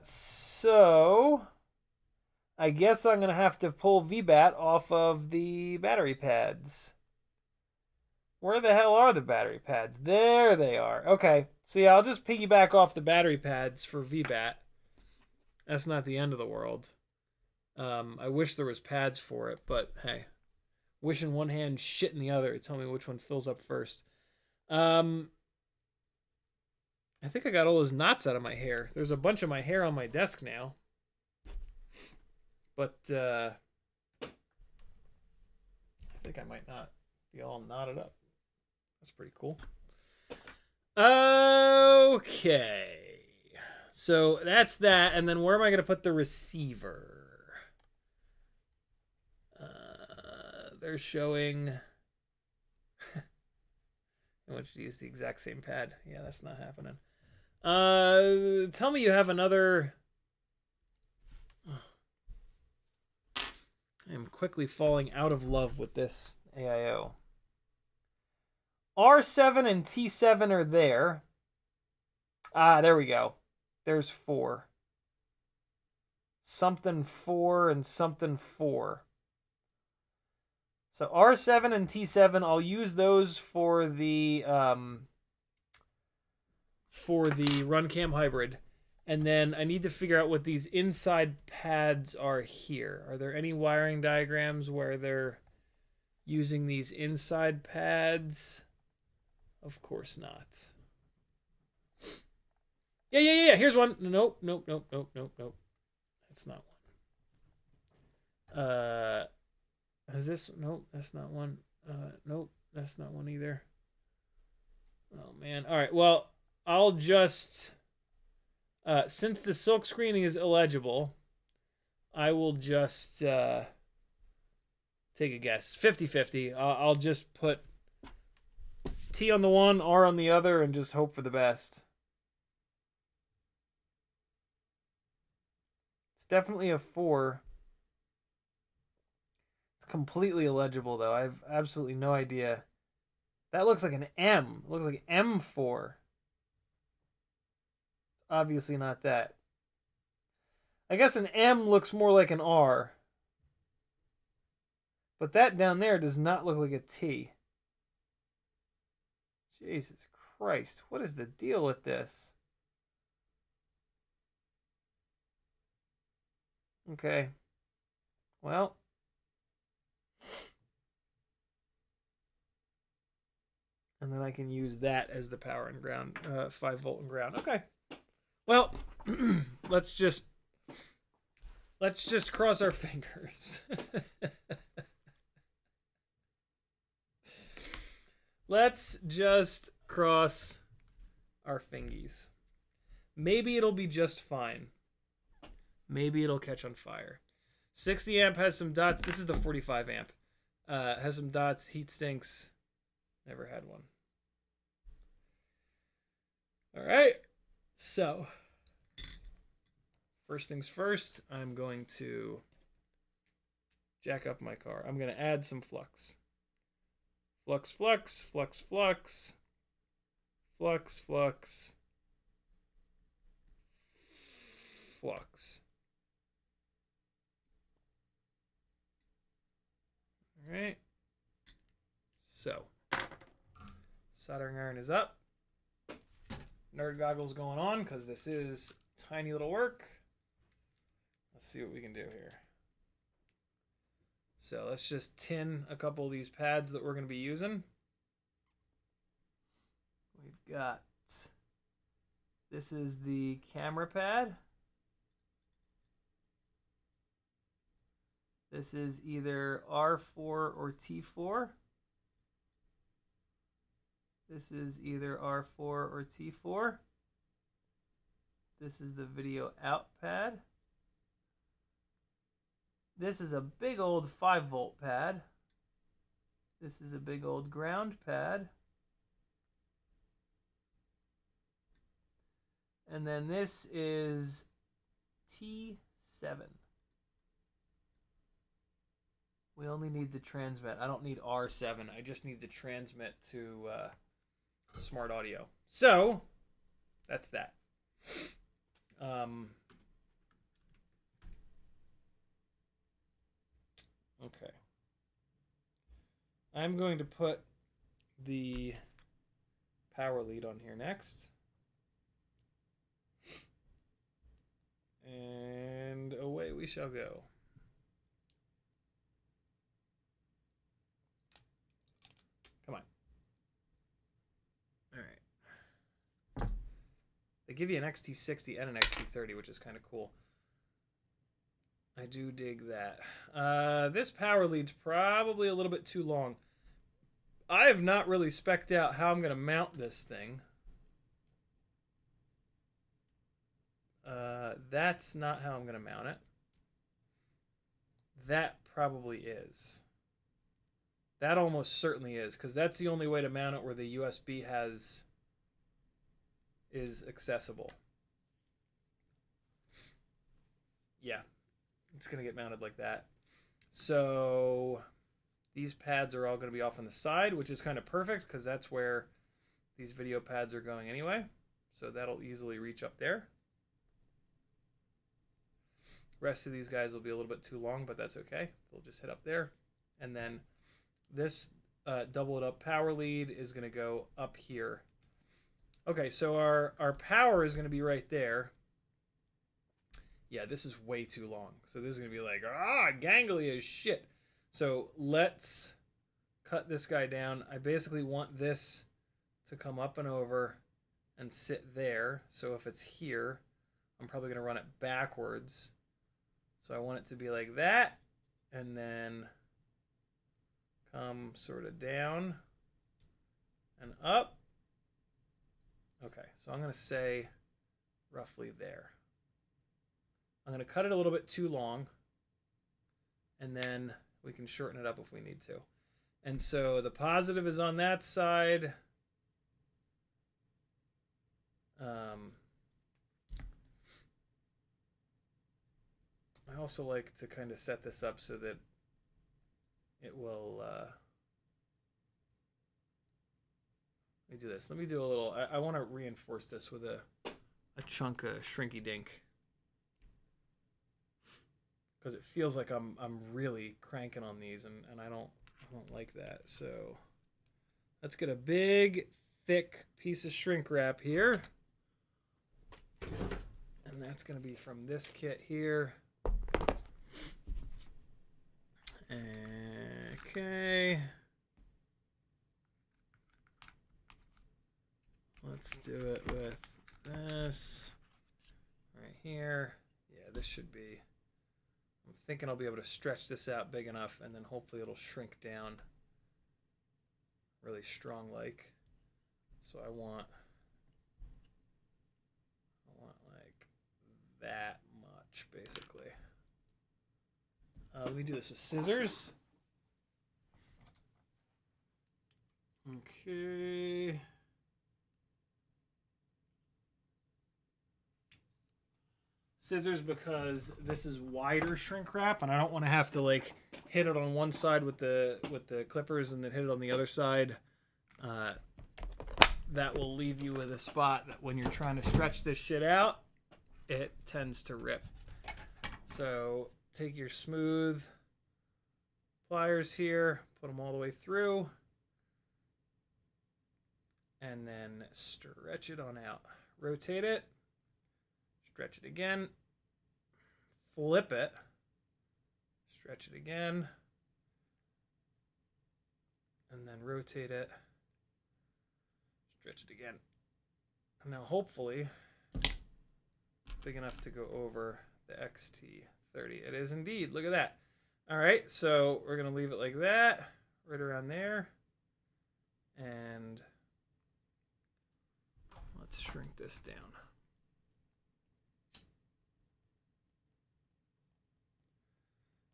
So I guess I'm going to have to pull VBAT off of the battery pads. Where the hell are the battery pads? There they are. Okay. So yeah, I'll just piggyback off the battery pads for VBAT. That's not the end of the world. I wish there was pads for it, but hey. Wish in one hand, shit in the other. Tell me which one fills up first. I think I got all those knots out of my hair. There's a bunch of my hair on my desk now. But I think I might not be all knotted up. That's pretty cool. Okay. So that's that. And then where am I going to put the receiver? They're showing... I want you to use the exact same pad. Yeah, that's not happening. Tell me you have another... I am quickly falling out of love with this AIO. R7 and T7 are there. Ah, there we go. There's 4. Something 4 and something 4. So R7 and T7, I'll use those for the RunCam hybrid. And then I need to figure out what these inside pads are here. Are there any wiring diagrams where they're using these inside pads? Of course not. Yeah. Here's one. Nope. That's not one. Is this? Nope, that's not one. Nope, that's not one either. Oh, man. All right, well, I'll just... since the silk screening is illegible, I will just take a guess. 50-50. I'll just put T on the one, R on the other, and just hope for the best. It's definitely a 4. It's completely illegible, though. I have absolutely no idea. That looks like an M. It looks like M4. Obviously not that. I guess an M looks more like an R. But that down there does not look like a T. Jesus Christ. What is the deal with this? Okay. Well, And then I can use that as the power and ground, 5-volt and ground. Okay. Well, let's just cross our fingers. Let's just cross our fingies. Maybe it'll be just fine. Maybe it'll catch on fire. 60 amp has some dots. This is the 45 amp. Has some dots, heat sinks. Never had one. All right. So, first things first, I'm going to jack up my car. I'm going to add some flux. Flux, flux, flux, flux. Flux, flux. Flux. All right. So, soldering iron is up. Nerd goggles going on because this is tiny little work. Let's see what we can do here. So let's just tin a couple of these pads that we're going to be using. We've got, this is the camera pad. This is either R4 or T4. This is either R4 or T4. This is the video out pad. This is a big old 5-volt pad. This is a big old ground pad. And then this is T7. We only need the transmit. I don't need R7. I just need the transmit to smart audio. So, that's that. Okay. I'm going to put the power lead on here next. And away we shall go. Come on. All right. They give you an XT60 and an XT30, which is kind of cool. I do dig that. This power lead's probably a little bit too long. I have not really spec'd out how I'm going to mount this thing. That's not how I'm going to mount it. That probably is. That almost certainly is, because that's the only way to mount it where the USB is accessible. Yeah. It's going to get mounted like that. So these pads are all going to be off on the side, which is kind of perfect because that's where these video pads are going anyway. So that'll easily reach up there. Rest of these guys will be a little bit too long, but that's okay. They'll just hit up there. And then this double it up power lead is going to go up here. Okay, so our power is going to be right there. Yeah, this is way too long. So this is going to be like, gangly as shit. So let's cut this guy down. I basically want this to come up and over and sit there. So if it's here, I'm probably going to run it backwards. So I want it to be like that. And then come sort of down and up. Okay, so I'm going to say roughly there. I'm going to cut it a little bit too long, and then we can shorten it up if we need to. And so the positive is on that side. I also like to kind of set this up so that it will... let me do this. Let me do a little... I want to reinforce this with a chunk of shrinky dink. Because it feels like I'm really cranking on these, and I don't like that. So let's get a big, thick piece of shrink wrap here. And that's going to be from this kit here. Okay. let's do it with this right here. Yeah, this should be, I'm thinking I'll be able to stretch this out big enough, and then hopefully it'll shrink down really strong like. So I want like that much basically. Let me do this with scissors. Okay. Scissors because this is wider shrink wrap, and I don't want to have to like hit it on one side with the clippers and then hit it on the other side. That will leave you with a spot that when you're trying to stretch this shit out, it tends to rip. So take your smooth pliers here, put them all the way through, and then stretch it on out. Rotate it, stretch it again, flip it, stretch it again, and then rotate it, stretch it again. Now hopefully big enough to go over the XT30. It is indeed. Look at that. All right, so we're going to leave it like that, right around there. And let's shrink this down.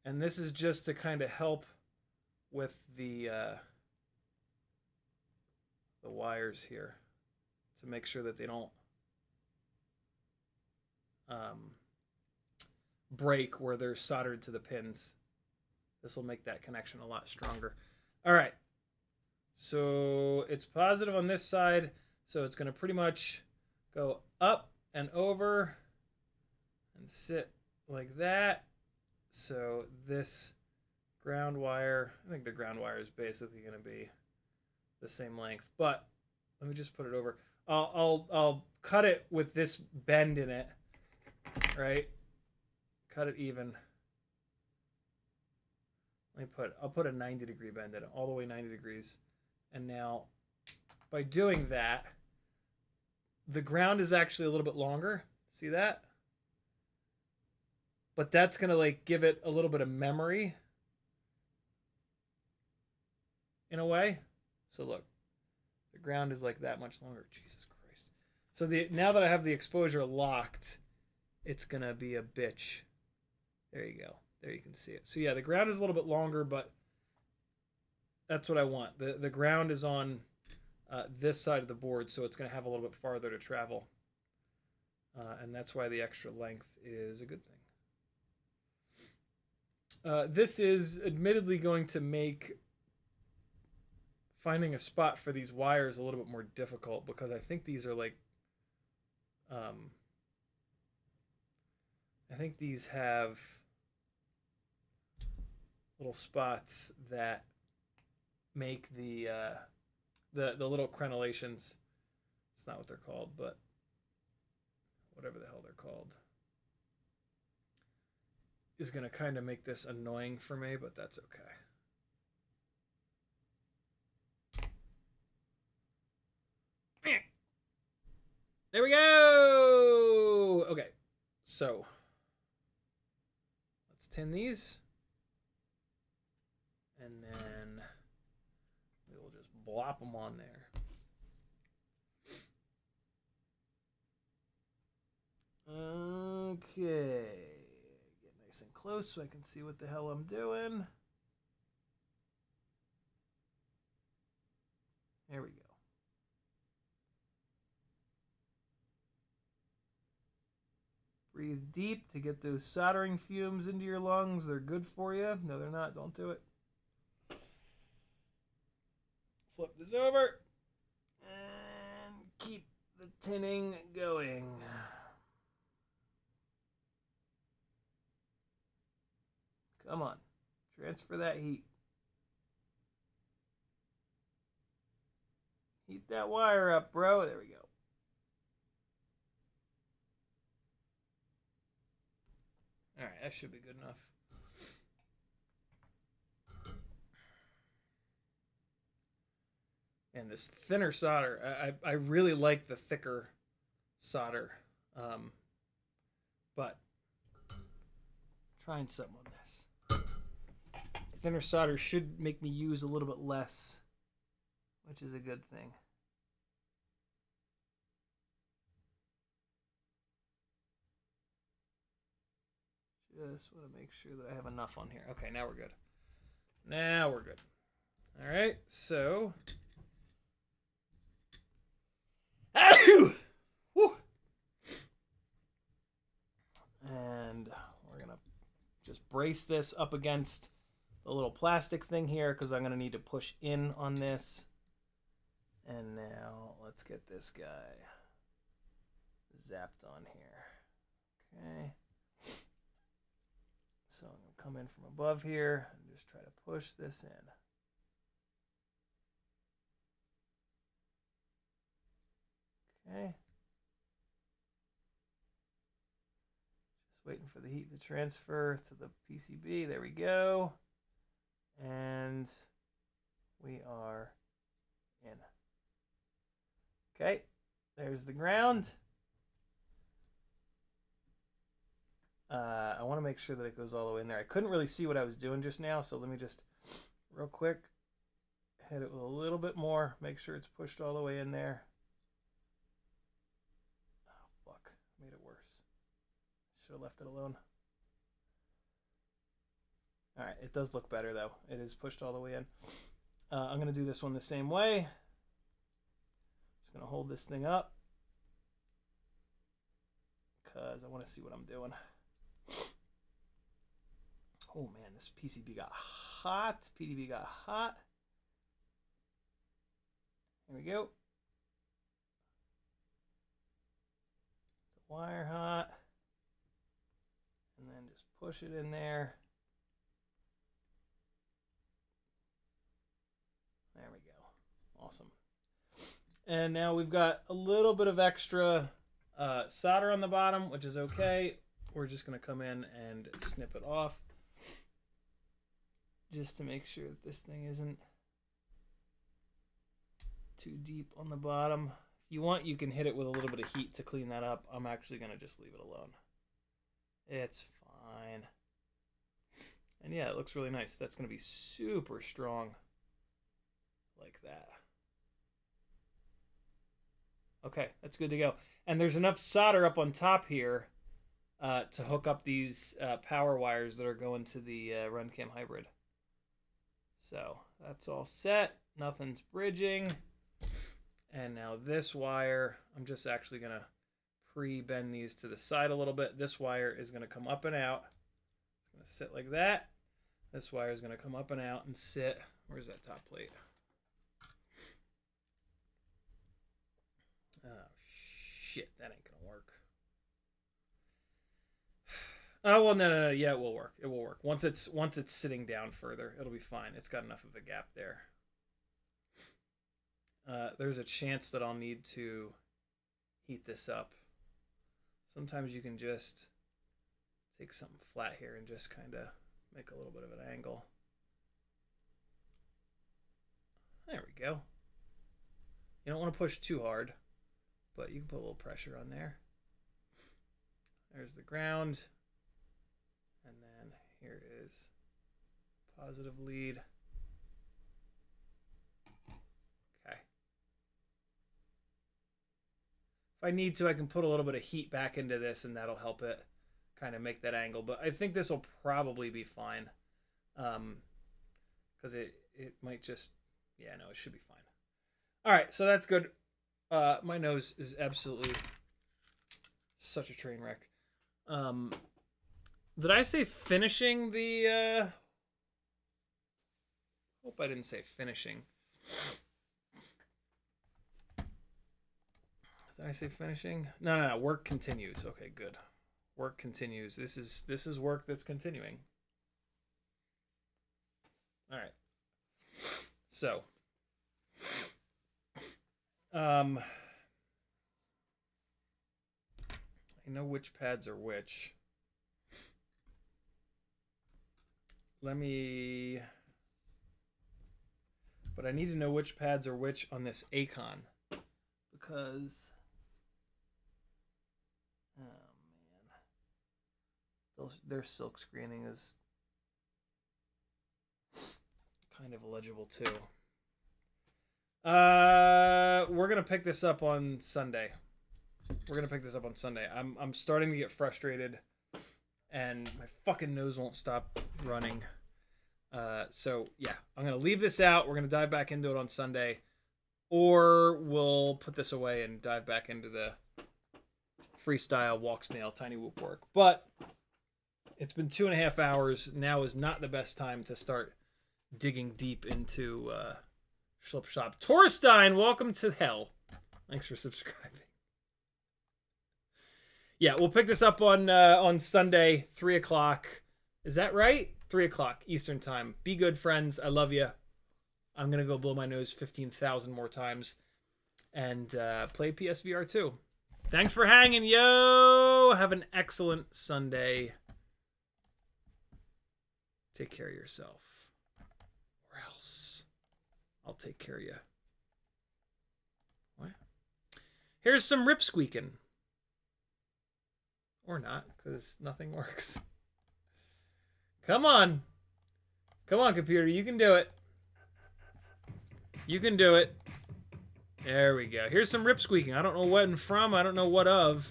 And this is just to kind of help with the wires here, to make sure that they don't break where they're soldered to the pins. This will make that connection a lot stronger. All right, so it's positive on this side, so it's going to pretty much go up and over and sit like that. So this ground wire, I think the ground wire is basically going to be the same length, but let me just put it over. I'll cut it with this bend in it, right? Cut it even. I'll put a 90-degree bend in it, all the way 90 degrees. And now, by doing that, the ground is actually a little bit longer. See that? But that's gonna like give it a little bit of memory, in a way. So look, the ground is like that much longer. Jesus Christ. So now that I have the exposure locked, it's gonna be a bitch. There you go. There you can see it. So yeah, the ground is a little bit longer, but that's what I want. The ground is on this side of the board, so it's going to have a little bit farther to travel. And that's why the extra length is a good thing. This is admittedly going to make finding a spot for these wires a little bit more difficult, because I think these are like... I think these have little spots that make the little crenellations. It's not what they're called, but whatever the hell they're called, is going to kind of make this annoying for me, but that's okay. There we go. Okay, so let's tin these. And then we will just blop them on there. Okay. Get nice and close so I can see what the hell I'm doing. There we go. Breathe deep to get those soldering fumes into your lungs. They're good for you. No, they're not. Don't do it. Flip this over and keep the tinning going. Come on, transfer that heat. Heat that wire up, bro. There we go. All right, that should be good enough. And this thinner solder, I really like the thicker solder, but trying something on this. Thinner solder should make me use a little bit less, which is a good thing. Just want to make sure that I have enough on here. Okay, now we're good. Now we're good. All right, so. Woo. And we're going to just brace this up against the little plastic thing here because I'm going to need to push in on this. And now let's get this guy zapped on here. Okay. So I'm going to come in from above here and just try to push this in. Okay. Just waiting for the heat to transfer to the PCB. There we go. And we are in. Okay. There's the ground. I want to make sure that it goes all the way in there. I couldn't really see what I was doing just now, so let me just real quick hit it with a little bit more. Make sure it's pushed all the way in there. Oh, fuck. Made it worse. Should have left it alone. All right, it does look better, though. It is pushed all the way in. I'm going to do this one the same way. Just going to hold this thing up because I want to see what I'm doing. Oh man, this PCB got hot. PDB got hot. Here we go. The wire hot. And then just push it in there. There we go. Awesome. And now we've got a little bit of extra solder on the bottom, which is okay. We're just going to come in and snip it off just to make sure that this thing isn't too deep on the bottom. If you want, you can hit it with a little bit of heat to clean that up. I'm actually going to just leave it alone. It's fine. And yeah, it looks really nice. That's going to be super strong like that. Okay, that's good to go. And there's enough solder up on top here to hook up these power wires that are going to the RunCam hybrid. So that's all set. Nothing's bridging. And now this wire, I'm just actually going to pre-bend these to the side a little bit. This wire is going to come up and out. It's going to sit like that. This wire is going to come up and out and sit. Where's that top plate? Oh, shit. That ain't going to work. Oh, well, no. Yeah, it will work. It will work. Once it's sitting down further, it'll be fine. It's got enough of a gap there. There's a chance that I'll need to heat this up. Sometimes you can just take something flat here and just kind of make a little bit of an angle. There we go. You don't want to push too hard, but you can put a little pressure on there. There's the ground. And then here is positive lead. Okay. If I need to, I can put a little bit of heat back into this and that'll help it kind of make that angle. But I think this will probably be fine. Because it might just, yeah, no, it should be fine. All right, so that's good. My nose is absolutely such a train wreck. Did I say finishing the, hope I didn't say finishing. Did I say finishing? No, work continues. Okay, good. Work continues. This is work that's continuing. All right. So, I know which pads are which. Let me, but I need to know which pads are which on this Acon. Because, oh man, their silk screening is kind of illegible too. We're gonna pick this up on Sunday. I'm starting to get frustrated, and my fucking nose won't stop running. So yeah, I'm gonna leave this out. We're gonna dive back into it on Sunday. Or we'll put this away and dive back into the Freestyle, Walksnail, TinyWhoop work. But it's been 2.5 hours. Now is not the best time to start digging deep into Schlip Shop. Torstein, welcome to hell. Thanks for subscribing. Yeah, we'll pick this up on Sunday, 3 o'clock. Is that right? 3 o'clock Eastern time. Be good, friends. I love you. I'm going to go blow my nose 15,000 more times and play PSVR 2. Thanks for hanging, yo! Have an excellent Sunday. Take care of yourself. Or else I'll take care of you. What? Here's some rip squeaking. Or not, because nothing works. Come on. Come on, computer. You can do it. You can do it. There we go. Here's some rip squeaking. I don't know what and from. I don't know what of.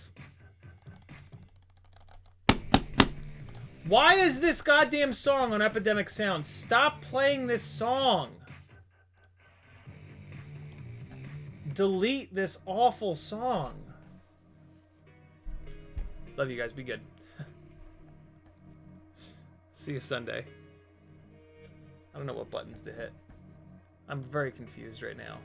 Why is this goddamn song on Epidemic Sound? Stop playing this song. Delete this awful song. Love you guys. Be good. See you Sunday. I don't know what buttons to hit. I'm very confused right now.